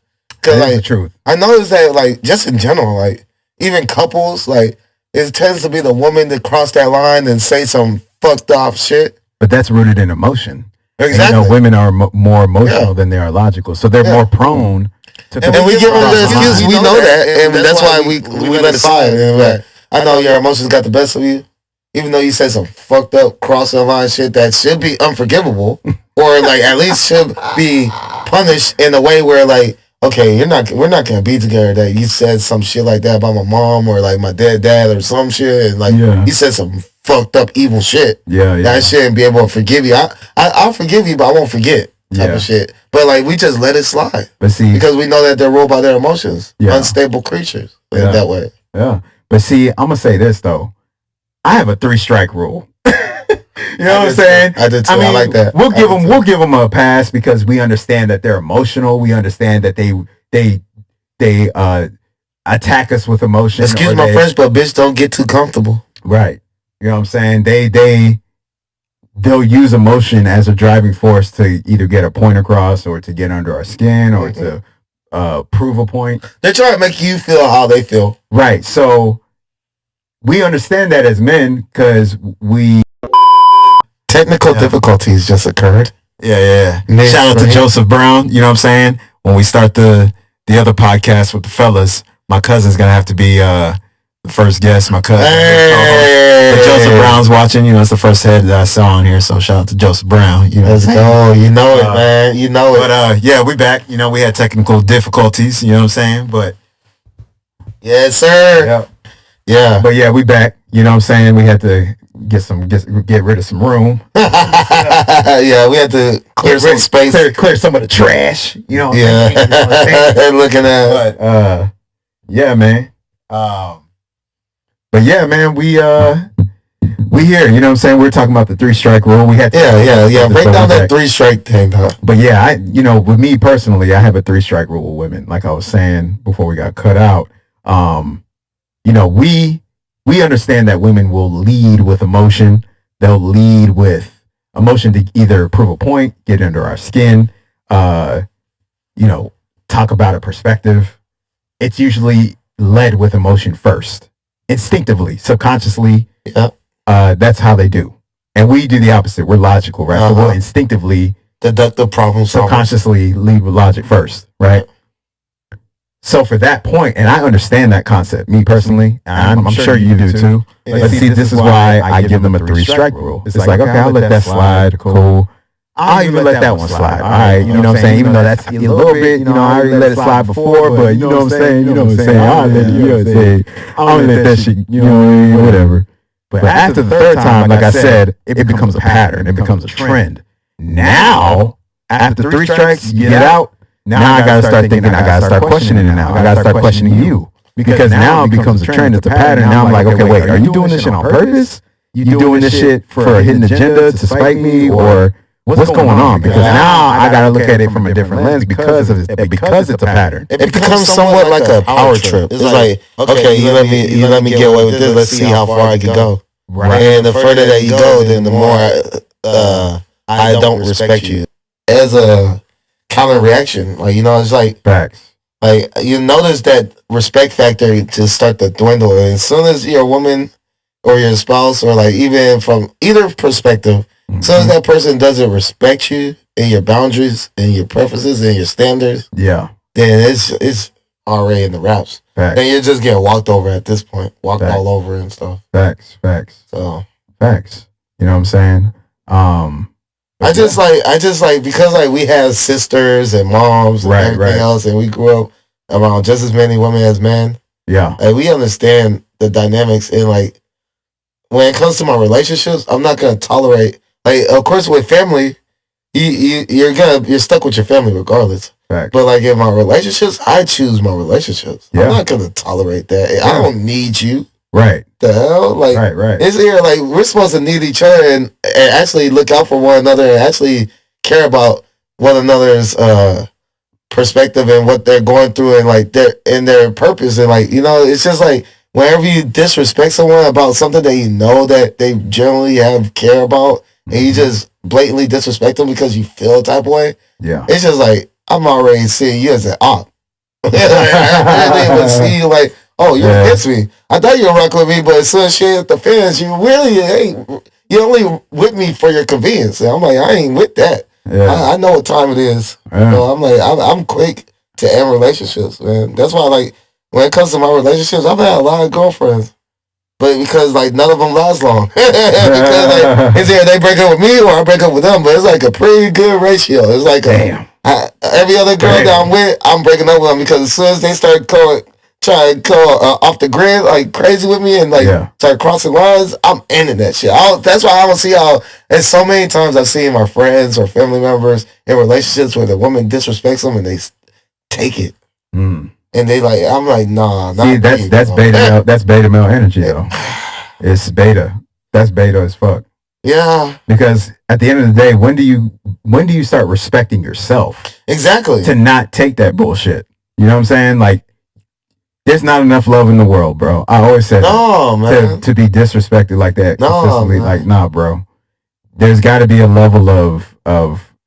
Cause like, the truth. I noticed that like just in general, like even couples, like it tends to be the woman that cross that line and say some fucked off shit. But that's rooted in emotion. Exactly. And, women are more emotional than they are logical, so they're more prone to. And we give them the excuse. We know that, and that's why we let it slide. Like, I know your emotions got the best of you, even though you said some fucked up crossing the line shit that should be unforgivable, or like at least should be punished in a way where like, okay, we're not gonna be together. That you said some shit like that about my mom or like my dad or some shit, and like you said some fucked up evil shit. That I shouldn't be able to forgive you. I'll forgive you, but I won't forget type of shit. But like, we just let it slide. But see, because we know that they're ruled by their emotions, unstable creatures that way. Yeah. But see, I'm gonna say this though. I have a 3-strike rule. You know what I'm saying? I did too. I mean, I like that. We'll give them a pass because we understand that they're emotional. We understand that they attack us with emotion. Excuse my French, but bitch, don't get too comfortable. Right. You know what I'm saying? They'll use emotion as a driving force to either get a point across or to get under our skin or to prove a point. They're trying to make you feel how they feel. Right. So we understand that as men because technical difficulties just occurred. Yeah. Shout out to Joseph Brown. You know what I'm saying? When we start the other podcast with the fellas, my cousin's gonna have to be the first guest. My cousin, but Joseph Brown's watching. You know, it's the first head that I saw on here. So shout out to Joseph Brown. You know, let's go. You know it, man. You know it. But yeah, we back. You know, we had technical difficulties. You know what I'm saying? But yes, sir. Yep. Yeah. But yeah, we back. You know what I'm saying? We had to get rid of some room. Yeah, we had to clear some space. Clear some of the trash. You know what I'm saying? Looking at. But yeah, man. But yeah, man, we we here, you know what I'm saying? We're talking about the 3-strike rule. We had to break down that 3-strike thing, though. But yeah, with me personally, I have a 3-strike rule with women. Like I was saying before we got cut out, we understand that women will lead with emotion. They'll lead with emotion to either prove a point, get under our skin, talk about a perspective. It's usually led with emotion first, instinctively, subconsciously. Yeah. That's how they do. And we do the opposite. We're logical, right? So we'll instinctively deduct the problem, subconsciously lead with logic first, right? So for that point, and I understand that concept, me personally, and I'm sure you do too. But see, this is why I give them a 3-strike rule. It's like, okay, I'll let that slide, cool. I'll even let that one slide. All right, you know what I'm saying? Even though that's a little bit, I already let it slide before, but you know what I'm saying? I'll let that shit, whatever. But after the third time, like I said, it becomes a pattern. It becomes a trend. Now, after 3 strikes, you get out. Now I gotta start thinking. I gotta start questioning it now. I gotta start questioning you because now it becomes a trend. It's a pattern. Now I'm like, okay, wait, are you doing this shit on purpose? You doing this shit for a hidden agenda to spite me, or what's going on? Because now I gotta look at it from a different lens because it's a pattern. It becomes somewhat like a power trip. It's like, okay, you let me get away with this. Let's see how far I can go. Right. And the further that you go, then the more I don't respect you. As a counter reaction, it's like facts. Like you notice that respect factor to start to dwindle, and as soon as you're a woman or your spouse, or like even from either perspective, as soon as that person doesn't respect you and your boundaries and your preferences and your standards, then it's already in the wraps. Facts. And you're just getting walked over at this point, walked all over and stuff. Facts. So facts. You know what I'm saying? I just like because like we have sisters and moms and everything else, and we grew up around just as many women as men. Yeah, like we understand the dynamics, and like when it comes to my relationships, I'm not gonna tolerate. Like, of course, with family, you're stuck with your family regardless. Facts. But like in my relationships, I choose my relationships. Yeah. I'm not gonna tolerate that. Yeah. I don't need you. Right. The hell? Like, right. It's here, like, we're supposed to need each other and actually look out for one another and actually care about one another's perspective and what they're going through and, like, their purpose. And, like, it's just, like, whenever you disrespect someone about something that you know that they generally have care about, and you just blatantly disrespect them because you feel a type of way, it's just, like, I'm already seeing you as an op. I really would see you, like, oh, you're against me. I thought you were rocking with me, but as soon as she hit the fence, you really ain't. You're only with me for your convenience. And I'm like, I ain't with that. Yeah. I know what time it is. Yeah. So I'm like, I'm quick to end relationships, man. That's why, like, when it comes to my relationships, I've had a lot of girlfriends, but because like none of them last long. Because like it's either they break up with me or I break up with them. But it's like a pretty good ratio. It's like every other girl that I'm with, I'm breaking up with them because as soon as they start try to go off the grid like crazy with me and like start crossing lines, I'm ending that shit. That's why I don't see how. And so many times I've seen my friends or family members in relationships where the woman disrespects them and they take it, and they like. I'm like, nah. See, that's beta male. That's beta male energy though. It's beta. That's beta as fuck. Yeah. Because at the end of the day, when do you start respecting yourself? Exactly. To not take that bullshit. You know what I'm saying? Like. There's not enough love in the world, bro. I always said man. To be disrespected like that consistently. Like, nah, bro. There's got to be a level of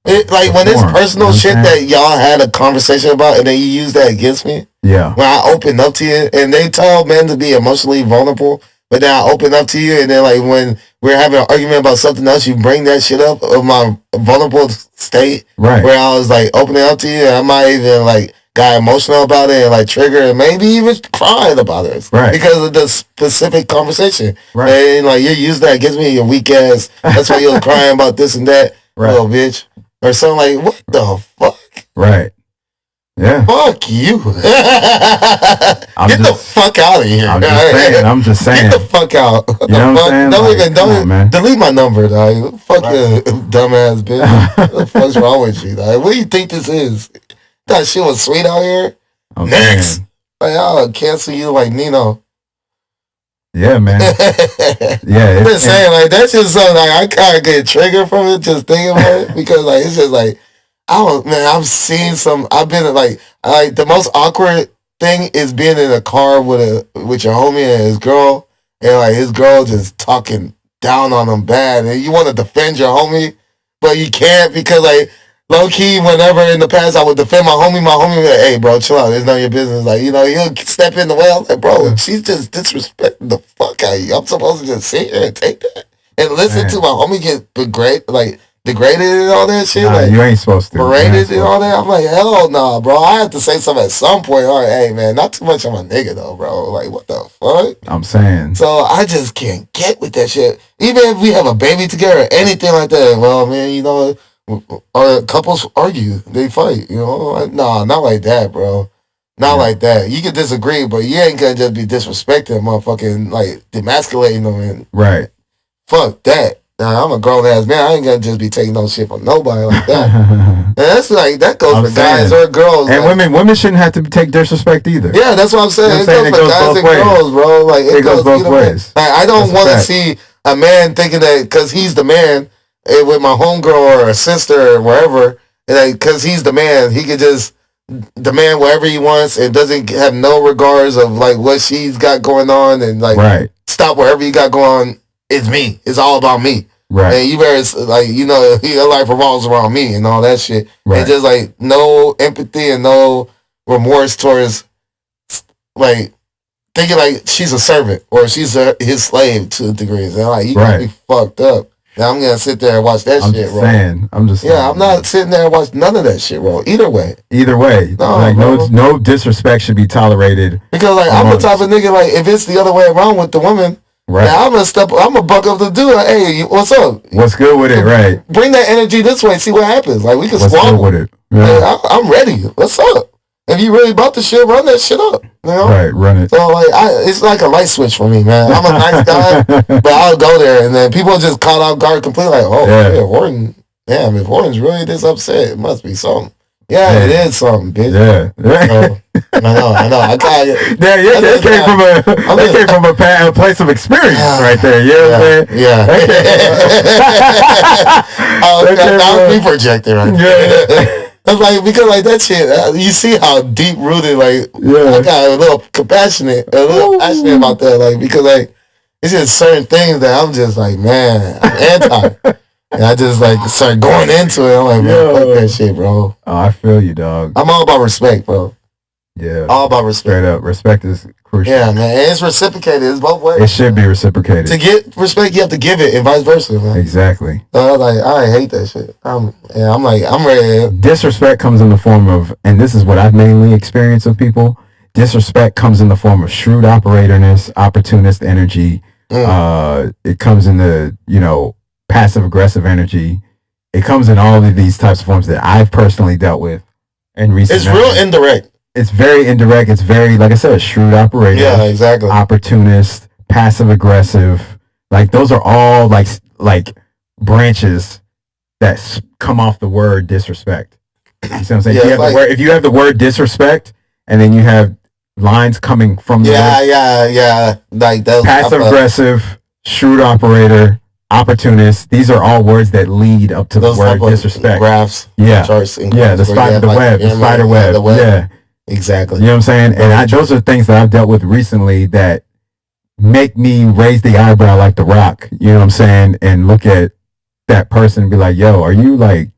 it, like when it's personal shit that y'all had a conversation about and then you use that against me. Yeah. When I open up to you and they tell men to be emotionally vulnerable, but then I open up to you and then like when we're having an argument about something else, you bring that shit up of my vulnerable state. Right. Where I was like opening up to you and I might even like got emotional about it and like trigger and maybe even cried about it because of the specific conversation. Right. And like you use that against me, your weak ass. That's why you was crying about this and that, little bitch, or something like what the fuck? Right. Yeah. Fuck you. Get the fuck out of here. I'm just saying. Get the fuck out. You know what I'm saying? Don't delete my number, dog. Fuck you, dumbass bitch. What the fuck's wrong with you, dog? What do you think this is? That shit was sweet out here. Next. Like, I'll cancel you like Nino. Yeah, man. Yeah, I'm just saying, like, that's just something, like, I kind of get triggered from it just thinking about it, because, like, it's just, like, I've seen I've been, like, the most awkward thing is being in a car with your homie and his girl, and, like, his girl just talking down on him bad, and you want to defend your homie, but you can't, because, like, low key, whenever in the past I would defend my homie would be like, hey, bro, chill out. It's none of your business. Like, you know, he'll step in the way. I'm like, bro, she's just disrespecting the fuck out of you. I'm supposed to just sit here and take that and listen to my homie get degraded and all that shit. Nah, like, you ain't supposed to. Paraded and all that. I'm like, hell no, bro. I have to say something at some point. All right, hey, man, not too much of a nigga, though, bro. Like, what the fuck? I'm saying. So I just can't get with that shit. Even if we have a baby together or anything like that, well, man, you know, or couples argue, they fight, you know? No, not like that, bro. Not like that. You can disagree, but you ain't gonna just be disrespecting motherfucking, like, demasculating them. And right. Fuck that. Nah, I'm a grown ass man. I ain't gonna just be taking no shit from nobody like that. And that's like, that goes for guys or girls. And like, women shouldn't have to take disrespect either. Yeah, that's what I'm saying. You know it goes for guys and girls, bro. Like, it goes both ways. Like, I don't want to see a man thinking that because he's the man, with my homegirl or a sister or wherever, and because he's the man, he can just demand whatever he wants and doesn't have no regards of like what she's got going on, and like stop wherever you got going on. It's me. It's all about me. Right. And you better, like, you know, your life revolves around me and all that shit. Right. And just like no empathy and no remorse towards like thinking like she's a servant or she's his slave to a degree. And like, you gotta be fucked up. Now I'm gonna sit there and watch that shit, bro. I'm just saying. Yeah, I'm not sitting there and watch none of that shit, bro. Either way. No, like no disrespect should be tolerated. Because like I'm the type of nigga, like, if it's the other way around with the women, now I'm gonna buck up the dude. Like, hey, what's up? What's good with it? Right. Bring that energy this way. See what happens. Like, we can squabble with it. Yeah. Like, I'm ready. What's up? If you really about the shit, run that shit up. You know? Right, run it. So like, it's like a light switch for me, man. I'm a nice guy, but I'll go there, and then people just caught off guard completely. Like, oh, yeah, Horton. Damn, if Horton's really this upset, it must be something. Yeah, it is something, bitch. Yeah. So, I know. I got it. That came from a place of experience right there. You know what I'm saying? Yeah. That was me projecting right there. Yeah. It's like, because like that shit, you see how deep rooted, like, I got a little passionate about that, like, because like it's just certain things that I'm just like, man, I'm anti. And I just like start going into it. I'm like, man, fuck that shit, bro. Oh, I feel you, dog. I'm all about respect, bro. Yeah. All about respect. Straight up. Respect is crucial. Yeah, man. And it's reciprocated. It's both ways. It should be reciprocated. To get respect, you have to give it, and vice versa, man. Exactly. So I was like, I hate that shit. I'm ready. Disrespect comes in the form of, and this is what I've mainly experienced with people, disrespect comes in the form of shrewd opportunist energy. It comes in the, you know, passive aggressive energy. It comes in all of these types of forms that I've personally dealt with in recent It's real indirect. It's very indirect. It's very, like I said, a shrewd operator. Yeah, exactly. Opportunist, passive aggressive. Like, those are all like branches that come off the word disrespect. You see what I'm saying? Yeah, if you have the word disrespect, and then you have lines coming from the word, like those passive aggressive, shrewd operator, opportunist. These are all words that lead up to those the word disrespect. Graphs, charts, and the spider web. Yeah. Exactly. You know what I'm saying? And those are things that I've dealt with recently that make me raise the eyebrow like The Rock. You know what I'm saying? And look at that person and be like, yo, are you like,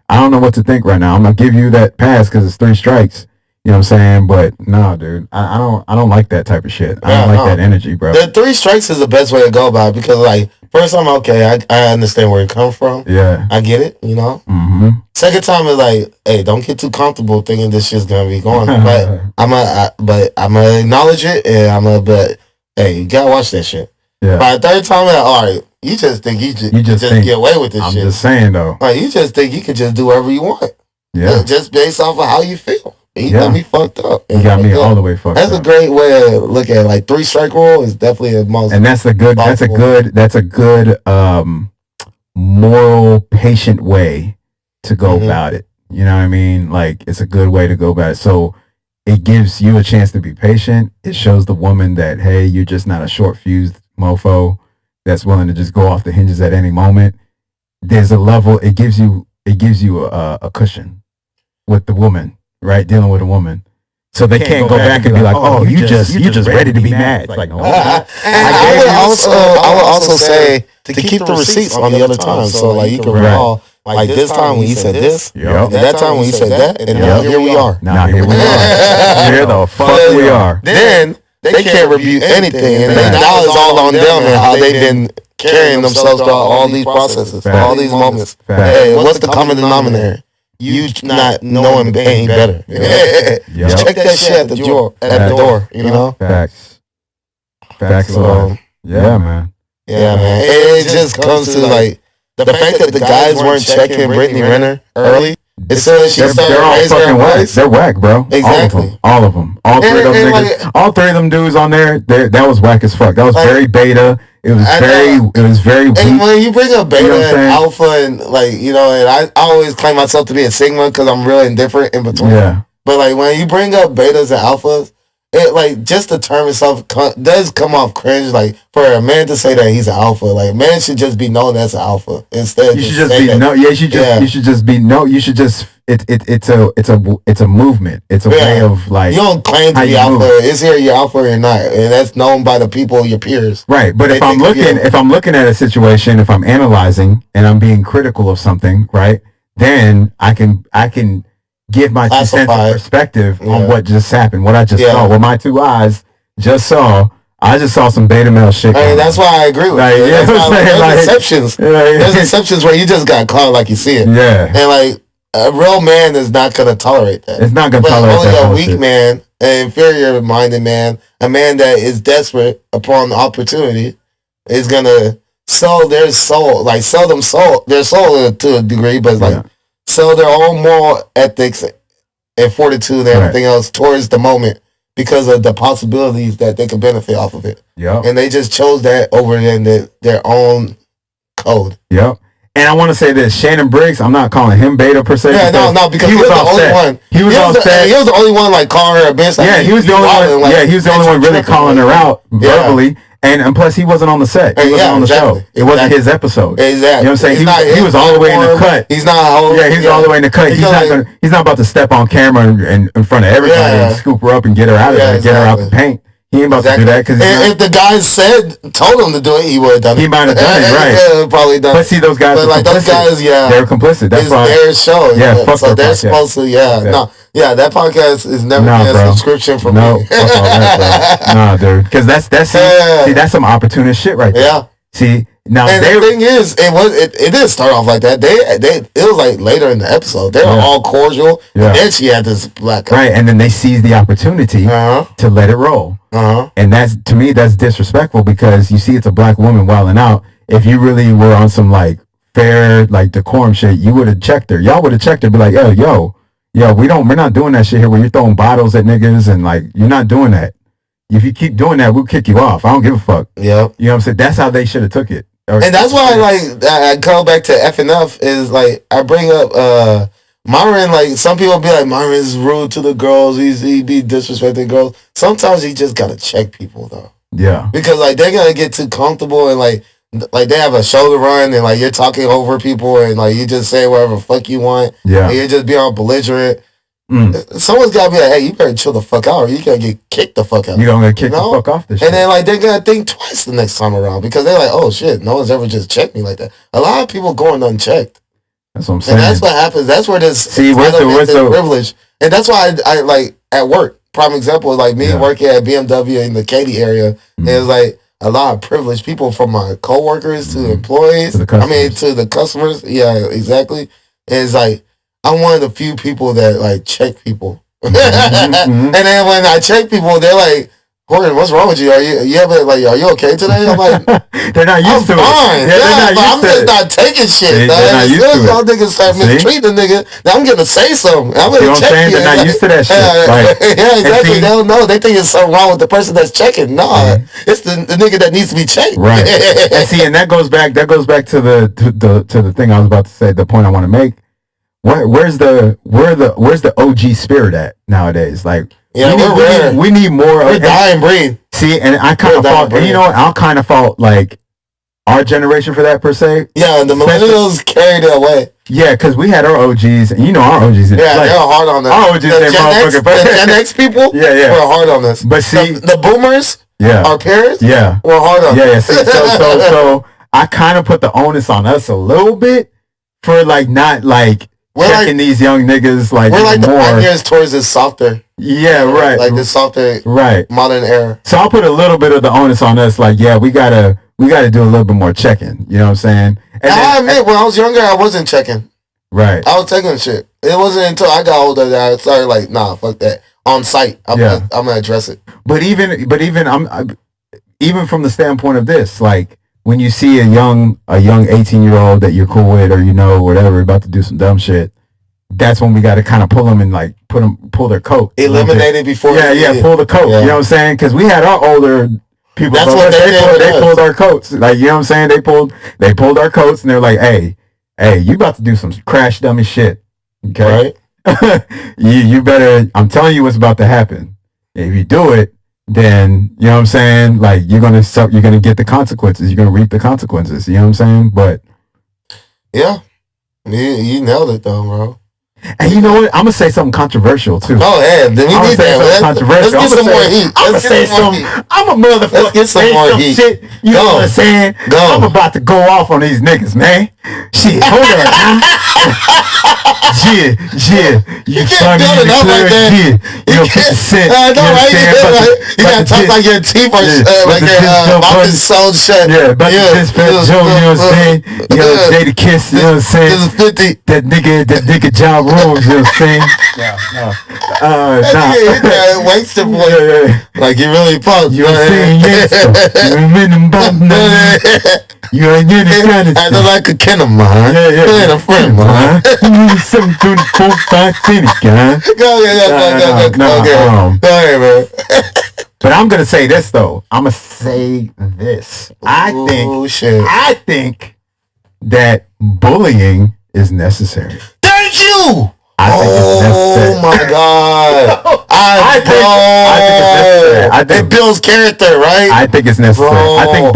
I don't know what to think right now. I'm going to give you that pass because it's 3 strikes. You know what I'm saying? But no, dude, I don't like that type of shit. I don't like that energy, bro. The 3 strikes is the best way to go about it, because like, first time, okay, I understand where it comes from. Yeah. I get it, you know? Mm-hmm. Second time is like, hey, don't get too comfortable thinking this shit's gonna be going. But I'm gonna acknowledge it, and but hey, you gotta watch that shit. Yeah. By the third time, all right, you just think you just get away with this shit. I'm just saying though. Like, you just think you can just do whatever you want. Yeah. Just based off of how you feel. He got me fucked up. You got me all the way fucked up. That's a great way to look at it. Like, 3 strike rule is definitely the most. And that's a good moral, patient way to go about it. You know what I mean? Like, it's a good way to go about it. So it gives you a chance to be patient. It shows the woman that, hey, you're just not a short-fused mofo that's willing to just go off the hinges at any moment. There's a level. It gives you a cushion with the woman, right? Dealing with a woman. So they can't go back and be like, oh, you just ready to be mad. It's like, no. I would also say to keep the receipts on the other time. So like you can recall, like this time when you said this, and that time when you said that, and now here we are. Now here we are. Here the fuck we are. Then they can't review anything, and now it's all on them and how they've been carrying themselves throughout all these processes, all these moments. Hey, what's the common denominator? You not knowing any better. You know? Check that shit at the door. You know. Facts. So, yeah, man. Yeah, man. It just comes to like the fact that the guys weren't checking Brittany Renner early. As soon as she started raising her voice, they're whack, bro. Exactly. All of them. All three of them niggas. All three of them dudes on there. That was whack as fuck. That was very beta. It was very weak. And when you bring up beta and alpha and like, you know, and I always claim myself to be a sigma because I'm really indifferent in between. Yeah. But like when you bring up betas and alphas, it like just the term itself does come off cringe. Like for a man to say that he's an alpha, like a man should just be known as an alpha instead. You should just be no. Yeah, you should just be no. You should just. It's a movement. It's a way of like. You don't claim to be alpha. It's either you're alpha or you're not, and that's known by the people, your peers. Right, but if I'm looking at a situation, if I'm analyzing and I'm being critical of something, right, then I can give my 2 cents of perspective on what just happened, what I just saw, what my 2 eyes just saw. I just saw some beta male shit. I mean, that's why I agree with you. There's exceptions. There's exceptions where you just got caught like you see it. Yeah, and like. A real man is not going to tolerate that. It's not going to tolerate that. But only a weak man, an inferior-minded man, a man that is desperate upon the opportunity, is going to sell their soul, like sell their soul to a degree, but like sell their own moral ethics and fortitude and everything else towards the moment because of the possibilities that they could benefit off of it. Yeah, and they just chose that over their own code. Yep. And I want to say this, Shannon Briggs, I'm not calling him beta per se. Yeah, because he was the only one. He was the only one like calling her a bitch. Like, he was the only one. He was the only one really calling her out verbally. And plus, he wasn't on the set. He wasn't on the show. It wasn't his episode. Exactly. You know what I'm saying? He was all the way in the cut. He's not. He's all the way in the cut. He's not about to step on camera and in front of everybody and scoop her up and get her out of there, get her out the paint. He ain't about to do that because if the guys told him to do it, he would have done it. He might have done it, right? Yeah, probably done. But see, those guys, those guys, they're complicit. That's why their show. Yeah, fuck so they're podcast. Supposed to, that podcast is never been a subscription for me. Fuck all that, bro. Nah, dude, because that's some opportunist shit right there. Yeah. See. Now, and the thing is, it didn't start off like that. It was like later in the episode. They were all cordial. Yeah. And then she had this black right, and then they seized the opportunity to let it roll. And that's, to me, that's disrespectful because you see it's a black woman wilding out. If you really were on some like fair, like decorum shit, you would have checked her. Y'all would have checked her, be like, yo, we're not doing that shit here where you're throwing bottles at niggas and like you're not doing that. If you keep doing that, we'll kick you off. I don't give a fuck. Yep. You know what I'm saying? That's how they should have took it. And that's why, like, I come back to F&F is, like, I bring up Myron, like, some people be like, Myron's rude to the girls, he be disrespecting girls. Sometimes you just gotta check people, though. Yeah. Because, like, they're gonna get too comfortable and, like they have a show to run and, like, you're talking over people and, like, you just say whatever the fuck you want. Yeah. And you just be all belligerent. Someone's gotta be like, hey, you better chill the fuck out or you're gonna get kicked the fuck out. You're gonna get kicked the fuck off this shit. And then like they're gonna think twice the next time around because they're like, oh shit, no one's ever just checked me like that. A lot of people going unchecked. That's what I'm saying. And that's what happens. That's where this where's the privilege. And that's why I like at work, prime example is like me working at BMW in the Katy area, and it's like a lot of privileged people from my coworkers to employees. To the customers. Yeah, exactly. And it's like I'm one of the few people that like check people. And then when I check people, they're like, Horton, what's wrong with you? Are you okay today? I'm like, they're not used to fine. it. I'm just not taking shit. As soon as y'all niggas start mistreating the nigga, now I'm gonna say something. I'm gonna check you. They're not used to that shit. Yeah, exactly. They don't know. They think it's something wrong with the person that's checking. Nah, it's the nigga that needs to be checked. Right. And see, and that goes back to the thing I was about to say. The point I want to make. where's the OG spirit at nowadays? Like, we need more. We're dying breed. See, and I kind of felt, you know what? I kind of felt like our generation for that per se. Yeah, the millennials carried it away. Yeah, because we had our OGs, and you know our OGs. Yeah, like, they're hard on this. Our OGs, the Gen X people, were hard on this. But see, the boomers, our parents, were hard on. Yeah. See, so I kind of put the onus on us a little bit for like not like checking these young niggas like we're like more. The pioneers towards this softer. Yeah, right. Like the softer, modern era. So I'll put a little bit of the onus on us. Like, we gotta do a little bit more checking. You know what I'm saying? And I admit, when I was younger, I wasn't checking. Right. I was taking shit. It wasn't until I got older that I started like, nah, fuck that. On site, I'm gonna address it. But even from the standpoint of this, like when you see a young 18-year-old that you're cool with, or whatever, about to do some dumb shit, that's when we got to kind of pull them and like pull their coat. Eliminate it before. Pull the coat. Yeah. You know what I'm saying? Because we had our older people. That's what they pulled our coats. Like, you know what I'm saying? They pulled our coats, and they're like, hey, you about to do some crash dummy shit. Okay. Right. you better. I'm telling you what's about to happen. If you do it, then you know what I'm saying. Like, you're gonna get the consequences. You're gonna reap the consequences. You know what I'm saying? But yeah, you nailed it though, bro. And you know what? I'm gonna say something controversial too. Oh yeah, then we need that. Controversial. Let's get some more heat. I'm gonna say something. I'm a motherfucker. Let's get some more heat. Shit. You know what I'm saying? I'm about to go off on these niggas, man. Shit, hold on, man. Yeah. You can't build it up like that. You 50 Cent. I know, right? You gotta talk like your teeth are like your mouth is sewn shut. Yeah, about this Fat Joe. You know what I'm saying? Jada Kiss. You know what I'm saying? This is 50. That nigga John Rose. You know what I'm saying? That wasted boy. Like you really pumped. You know what I'm saying? Yes. You in them bump now. You ain't getting kind of acting like a kin of mine. Yeah. You ain't a friend of mine. 724 510 guy. Go ahead, man. But I'm gonna say this though. I'm gonna say this. I think that bullying is necessary. Thank you. I think it's necessary. Oh my God! I think it's necessary. It builds character, right? I think it's necessary. Bro, I think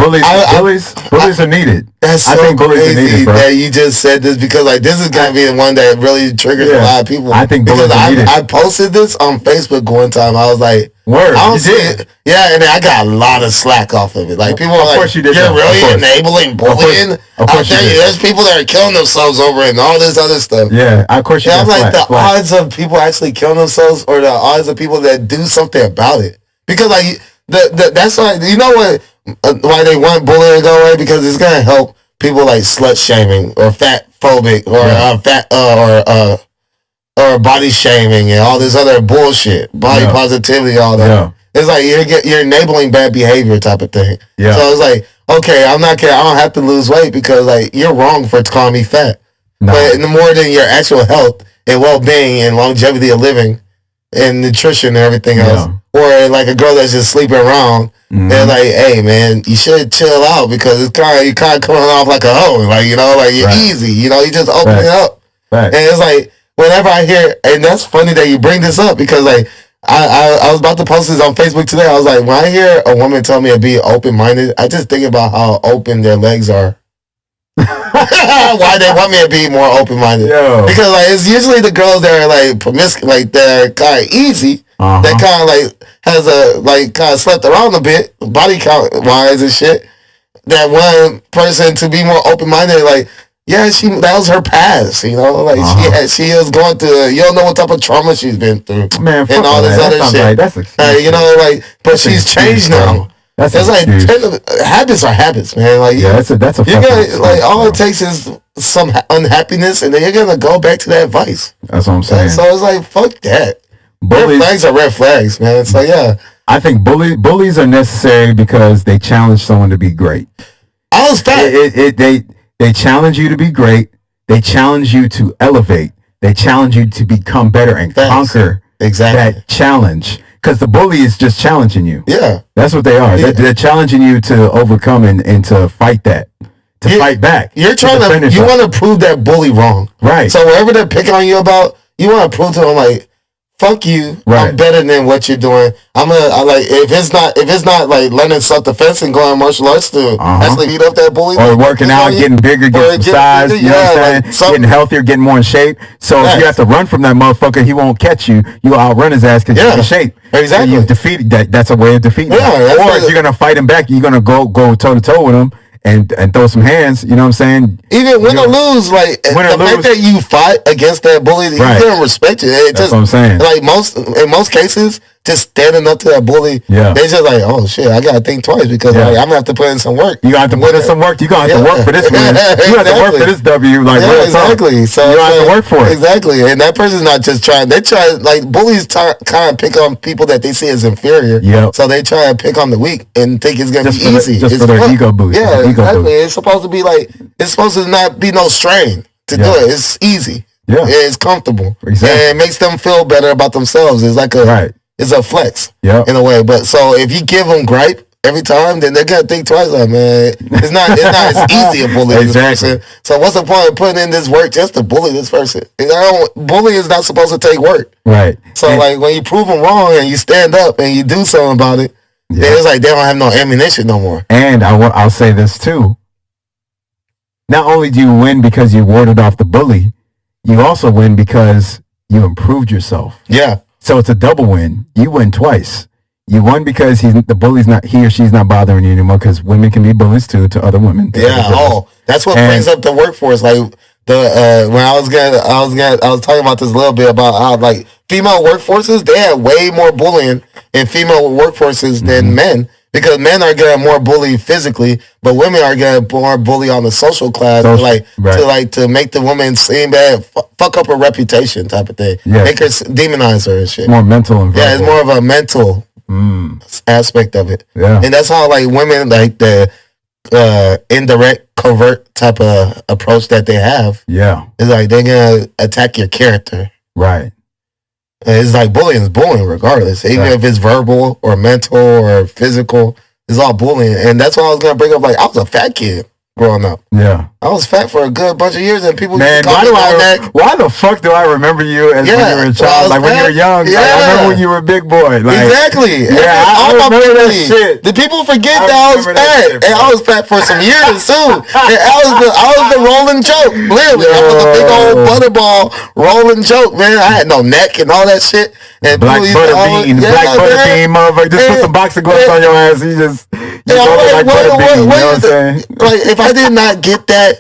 bullies are needed. That's so crazy that you just said this, because like this is gonna be the one that really triggers a lot of people. I think bullies are needed. I posted this on Facebook one time. I was like, word, I don't see it. Yeah, and I got a lot of slack off of it. Like people are like, you're really enabling bullying. I'll tell you, there's people that are killing themselves over it and all this other stuff. Yeah, of course you. Yeah, I'm like the odds of people actually killing themselves, or the odds of people that do something about it. Because like that's why, you know what, why they want bullying to go away, because it's gonna help people like slut shaming or fat phobic or or body shaming and all this other bullshit, body positivity, all that. Yeah. It's like you're enabling bad behavior type of thing. Yeah. So it's like, okay, I don't have to lose weight because like you're wrong for calling me fat. No. But no more than your actual health and well-being and longevity of living and nutrition and everything else. Or like a girl that's just sleeping around and like, hey man, you should chill out because you're kind of coming off like a hoe, like, you know, like you're easy, you know, you just open it up. And it's like, whenever I hear, and that's funny that you bring this up, because like I was about to post this on Facebook today. I was like, when I hear a woman tell me to be open-minded, I just think about how open their legs are. Why they want me to be more open-minded? Because like it's usually the girls that are like promiscuous, like they're kind of easy, that kind of like has a like kind of slept around a bit, body count wise and shit. That one person to be more open-minded, like, yeah, that was her past, you know, like she was going through, you don't know what type of trauma she's been through, man, and all this other shit. Like, you know, like, but she's changed now. It's like habits are habits, man. Like, that's a. You got like all it takes is some unhappiness, and then you're gonna go back to that vice. That's what I'm saying. So it's like, fuck that. Red flags are red flags, man. It's like, yeah. I think bullies are necessary because they challenge someone to be great. I was that. They challenge you to be great. They challenge you to elevate. They challenge you to become better and conquer that challenge. Because the bully is just challenging you. Yeah. That's what they are. Yeah. They're challenging you to overcome and to fight that. to fight back. You're trying to, you want to prove that bully wrong. Right. So whatever they're picking on you about, you want to prove to them like, fuck you. Right. I'm better than what you're doing. If it's not like learning self-defense and going martial arts to actually beat up that bully. Or working out, getting bigger, getting some size, you know what I'm saying? Getting healthier, getting more in shape. So if you have to run from that motherfucker, he won't catch you. You'll outrun his ass because you're in shape. Exactly. So you defeat that. That's a way of defeating him. Or if you're going to fight him back, you're going to go toe-to-toe with him. And throw some hands, you know what I'm saying? Even win or lose, like the fact that you fight against that bully, you don't respect it. That's what I'm saying. Like in most cases, just standing up to that bully, they just like, oh shit, I gotta think twice because like, I'm gonna have to put in some work. You gotta have to put in some work. You gonna have to work for this win. You have to work for this W. Like exactly. So you have to work for it. Exactly. And that person's not just trying. They try like bullies kind of pick on people that they see as inferior. Yeah. So they try to pick on the weak and think it's gonna be easy. Just for their ego boost. Yeah, exactly. It's supposed to be like it's supposed to not be no strain to do it. It's easy. Yeah. It's comfortable. Exactly. And it makes them feel better about themselves. It's like it's a flex in a way. But so if you give them gripe every time, then they're gonna think twice. Like, man, it's not as easy to bully this person. So what's the point of putting in this work just to bully this person? Bullying is not supposed to take work. Right. So like when you prove them wrong and you stand up and you do something about it, then it's like they don't have no ammunition no more. And I'll say this too. Not only do you win because you warded off the bully, you also win because you improved yourself. Yeah. So it's a double win. You win twice. You won because the bully's not, he or she's not bothering you anymore, because women can be bullies too to other women. Yeah. That's what brings up the workforce. Like when I was talking about this a little bit about how like female workforces, they have way more bullying in female workforces than men. Because men are getting more bullied physically, but women are getting more bullied on the social class, to make the woman seem bad, fuck up her reputation, type of thing. Yeah. Make her demonize her and shit. More mental and verbal. Yeah, it's more of a mental aspect of it. Yeah, and that's how like women like the indirect, covert type of approach that they have. Yeah, it's like they're gonna attack your character. Right. It's like bullying is bullying regardless. Even if it's verbal or mental or physical, it's all bullying. And that's what I was going to bring up. Like, I was a fat kid growing up. Yeah. I was fat for a good bunch of years, and people why the fuck do I remember you as when you were a child? Like when you were young. Yeah. Like, I remember when you were a big boy. Like, exactly. Yeah, I remember that shit. The people forget that I was fat. And I was fat for some years too. And I was the rolling joke. Literally. I was a big old butterball rolling joke, man. I had no neck and all that shit. And black butterbean, motherfucker. Just put some boxing gloves on your ass. You just like butterbean. You know what I'm saying? Like if I did not get that,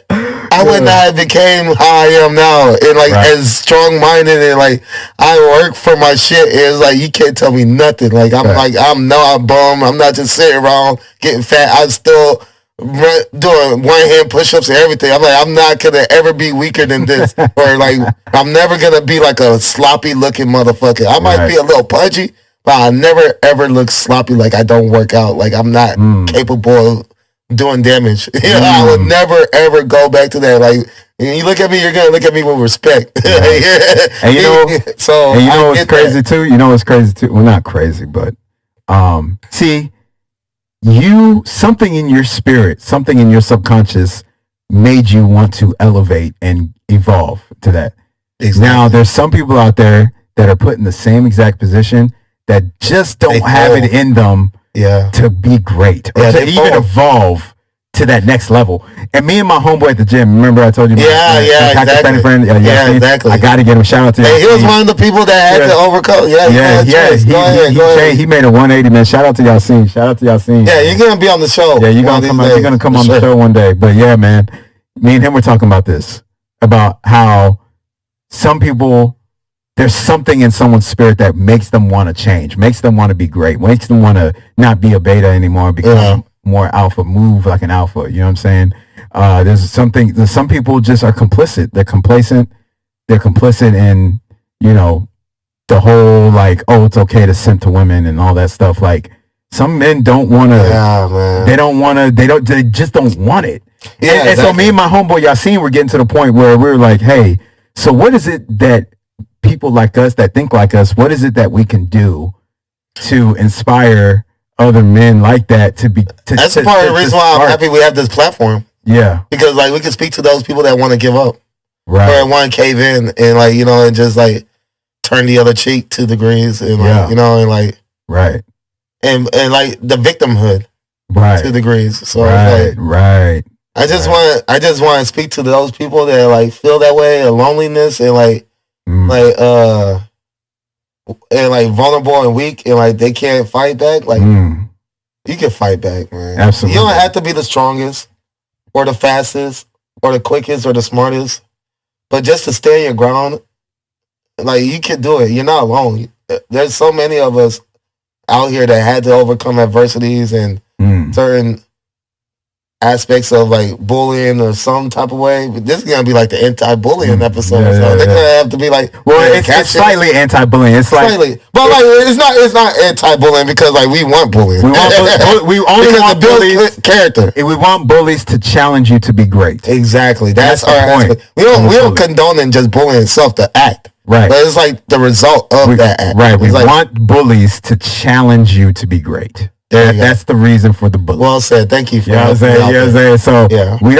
I would not have became how I am now, and like as strong minded, and like I work for my shit. It's like you can't tell me nothing. Like I'm not a bum. I'm not just sitting around getting fat. I'm still doing one hand push ups and everything. I'm like, I'm not gonna ever be weaker than this, or like I'm never gonna be like a sloppy looking motherfucker. I might be a little pudgy, but I never ever look sloppy. Like I don't work out. Like I'm not capable of doing damage. You know, I would never ever go back to that. Like you look at me, you're gonna look at me with respect. And you know what's crazy too? You know what's crazy too? Well, not crazy, but see, something in your spirit, something in your subconscious made you want to elevate and evolve to that. Exactly. Now there's some people out there that are put in the same exact position that just don't have it in them to be great or to even evolve to that next level. And me and my homeboy at the gym, remember I told you my exactly. friend, exactly. I gotta give him a shout out to him. He was one of the people that had to overcome. He made a 180, man. Shout out to Yassine. Yeah, you're gonna be on the show. Yeah, you're gonna come on the show one day. But yeah, man, me and him were talking about this, about how some people, there's something in someone's spirit that makes them want to change, makes them want to be great, makes them want to not be a beta anymore, become more alpha, move like an alpha. You know what I'm saying? There's some people just are complicit. They're complacent. They're complicit in, you know, the whole like, oh, it's okay to simp to women and all that stuff. Like some men don't want to, they just don't want it. Yeah, and so me and my homeboy Yassine were getting to the point where we were like, hey, so what is it that people like us that think like us, what is it that we can do to inspire other men like that to be? That's part of the reason why I'm happy we have this platform. Yeah. Because like we can speak to those people that want to give up. Right. Or want to cave in and like, you know, and just like turn the other cheek 2 degrees and like, you know, and like right. And like the victimhood. Right. 2 degrees. So right, like, right. I just want to speak to those people that like feel that way, a loneliness and like and like vulnerable and weak and like they can't fight back. Like you can fight back, man. Absolutely. You don't have to be the strongest or the fastest or the quickest or the smartest, but just to stand your ground, like you can do it. You're not alone. There's so many of us out here that had to overcome adversities and certain aspects of like bullying or some type of way. But this is gonna be like the anti-bullying episode. So they're gonna have to be like, well, it's slightly anti-bullying. It's slightly, but like it's not anti-bullying because like we want bullying. We only want bullies character. We want bullies to challenge you to be great. Exactly. That's our point. We don't condone and just bullying itself to act. Right. But it's like the result of that act. Right. We like, want bullies to challenge you to be great. That's the reason for the bully. Well said. Thank you for that. So we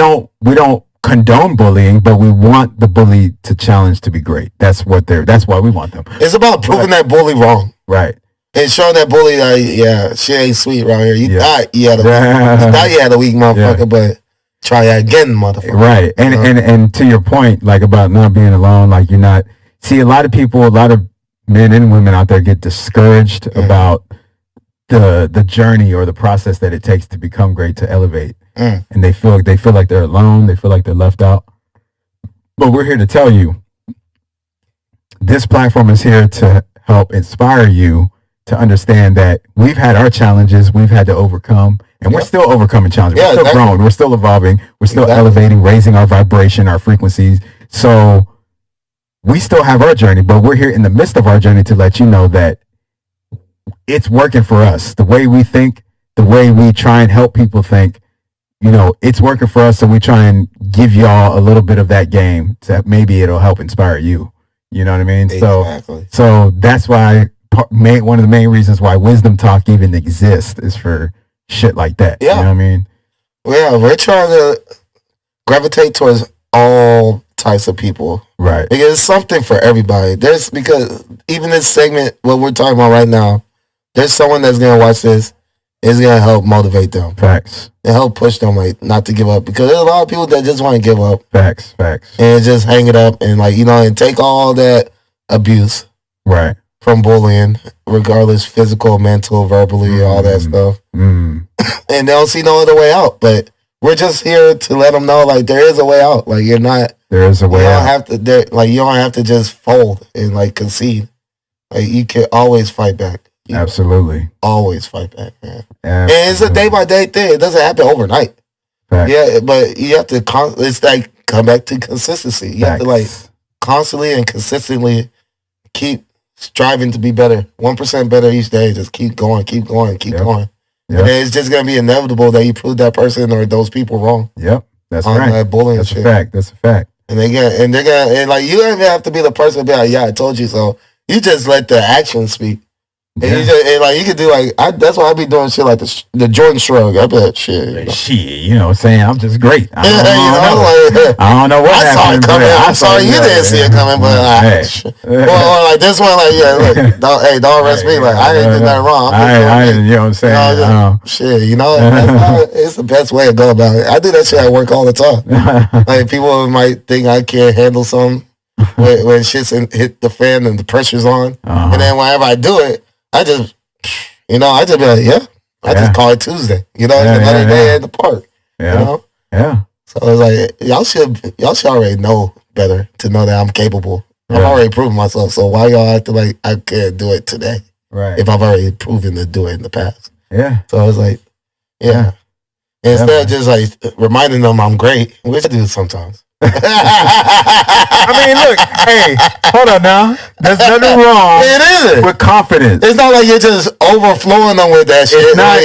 don't condone bullying, but we want the bully to challenge to be great. That's why we want them. It's about proving that bully wrong. Right. And showing that bully she ain't sweet around here. You thought you had a weak motherfucker, but try again, motherfucker. Right. And to your point, like about not being alone, like you're not. See, a lot of men and women out there get discouraged about the journey or the process that it takes to become great, to elevate. And they feel like they're alone. They feel like they're left out. But we're here to tell you, this platform is here to help inspire you to understand that we've had our challenges, we've had to overcome, and we're still overcoming challenges. We're still growing. We're still evolving. We're still elevating, raising our vibration, our frequencies. So we still have our journey, but we're here in the midst of our journey to let you know that it's working for us. The way we think, the way we try and help people think, you know, it's working for us. So we try and give y'all a little bit of that game so maybe it'll help inspire you. You know what I mean? Exactly. So that's why one of the main reasons why Wisdom Talk even exists is for shit like that. Yeah. You know what I mean? Yeah, we're trying to gravitate towards all types of people, right? Because it's something for everybody. Because even this segment, what we're talking about right now, there's someone that's gonna watch this. It's gonna help motivate them. Facts. And help push them like not to give up, because there's a lot of people that just want to give up. Facts. And just hang it up and like, you know, and take all that abuse, right, from bullying, regardless, physical, mental, verbally, all that stuff. And they don't see no other way out. But we're just here to let them know, like, there is a way out. Like, you're not. There is a way out. You don't have to just fold and like concede. Like, you can always fight back. Absolutely. Always fight back, man. Absolutely. And it's a day by day thing. It doesn't happen overnight. Facts. Yeah, but you have to. It's like come back to consistency. You have to like constantly and consistently keep striving to be better. 1% better each day. Just keep going. And then it's just gonna be inevitable that you prove that person or those people wrong. Yep, that's right. That bullying that's shit. A fact. That's a fact. And they're gonna like, you don't even have to be the person to be like, yeah, I told you so. You just let the action speak. And you just, and like, you could do like, that's why I be doing shit like the Jordan shrug. I be like, shit. You know, saying I'm just great. I don't know what happened. I saw it coming. I'm sorry you didn't see it coming, but or like this one, like, look, don't arrest me. Like, I didn't do nothing wrong. You know what I'm saying? Shit, you know, it's the best way to go about it. I do that shit at work all the time. Like, people might think I can't handle something when shit's hit the fan and the pressure's on, and then whenever I do it, I just be like, just call it Tuesday. You know, it's another day at the park. Yeah. You know? Yeah. So it's like, y'all should already know better to know that I'm capable. I've already proven myself. So why y'all acting like I can't do it today? Right. If I've already proven to do it in the past. Yeah. So I was like, instead of just like reminding them I'm great, which I do sometimes. I mean, look, hey, hold on now. There's nothing wrong with confidence. It's not like you're just overflowing them with that shit. It's not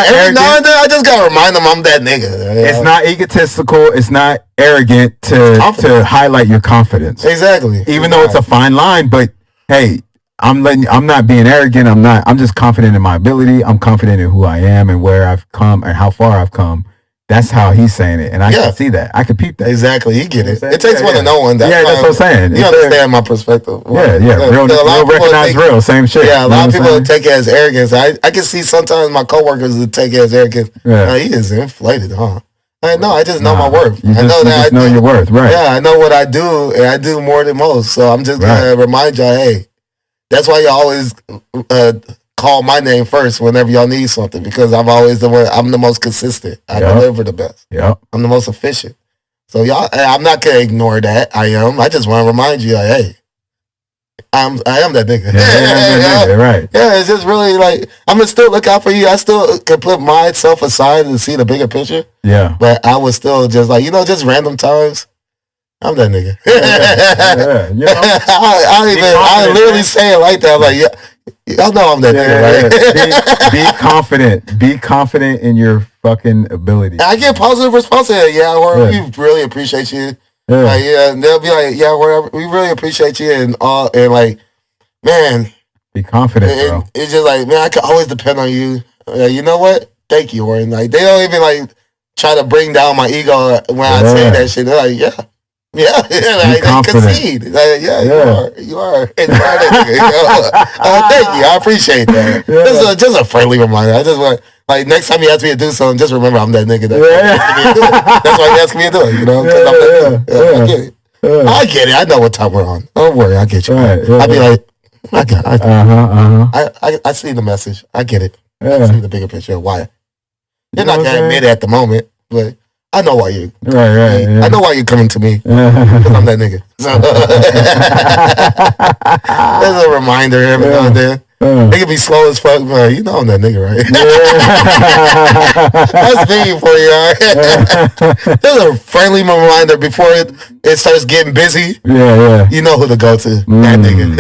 every now and then I just gotta remind them I'm that nigga. It's not egotistical. It's not arrogant to highlight your confidence. Exactly. Even though it's a fine line, but hey, I'm not being arrogant. I'm just confident in my ability. I'm confident in who I am and where I've come and how far I've come. that's how he's saying it, and I can see that. I can peep that. Exactly, you get it. It takes one to know one. That's what I'm saying. You understand my perspective. Real recognize real, same shit. Yeah, a lot of people take it as arrogance. I can see sometimes my coworkers would take it as arrogance. Yeah. He is inflated, huh? I just know my worth. I know that. I know your worth, right? Yeah, I know what I do, and I do more than most. So I'm just gonna remind y'all, hey, that's why you always call my name first whenever y'all need something, because I'm always the one. I'm the most consistent. I deliver the best. Yeah, I'm the most efficient. So y'all, I'm not gonna ignore that. I just want to remind you, like, hey, I am that nigga. Right. Yeah, it's just really like I'm gonna still look out for you. I still can put myself aside and see the bigger picture. Yeah. But I was still just like, just random times. I'm that nigga. I literally say it like that. Like, y'all know I'm that nigga, right? Be confident. Be confident in your fucking ability. I get positive response to it. We really appreciate you. And they'll be like, we really appreciate you and all, and like, man, be confident, bro. It's just like, man, I can always depend on you. You know what? Thank you, Warren. Like, they don't even like try to bring down my ego when I say that shit. They're like, like, they concede. Like, you are. And thank you. I appreciate that. Just a friendly reminder. I just want, like, next time you ask me to do something, just remember I'm that nigga. That's why you ask me to do it. Because I'm that nigga. I get it. I get it. I know what time we're on. Don't worry. I get you. I'd be like, I see the message. I get it. I see the bigger picture of why. You're not gonna admit it at the moment, but I know why you. Right. I know why you're coming to me. Because I'm that nigga. So, there's a reminder every now and then. They can be slow as fuck, but you know I'm that nigga, right? That's me for you, all right? There's a friendly reminder before it starts getting busy. Yeah. You know who to go to. That nigga.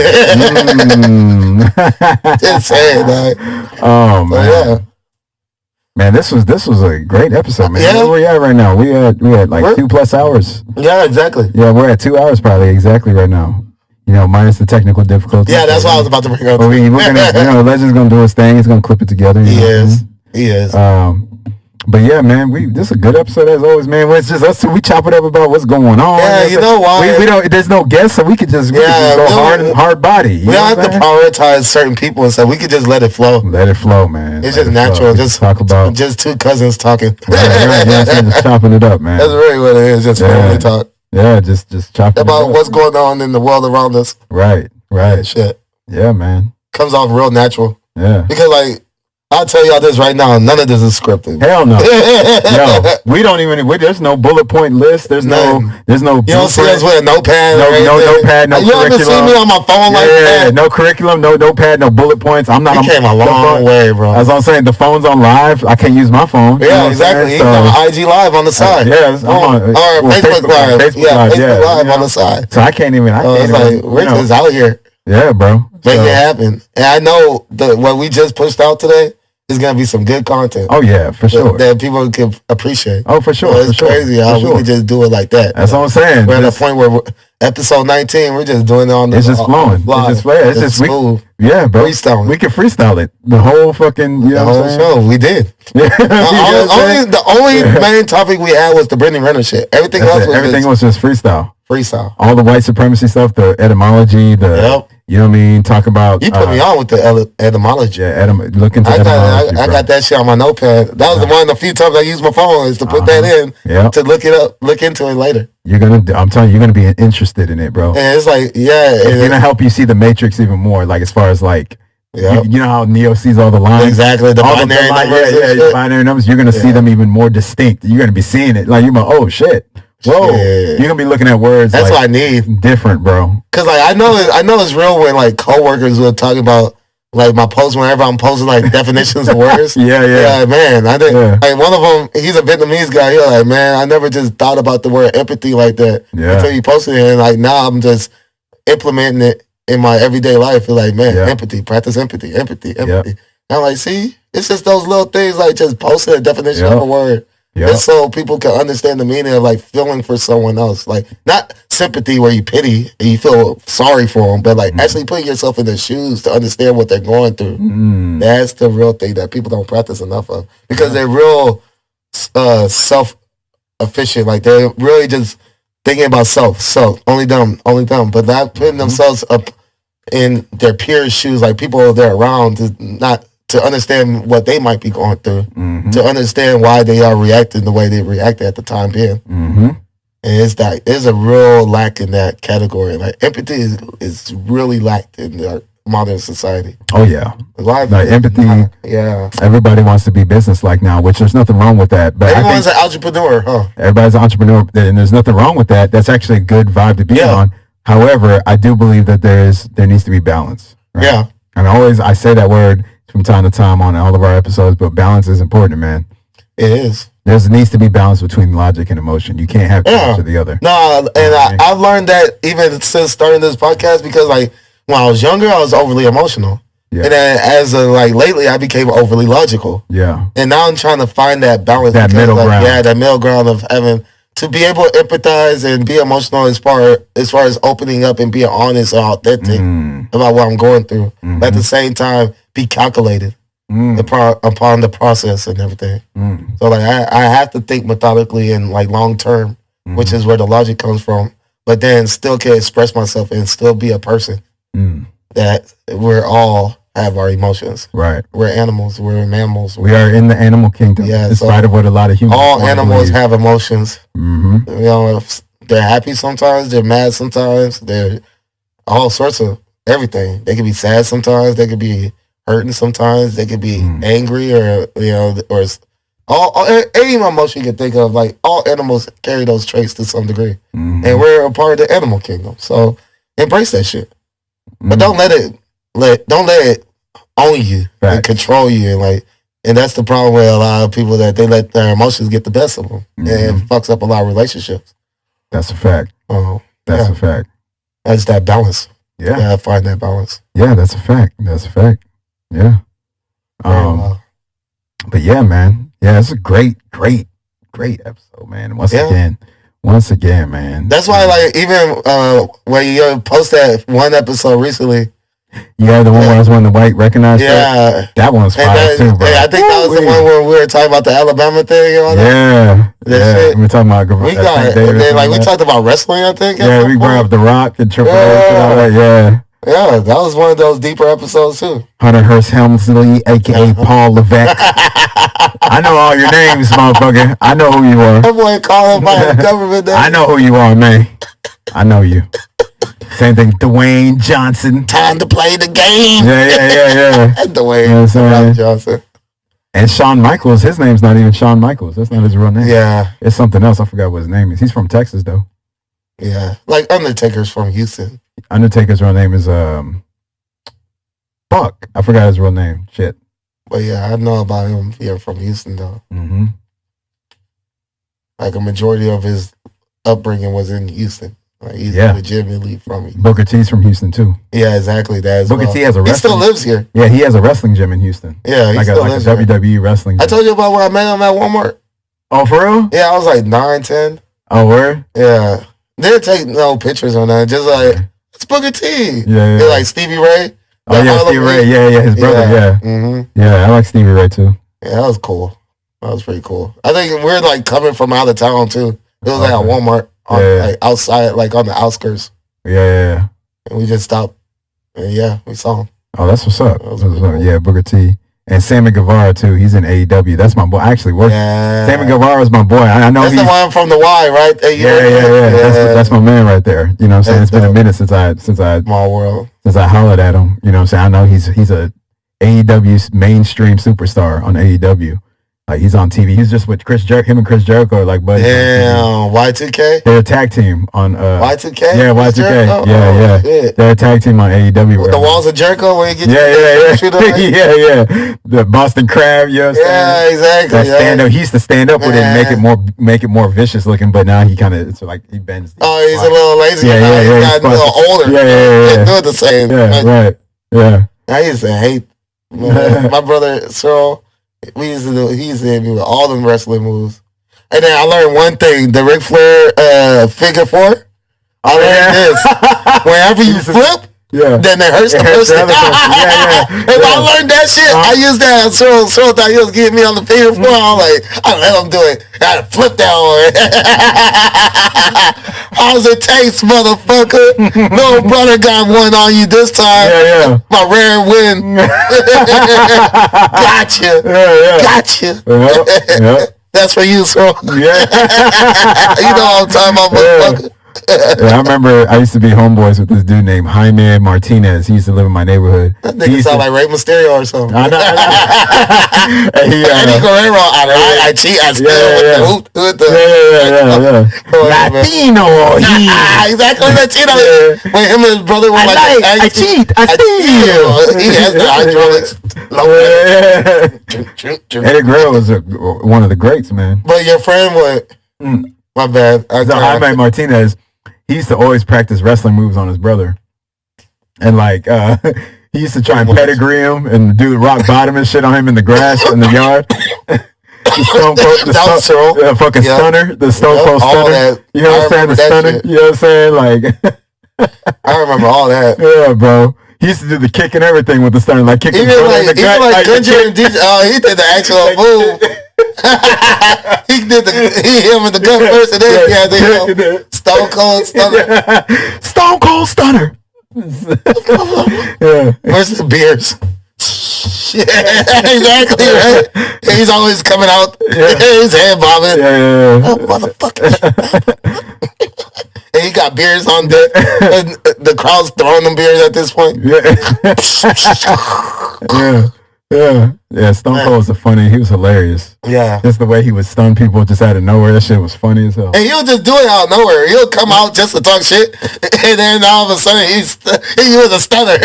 Just saying, dog. Oh, man. Man, this was a great episode, man. Yeah. Where we at right now? We had like 2+ hours. Yeah, exactly. Yeah, we're at 2 hours probably exactly right now. Minus the technical difficulties. Yeah, that's what I was about to bring up. But we're gonna, Legend's gonna do his thing. He's gonna clip it together. He is. But yeah, man, this is a good episode as always, man. It's just us two. We chop it up about what's going on. Yeah, you know why? We don't. There's no guests, so we could just go hard body. We don't have to prioritize certain people and stuff. We could just let it flow. Let it flow, man. It's just natural. Just talk about just two cousins talking. Right. Just chopping it up, man. That's really what it is. Just family talk. Yeah, just chopping about what's going on in the world around us. Right. Shit. Yeah, man. Comes off real natural. Yeah. Because like, I'll tell y'all this right now, none of this is scripted. Hell no. Yo, we don't even. There's no bullet point list. There's no. You don't see us with a notepad. No notepad. No you curriculum. You ever see me on my phone like that? No curriculum. No notepad. No bullet points. I'm not. You came a long way, bro. As I'm saying, the phone's on live. I can't use my phone. Yeah, exactly. He's on IG Live on the side. I'm on. Or Facebook Live. Facebook Live on the side. So I can't even. It's like Rich is out here. Yeah, bro. Make it happen. And I know what we just pushed out today. There's gonna be some good content. Oh yeah, for sure. That people can appreciate. Oh, for sure. It's crazy how we can just do it like that. That's what I'm saying. We're at a point where episode 19, we're just doing it on the. It's just flowing. It's just smooth. Yeah, bro. Freestyle. We can freestyle it. The whole fucking. The whole show. We did. The only main topic we had was the Brittany Renner shit. Everything was just freestyle. Freestyle. All the white supremacy stuff, the etymology, you know what I mean? Talk about. You put me on with the etymology. Yeah, look into etymology. I got that shit on my notepad. That was the one of the few times I used my phone is to put that in to look it up, look into it later. I'm telling you, you're gonna be interested in it, bro. And it's like, it's gonna help you see the matrix even more. Like as far as like, you know how Neo sees all the lines. Exactly, the binary numbers. Yeah, binary numbers. You're gonna see them even more distinct. You're gonna be seeing it like you're like, oh shit. Whoa, you're gonna be looking at words. That's what I need. Different, bro. Cause like I know it's real when like coworkers will talk about like my posts whenever I'm posting like definitions of words. Yeah, man. I think like one of them, he's a Vietnamese guy. He's like, man, I never just thought about the word empathy like that until you posted it. And like now I'm just implementing it in my everyday life. It's like, man, empathy, practice empathy. And I'm like, see, it's just those little things like just posting a definition of a word. Just so people can understand the meaning of like feeling for someone else, like not sympathy where you pity and you feel sorry for them, but like actually putting yourself in their shoes to understand what they're going through. That's the real thing that people don't practice enough of because they're real self-efficient. Like they're really just thinking about self, only them, but not putting themselves up in their peers' shoes, like people they're around, to understand what they might be going through, to understand why they are reacting the way they reacted at the time being. And there's a real lack in that category. Like empathy is really lacked in our modern society. Oh yeah, a lot of empathy. Yeah, everybody wants to be business-like now, which there's nothing wrong with that. But everyone's an entrepreneur, huh? Everybody's an entrepreneur, and there's nothing wrong with that. That's actually a good vibe to be on. However, I do believe that there needs to be balance. Right? Yeah, and I say that word from time to time on all of our episodes, but balance is important, man. It is. There needs to be balance between logic and emotion. You can't have one or the other. No, and I've learned that even since starting this podcast, because like when I was younger, I was overly emotional. Yeah. And then as lately, I became overly logical. Yeah. And now I'm trying to find that balance. That middle ground. Yeah, that middle ground of having to be able to empathize and be emotional as far as opening up and being honest and authentic about what I'm going through. But at the same time, be calculated upon the process and everything. So like I have to think methodically and like long term, which is where the logic comes from. But then still can express myself and still be a person. That we're all have our emotions. Right. We're animals. We're mammals. We are in the animal kingdom. Yeah. In spite of what a lot of humans. All animals have emotions. You know, if they're happy sometimes, they're mad sometimes, they're all sorts of everything. They can be sad sometimes. They could be hurting sometimes. They could be angry or or all any emotion you can think of. Like all animals carry those traits to some degree, and we're a part of the animal kingdom. So embrace that shit. But don't let it own you and control you, and that's the problem with a lot of people, that they let their emotions get the best of them, and it fucks up a lot of relationships. That's a fact. That's a fact. That's that balance. Yeah, you gotta find that balance. Yeah, that's a fact. That's a fact. Yeah. But yeah, man. Yeah, it's a great episode, man. Once again, man. That's why, like, even when you post that one episode recently. Yeah, the one where I was wearing the white recognized. Yeah. That one was fire too, bro. I think that was the one where we were talking about the Alabama thing and all that. Yeah. We were talking about we talked about wrestling, I think. Yeah, we brought up The Rock and Triple H and all that. Yeah. Yeah, that was one of those deeper episodes too. Hunter Hearst Helmsley, aka Paul Levesque. I know all your names, motherfucker. I know who you are. That boy calling by the government name. I know who you are, man. I know you. Same thing, Dwayne Johnson. Time to play the game. Yeah. Dwayne Johnson. And Shawn Michaels, his name's not even Shawn Michaels. That's not his real name. Yeah. It's something else. I forgot what his name is. He's from Texas, though. Yeah. Like Undertaker's from Houston. Undertaker's real name is Buck. I forgot his real name. Shit. But yeah, I know about him being from Houston, though. Like a majority of his upbringing was in Houston. Like he's legitimately from Houston. Booker T's from Houston too. Yeah, exactly. Booker T has a wrestling. He still lives here. Yeah, he has a wrestling gym in Houston. Yeah, he still lives here. WWE wrestling gym. I told you about when I met him at Walmart. Oh, for real? Yeah, I was like 9, 10. Oh, where? Yeah. Didn't take no pictures on that. Just like, it's Booker T. Yeah. Like Stevie Ray. Oh, yeah, Stevie Ray. Yeah, his brother, yeah. Yeah, I like Stevie Ray too. Yeah, that was cool. That was pretty cool. I think we're like coming from out of town too. It was like at Walmart. Like outside, like on the outskirts. Yeah. And we just stopped. And we saw him. Oh, that's what's up. Yeah, Booker T. And Sammy Guevara too. He's in AEW. That's my boy. I actually work. Yeah. Sammy Guevara is my boy. I know that's the one from the Y, right? Yeah. That's my man right there. You know what I'm saying? It's been a minute since I Small world. Since I hollered at him. You know what I'm saying? I know he's a AEW mainstream superstar on AEW. Like he's on TV. He's just with Chris Jericho. Him and Chris Jericho are like buddies. Damn, Y2K. They're a tag team on Y2K. Yeah, Y2K. Yeah. Shit. They're a tag team on AEW. The Walls of Jericho when you get yeah. The Boston Crab. You know what I'm saying? Exactly. That stand up. He used to stand up with it and make it more vicious looking, but now he kind of he bends. Oh, he's a little lazy. He's a little older. Yeah. They're the same. Yeah, right. Yeah. I used to hate my brother Cyril. He used to hit me with all them wrestling moves. And then I learned one thing, the Ric Flair figure four. I learned this. Whenever you flip, then it hurts the person. And I learned that shit. I used that. So thought he was getting me on the finger floor. I was like, I let him do it. I had to flip that one. How's it taste, motherfucker? No brother got one on you this time. My rare win. Gotcha. Gotcha. That's for you, so. You know what I'm talking about, motherfucker. I remember I used to be homeboys with this dude named Jaime Martinez. He used to live in my neighborhood. That nigga sound like Rey Mysterio or something. I know. Eddie Guerrero. I cheat. I steal with the Latino. Exactly, Latino. When him and his brother were like, I cheat. I steal. He has the hydraulics. Eddie Guerrero was one of the greats, man. But your friend, what? My bad. Jaime Martinez, he used to always practice wrestling moves on his brother. And like, he used to try and pedigree him and do the rock bottom and shit on him in the grass in the yard. The Stone Cold Stunner. The Stone Cold Stunner. You know what I'm saying? The Stunner. You know what I'm saying? Like, I remember all that. Yeah, bro. He used to do the kick and everything with the Stunner. Like, kicking even like Gunja and DJ. Oh, he did the actual move. He hit him in the gut first, and then he had the Stone Cold Stunner. Stone Cold Stunner. Where's the beers? Exactly, right? He's always coming out. His head bobbing. Oh, motherfucker. And he got beers on deck. And the crowd's throwing them beers at this point. Yeah, Stone Cold was he was hilarious. Yeah. Just the way he would stun people just out of nowhere. That shit was funny as hell. And he'll just do it out of nowhere. He'll come out just to talk shit, and then all of a sudden he was a stunner.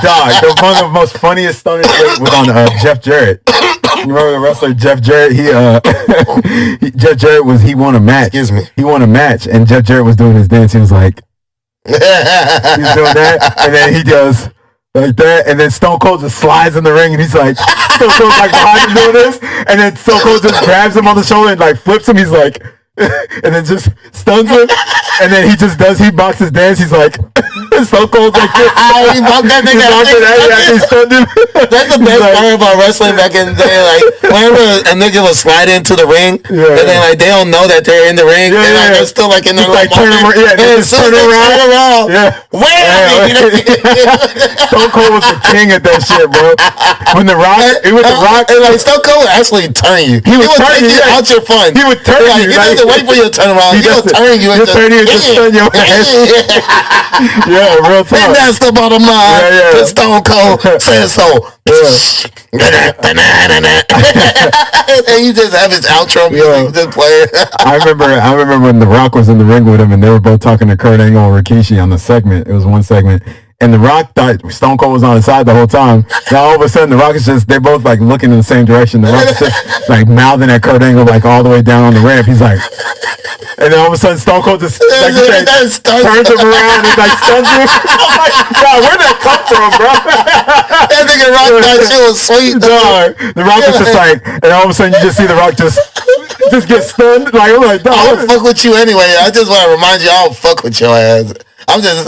Dog, one of the most funniest stunners was on Jeff Jarrett. You remember the wrestler Jeff Jarrett? Jeff Jarrett he won a match. Excuse me. He won a match, and Jeff Jarrett was doing his dance. He was like, he's doing that, and then he does like that, and then Stone Cold just slides in the ring, and he's like, Stone Cold's like behind him doing this, and then Stone Cold just grabs him on the shoulder and like flips him. He's like, and then just stuns him, and then he boxes dance. He's like, Stone Cold's like, he bumped that nigga. He stunned him. That's the best part about wrestling back in the day. Like, whenever a nigga was sliding into the ring, and then like they don't know that they're in the ring, and like they're still like in the like turn around. Stone Cold was the king at that shit, bro. When the Rock, and like Stone Cold would actually turn you. He would turn you out your fun. He would turn you. He doesn't wait for you to turn around. He'll turn you and just stun your ass. Yeah, real talk. And that's the bottom line. The Stone Cold says so. And he just have his outro music just playing. I remember when The Rock was in the ring with him, and they were both talking to Kurt Angle and Rikishi on the segment. It was one segment. And The Rock thought Stone Cold was on his side the whole time. Now all of a sudden, The Rock is they're both like looking in the same direction. The Rock is just like mouthing at Kurt Angle like all the way down on the ramp. He's like, and then all of a sudden Stone Cold just like you said, turns him around and like stuns him. I'm like, God, where'd that come from, bro? That nigga Rock thought shit was sweet. Dog. The Rock was just like, and all of a sudden you just see The Rock just get stunned. Like, I'm like, dog. I don't fuck with you anyway. I just want to remind you, I don't fuck with your ass.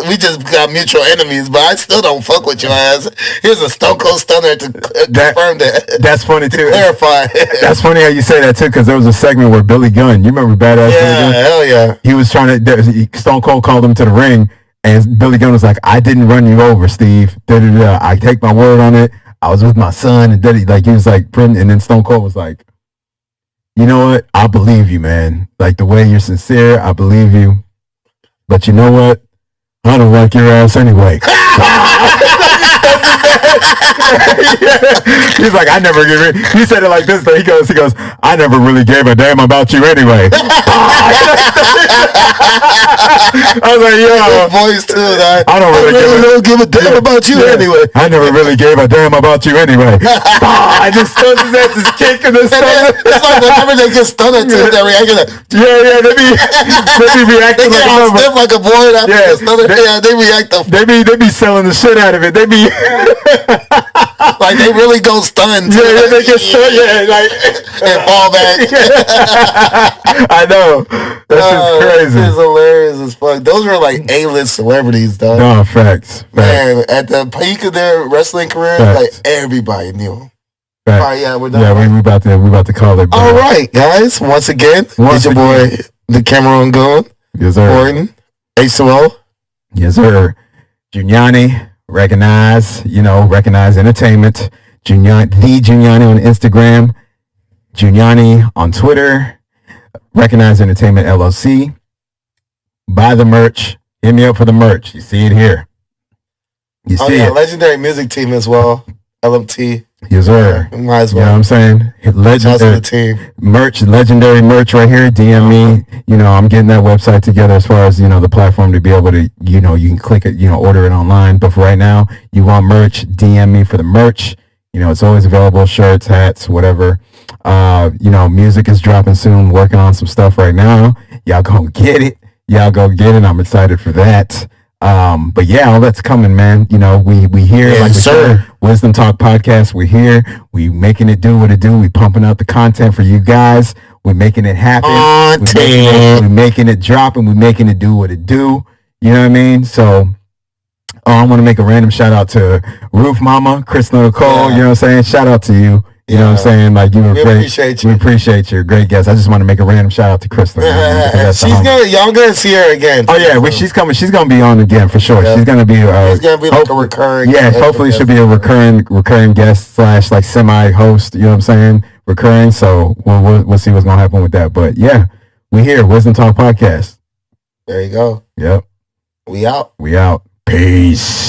We just got mutual enemies, but I still don't fuck with your ass. Here's a Stone Cold Stunner to confirm that. That's funny too. Clarify. That's funny how you say that too, because there was a segment where Billy Gunn, you remember Badass Billy Gunn? Yeah, hell yeah. He was trying to, Stone Cold called him to the ring, and Billy Gunn was like, I didn't run you over, Steve. I take my word on it. I was with my son, and like he was like, and then Stone Cold was like, you know what? I believe you, man. Like the way you're sincere, I believe you. But you know what? I don't like your ass anyway. He's like, I never give it. He said it like this though. He goes, I never really gave a damn about you anyway. I was like, yo, voice too. I don't really give a damn about you anyway. I never really gave a damn about you anyway. I just stunned his ass, just kicking this stuff. It's like whenever they get stunned too, they're reacting like, they be reacting stiff like a boy. They react. They be selling the shit out of it. They be Like they really go stunned. Yeah, they get stunned. Yeah, like and fall back. I know. That's just crazy. It's hilarious as fuck. Those were like A-list celebrities, though. No, facts. Man, at the peak of their wrestling career, like everybody knew them. All right, yeah, we're done. Yeah, we about to call it. All right, guys. Once again, it's your boy, the Cameron Goon. Yes, sir. Gordon, H20. Yes, sir. Junyanii, recognize entertainment. The Junyanii on Instagram. Junyanii on Twitter. Recognize Entertainment LLC. Buy the merch. Hit me up for the merch. You see it here. You see it. Legendary music team as well. LMT. Yes, sir. Might as well. You know what I'm saying? Legendary team. Merch, legendary merch right here. DM me. I'm getting that website together as far as, the platform to be able to, you can click it, order it online. But for right now, you want merch, DM me for the merch. It's always available, shirts, hats, whatever. Music is dropping soon. Working on some stuff right now. Y'all go get it. I'm excited for that. But yeah, all that's coming, man. We here, yes, like we said, Wisdom Talk Podcast. We're here. We making it do what it do. We pumping out the content for you guys. We're making it happen. We're making it drop, and we're making it do what it do. You know what I mean? So, I want to make a random shout out to Roof Mama, Crystal Nicole. You know what I'm saying? Shout out to you. You know what I'm saying? Like, you were great. Appreciate you. We appreciate you. Great guest. I just want to make a random shout out to Crystal. Y'all gonna see her again. Oh yeah, she's coming. She's gonna be on again for sure. Yep. She's gonna be like a recurring. Yeah, hopefully she'll be a recurring guest / like semi-host. You know what I'm saying? Recurring. So we'll see what's gonna happen with that. But yeah, we here. Wisdom Talk Podcast. There you go. Yep. We out. Peace.